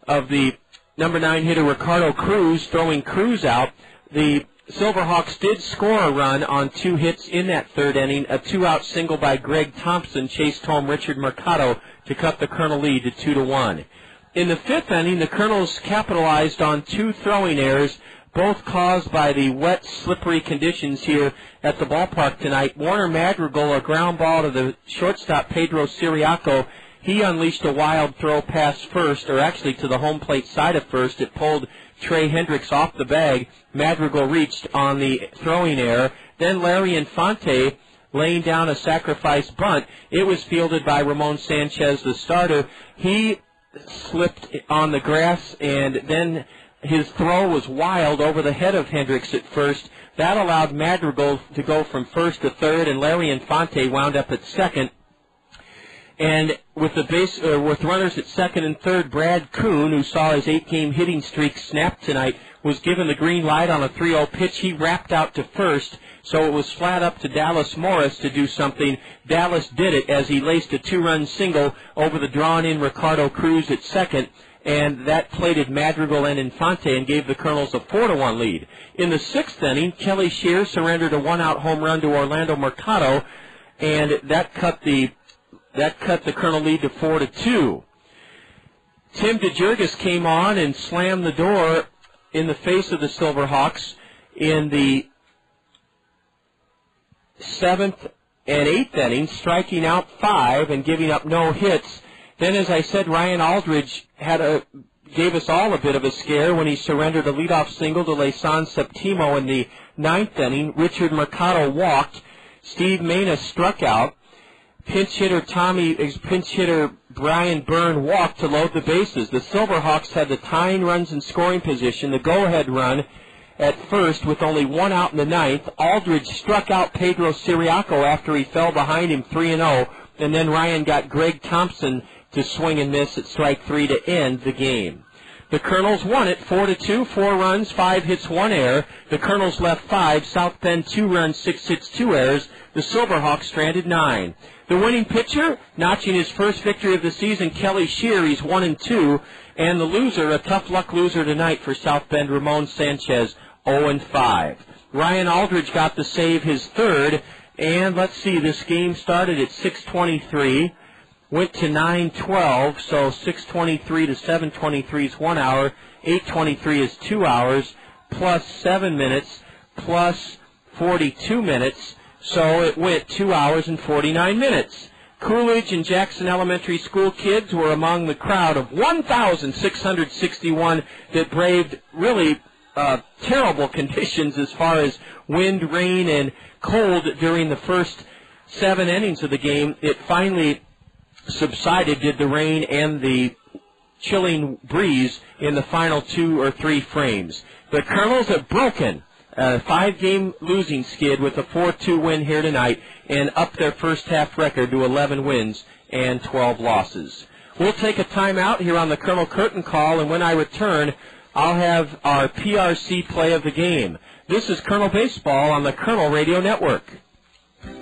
of the number 9 hitter Ricardo Cruz, throwing Cruz out. The Silverhawks did score a run on 2 hits in that third inning. A 2-out single by Greg Thompson chased home Richard Mercado to cut the Kernel lead to 2-1. In the fifth inning, the Kernels capitalized on 2 throwing errors, both caused by the wet, slippery conditions here at the ballpark tonight. Warner Madrigal, a ground ball to the shortstop Pedro Ciriaco. He unleashed a wild throw past first, or actually to the home plate side of first. It pulled Trey Hendricks off the bag. Madrigal reached on the throwing error. Then Larry Infante laying down a sacrifice bunt. It was fielded by Ramon Sanchez, the starter. He slipped on the grass, and then his throw was wild over the head of Hendricks at first. That allowed Madrigal to go from first to third, and Larry Infante wound up at second. And with with runners at second and third, Brad Kuhn, who saw his 8-game hitting streak snap tonight, was given the green light on a 3-0 pitch. He wrapped out to first, so it was flat up to Dallas Morris to do something. Dallas did it as he laced a 2-run single over the drawn-in Ricardo Cruz at second, and that plated Madrigal and Infante and gave the Kernels a 4-1 lead. In the sixth inning, Kelly Shear surrendered a 1-out home run to Orlando Mercado, and that cut the Kernel lead to 4-2. Tim DeJurgis came on and slammed the door in the face of the Silverhawks in the 7th and 8th innings, striking out 5 and giving up no hits. Then, as I said, Ryan Aldridge gave us all a bit of a scare when he surrendered a leadoff single to Leyson Séptimo in the 9th inning. Richard Mercado walked. Steve Mena struck out. Pinch hitter Brian Byrne walked to load the bases. The Silverhawks had the tying runs in scoring position, the go-ahead run at first with only 1 out in the 9th. Aldridge struck out Pedro Ciriaco after he fell behind him 3-0, and then Ryan got Greg Thompson to swing and miss at strike 3 to end the game. The Kernels won it 4-2, 4 runs, 5 hits, 1 error. The Kernels left 5, South Bend 2 runs, 6 hits, 2 errors. The Silverhawks stranded 9. The winning pitcher, notching his first victory of the season, Kelly Shear, he's 1-2. And the loser, a tough luck loser tonight for South Bend, Ramon Sanchez, 0-5. Ryan Aldridge got the save, his third. And let's see, this game started at 6:23. Went to 9:12, so 6:23 to 7:23 is 1 hour. 8:23 is 2 hours, plus 7 minutes, plus 42 minutes. So it went 2 hours and 49 minutes. Coolidge and Jackson Elementary School kids were among the crowd of 1,661 that braved really terrible conditions as far as wind, rain, and cold during the first 7 innings of the game. It finally subsided, did the rain and the chilling breeze in the final 2 or 3 frames. The Kernels have broken a 5-game losing skid with a 4-2 win here tonight and up their first half record to 11 wins and 12 losses. We'll take a timeout here on the Kernel Curtain Call, and when I return, I'll have our PRC play of the game. This is Kernel Baseball on the Kernel Radio Network.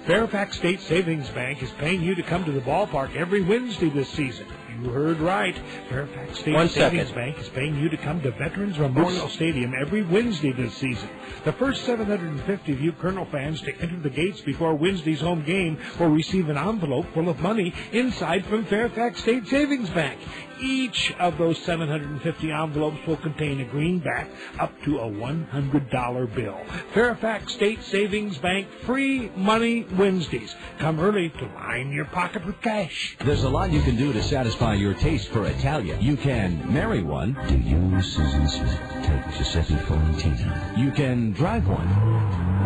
Fairfax State Savings Bank is paying you to come to the ballpark every Wednesday this season. You heard right. Fairfax State 1 Savings second. Bank is paying you to come to Veterans Memorial Stadium every Wednesday this season. The first 750 of you Colonel fans to enter the gates before Wednesday's home game will receive an envelope full of money inside from Fairfax State Savings Bank. Each of those 750 envelopes will contain a greenback up to a $100 bill. Fairfax State Savings Bank, free money Wednesdays. Come early to line your pocket with cash. There's a lot you can do to satisfy your taste for Italian. You can marry one. Do you, Susan Smith, take Giuseppe Florentino? You can drive one.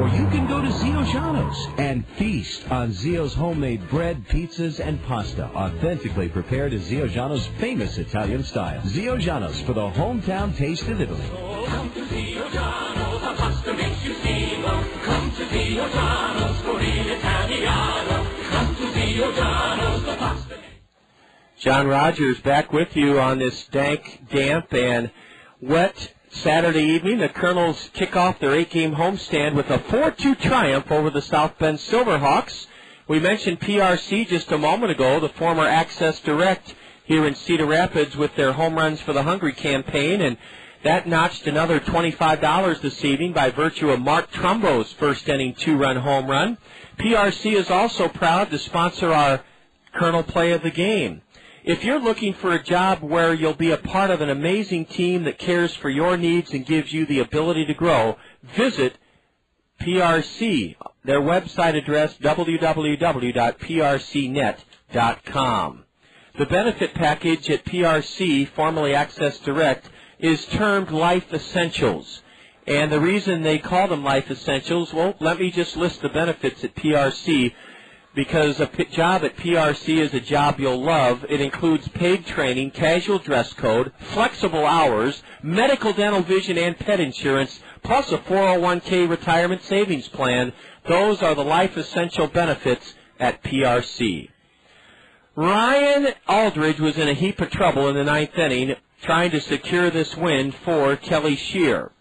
Or you can go to Zio Giano's and feast on Zio's homemade bread, pizzas, and pasta, authentically prepared as Zio Giano's famous Italian style. Zio Giano's for the hometown taste of Italy. Come to Zio Giano's, a pasta makes you feel. Come to Zio Giano's for il Italiano. Come to Zio Giano's, the pasta. John Rogers back with you on this dank, damp, and wet Saturday evening. The Kernels kick off their 8-game homestand with a 4-2 triumph over the South Bend Silverhawks. We mentioned PRC just a moment ago, the former Access Direct here in Cedar Rapids with their Home Runs for the Hungry campaign, and that notched another $25 this evening by virtue of Mark Trumbo's first-inning 2-run home run. PRC is also proud to sponsor our Kernel Play of the Game. If you're looking for a job where you'll be a part of an amazing team that cares for your needs and gives you the ability to grow, visit PRC. Their website address, www.prcnet.com. The benefit package at PRC, formerly Access Direct, is termed Life Essentials. And the reason they call them Life Essentials, well, let me just list the benefits at PRC, because a job at PRC is a job you'll love. It includes paid training, casual dress code, flexible hours, medical, dental, vision, and pet insurance, plus a 401k retirement savings plan. Those are the Life Essential benefits at PRC. Ryan Aldridge was in a heap of trouble in the ninth inning trying to secure this win for Kelly Shear.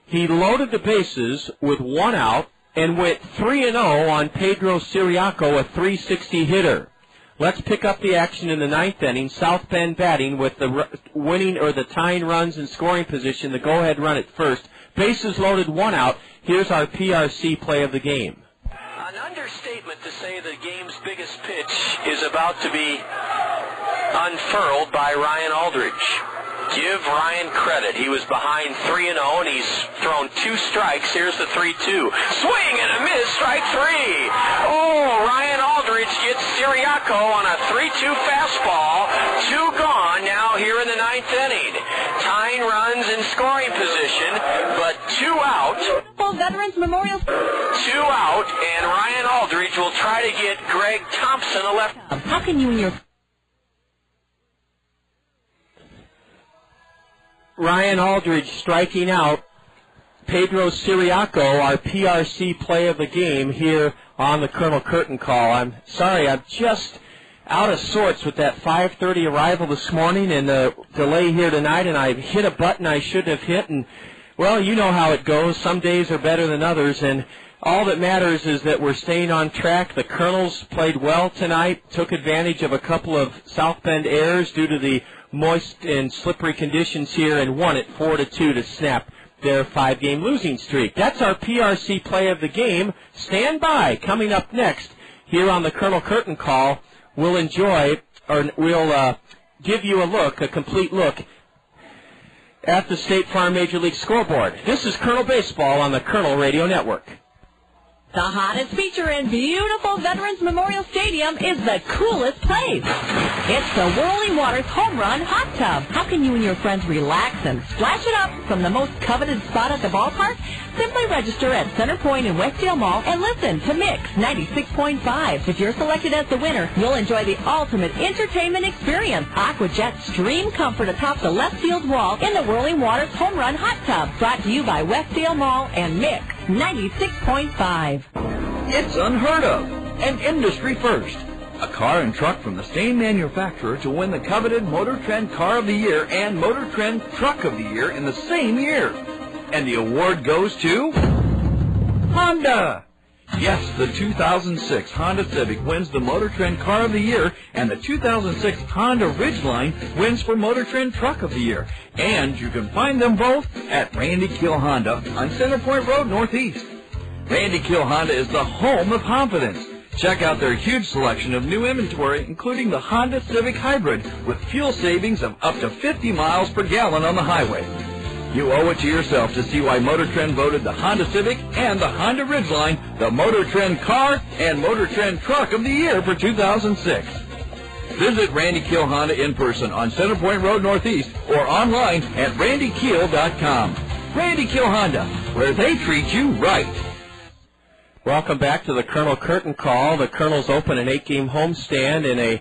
He loaded the bases with 1 out and went 3-0 on Pedro Ciriaco, a .360 hitter. Let's pick up the action in the ninth inning. South Bend batting with the winning or the tying runs in scoring position, the go-ahead run at first. Bases loaded, 1 out. Here's our PRC play of the game. An understatement to say the game's biggest pitch is about to be unfurled by Ryan Aldridge. Give Ryan credit. He was behind 3-0, and he's thrown 2 strikes. Here's the 3-2. Swing and a miss, strike 3. Oh, Ryan Aldridge gets Ciriaco on a 3-2 fastball. 2 gone now here in the ninth inning. Tying runs in scoring position, but 2 out. Veterans Memorial. 2 out, and Ryan Aldridge will try to get Greg Thompson a left. How can you and your... Ryan Aldridge striking out Pedro Ciriaco, our PRC play of the game here on the Colonel Curtin call. I'm sorry, I'm just out of sorts with that 5:30 arrival this morning and the delay here tonight, and I've hit a button I shouldn't have hit, and, well, you know how it goes. Some days are better than others, and all that matters is that we're staying on track. The Kernels played well tonight, took advantage of a couple of South Bend errors due to the moist and slippery conditions here, and won it 4-2 to snap their 5-game losing streak. That's our PRC play of the game. Stand by. Coming up next here on the Colonel Curtin call, we'll give you a complete look at the State Farm Major League scoreboard. This is Colonel Baseball on the Colonel Radio Network. The hottest feature in beautiful Veterans Memorial Stadium is the coolest place. It's the Whirling Waters Home Run Hot Tub. How can you and your friends relax and splash it up from the most coveted spot at the ballpark? Simply register at Center Point in Westdale Mall and listen to Mix 96.5. If you're selected as the winner, you'll enjoy the ultimate entertainment experience. AquaJet Stream Comfort atop the left field wall in the Whirling Waters Home Run Hot Tub. Brought to you by Westdale Mall and Mix 96.5. It's unheard of. An industry first. A car and truck from the same manufacturer to win the coveted Motor Trend Car of the Year and Motor Trend Truck of the Year in the same year. And the award goes to Honda. Yes, the 2006 Honda Civic wins the Motor Trend Car of the Year, and the 2006 Honda Ridgeline wins for Motor Trend Truck of the Year. And you can find them both at Randy Kill Honda on Center Point Road Northeast. Randy Kill Honda is the home of confidence. Check out their huge selection of new inventory, including the Honda Civic Hybrid with fuel savings of up to 50 miles per gallon on the highway. You owe it to yourself to see why Motor Trend voted the Honda Civic and the Honda Ridgeline the Motor Trend Car and Motor Trend Truck of the Year for 2006. Visit Randy Kill Honda in person on Center Point Road Northeast or online at randykeel.com. Randy Kill Honda, where they treat you right. Welcome back to the Colonel Curtain Call. The Kernels open an 8-game homestand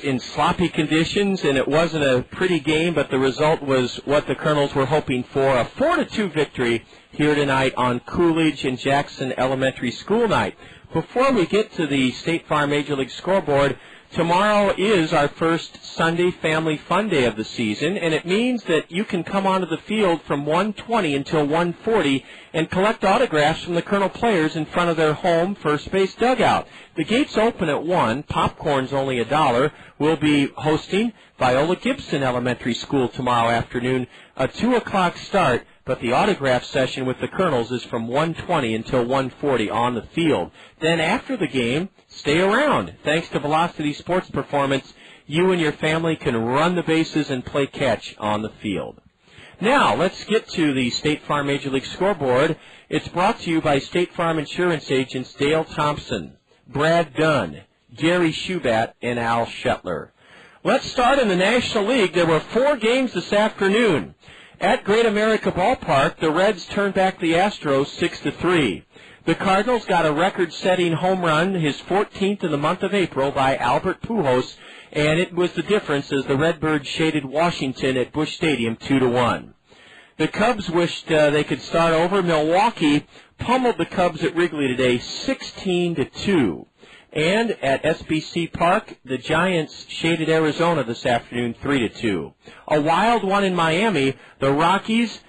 in sloppy conditions, and it wasn't a pretty game, but the result was what the Kernels were hoping for, a 4-2 victory here tonight on Coolidge and Jackson Elementary School night. Before we get to the State Farm Major League scoreboard, tomorrow is our first Sunday Family Fun Day of the season, and it means that you can come onto the field from 1:20 until 1:40 and collect autographs from the Colonel players in front of their home first base dugout. The gates open at 1. Popcorn's only $1. We'll be hosting Viola Gibson Elementary School tomorrow afternoon, a 2 o'clock start, but the autograph session with the Kernels is from 1:20 until 1:40 on the field. Then after the game, stay around. Thanks to Velocity Sports Performance, you and your family can run the bases and play catch on the field. Now, let's get to the State Farm Major League scoreboard. It's brought to you by State Farm Insurance agents Dale Thompson, Brad Dunn, Gary Shubat, and Al Shetler. Let's start in the National League. There were 4 games this afternoon. At Great America Ballpark, the Reds turned back the Astros 6-3. The Cardinals got a record-setting home run, his 14th in the month of April, by Albert Pujols, and it was the difference as the Redbirds shaded Washington at Busch Stadium 2-1. The Cubs wished they could start over. Milwaukee pummeled the Cubs at Wrigley today 16-2. And at SBC Park, the Giants shaded Arizona this afternoon 3-2. A wild one in Miami, the Rockies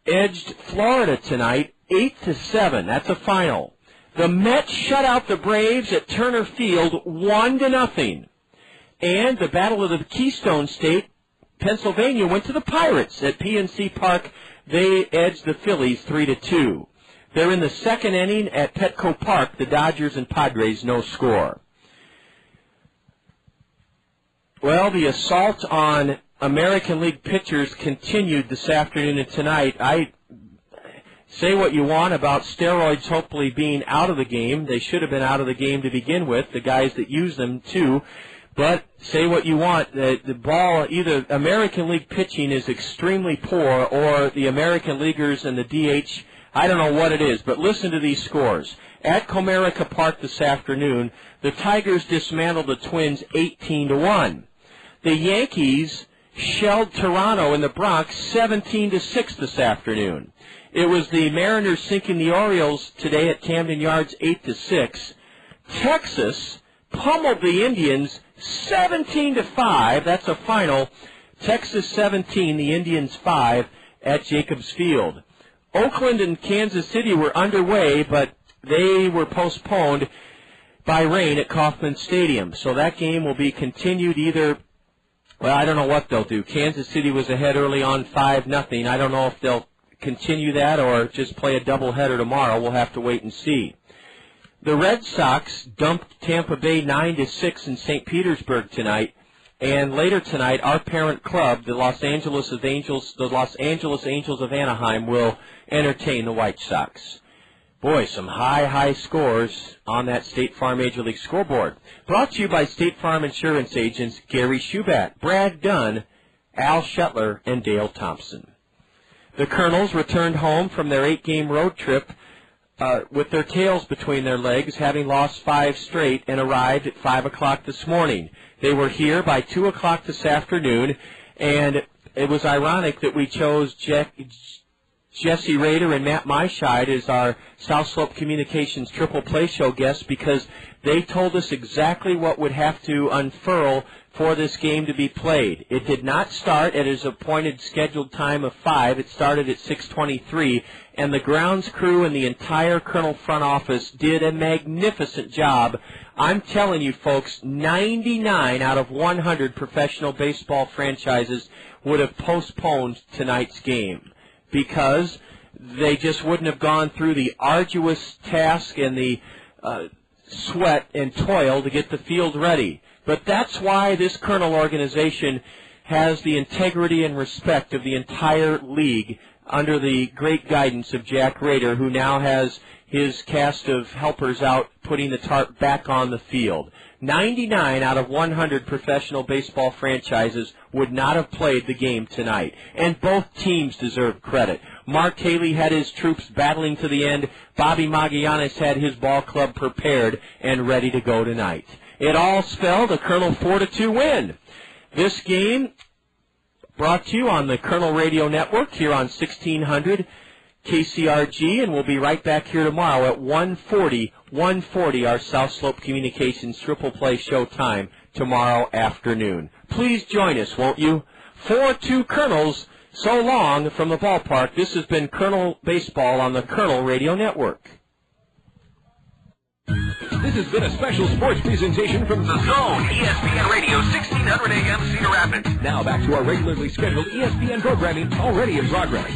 edged Florida tonight 8-7. That's a final. The Mets shut out the Braves at Turner Field 1-0. And the Battle of the Keystone State, Pennsylvania, went to the Pirates at PNC Park. They edged the Phillies 3-2. They're in the second inning at Petco Park. The Dodgers and Padres, no score. Well, the assault on American League pitchers continued this afternoon and tonight. I say what you want about steroids hopefully being out of the game. They should have been out of the game to begin with, the guys that use them too. But say what you want, the ball, either American League pitching is extremely poor or the American Leaguers and the DH, I don't know what it is, but listen to these scores. At Comerica Park this afternoon, the Tigers dismantled the Twins 18-1. The Yankees shelled Toronto in the Bronx 17-6 this afternoon. It was the Mariners sinking the Orioles today at Camden Yards 8-6. Texas pummeled the Indians 17-5. That's a final. Texas 17, the Indians 5 at Jacobs Field. Oakland and Kansas City were underway, but they were postponed by rain at Kauffman Stadium. So that game will be continued either, well, I don't know what they'll do. Kansas City was ahead early on 5-0. I don't know if they'll continue that or just play a doubleheader tomorrow. We'll have to wait and see. The Red Sox dumped Tampa Bay 9-6 in St. Petersburg tonight. And later tonight, our parent club, the Los Angeles Angels of Anaheim, will entertain the White Sox. Boy, some high scores on that State Farm Major League scoreboard. Brought to you by State Farm Insurance agents Gary Shubat, Brad Dunn, Al Shetler, and Dale Thompson. The Kernels returned home from their 8-game road trip with their tails between their legs, having lost 5 straight, and arrived at 5 o'clock this morning. They were here by 2 o'clock this afternoon, and it was ironic that we chose Jesse Rader and Matt Myscheid as our South Slope Communications Triple Play Show guests because they told us exactly what would have to unfurl for this game to be played. It did not start at its appointed scheduled time of 5. It started at 6:23, and the grounds crew and the entire Kernel front office did a magnificent job. I'm telling you, folks, 99 out of 100 professional baseball franchises would have postponed tonight's game because they just wouldn't have gone through the arduous task and the sweat and toil to get the field ready. But that's why this Kernel organization has the integrity and respect of the entire league under the great guidance of Jack Rader, who now has his cast of helpers out putting the tarp back on the field. 99 out of 100 professional baseball franchises would not have played the game tonight, and both teams deserve credit. Mark Haley had his troops battling to the end. Bobby Magallanes had his ball club prepared and ready to go tonight. It all spelled a Kernel 4-2 win. This game brought to you on the Kernel Radio Network here on 1600 KCRG, and we'll be right back here tomorrow at 1:40 our South Slope Communications Triple Play show time tomorrow afternoon. Please join us, won't you? 4-2 Kernels, so long from the ballpark. This has been Kernel Baseball on the Kernel Radio Network. This has been a special sports presentation from The Zone, ESPN Radio, 1600 AM, Cedar Rapids. Now back to our regularly scheduled ESPN programming already in progress.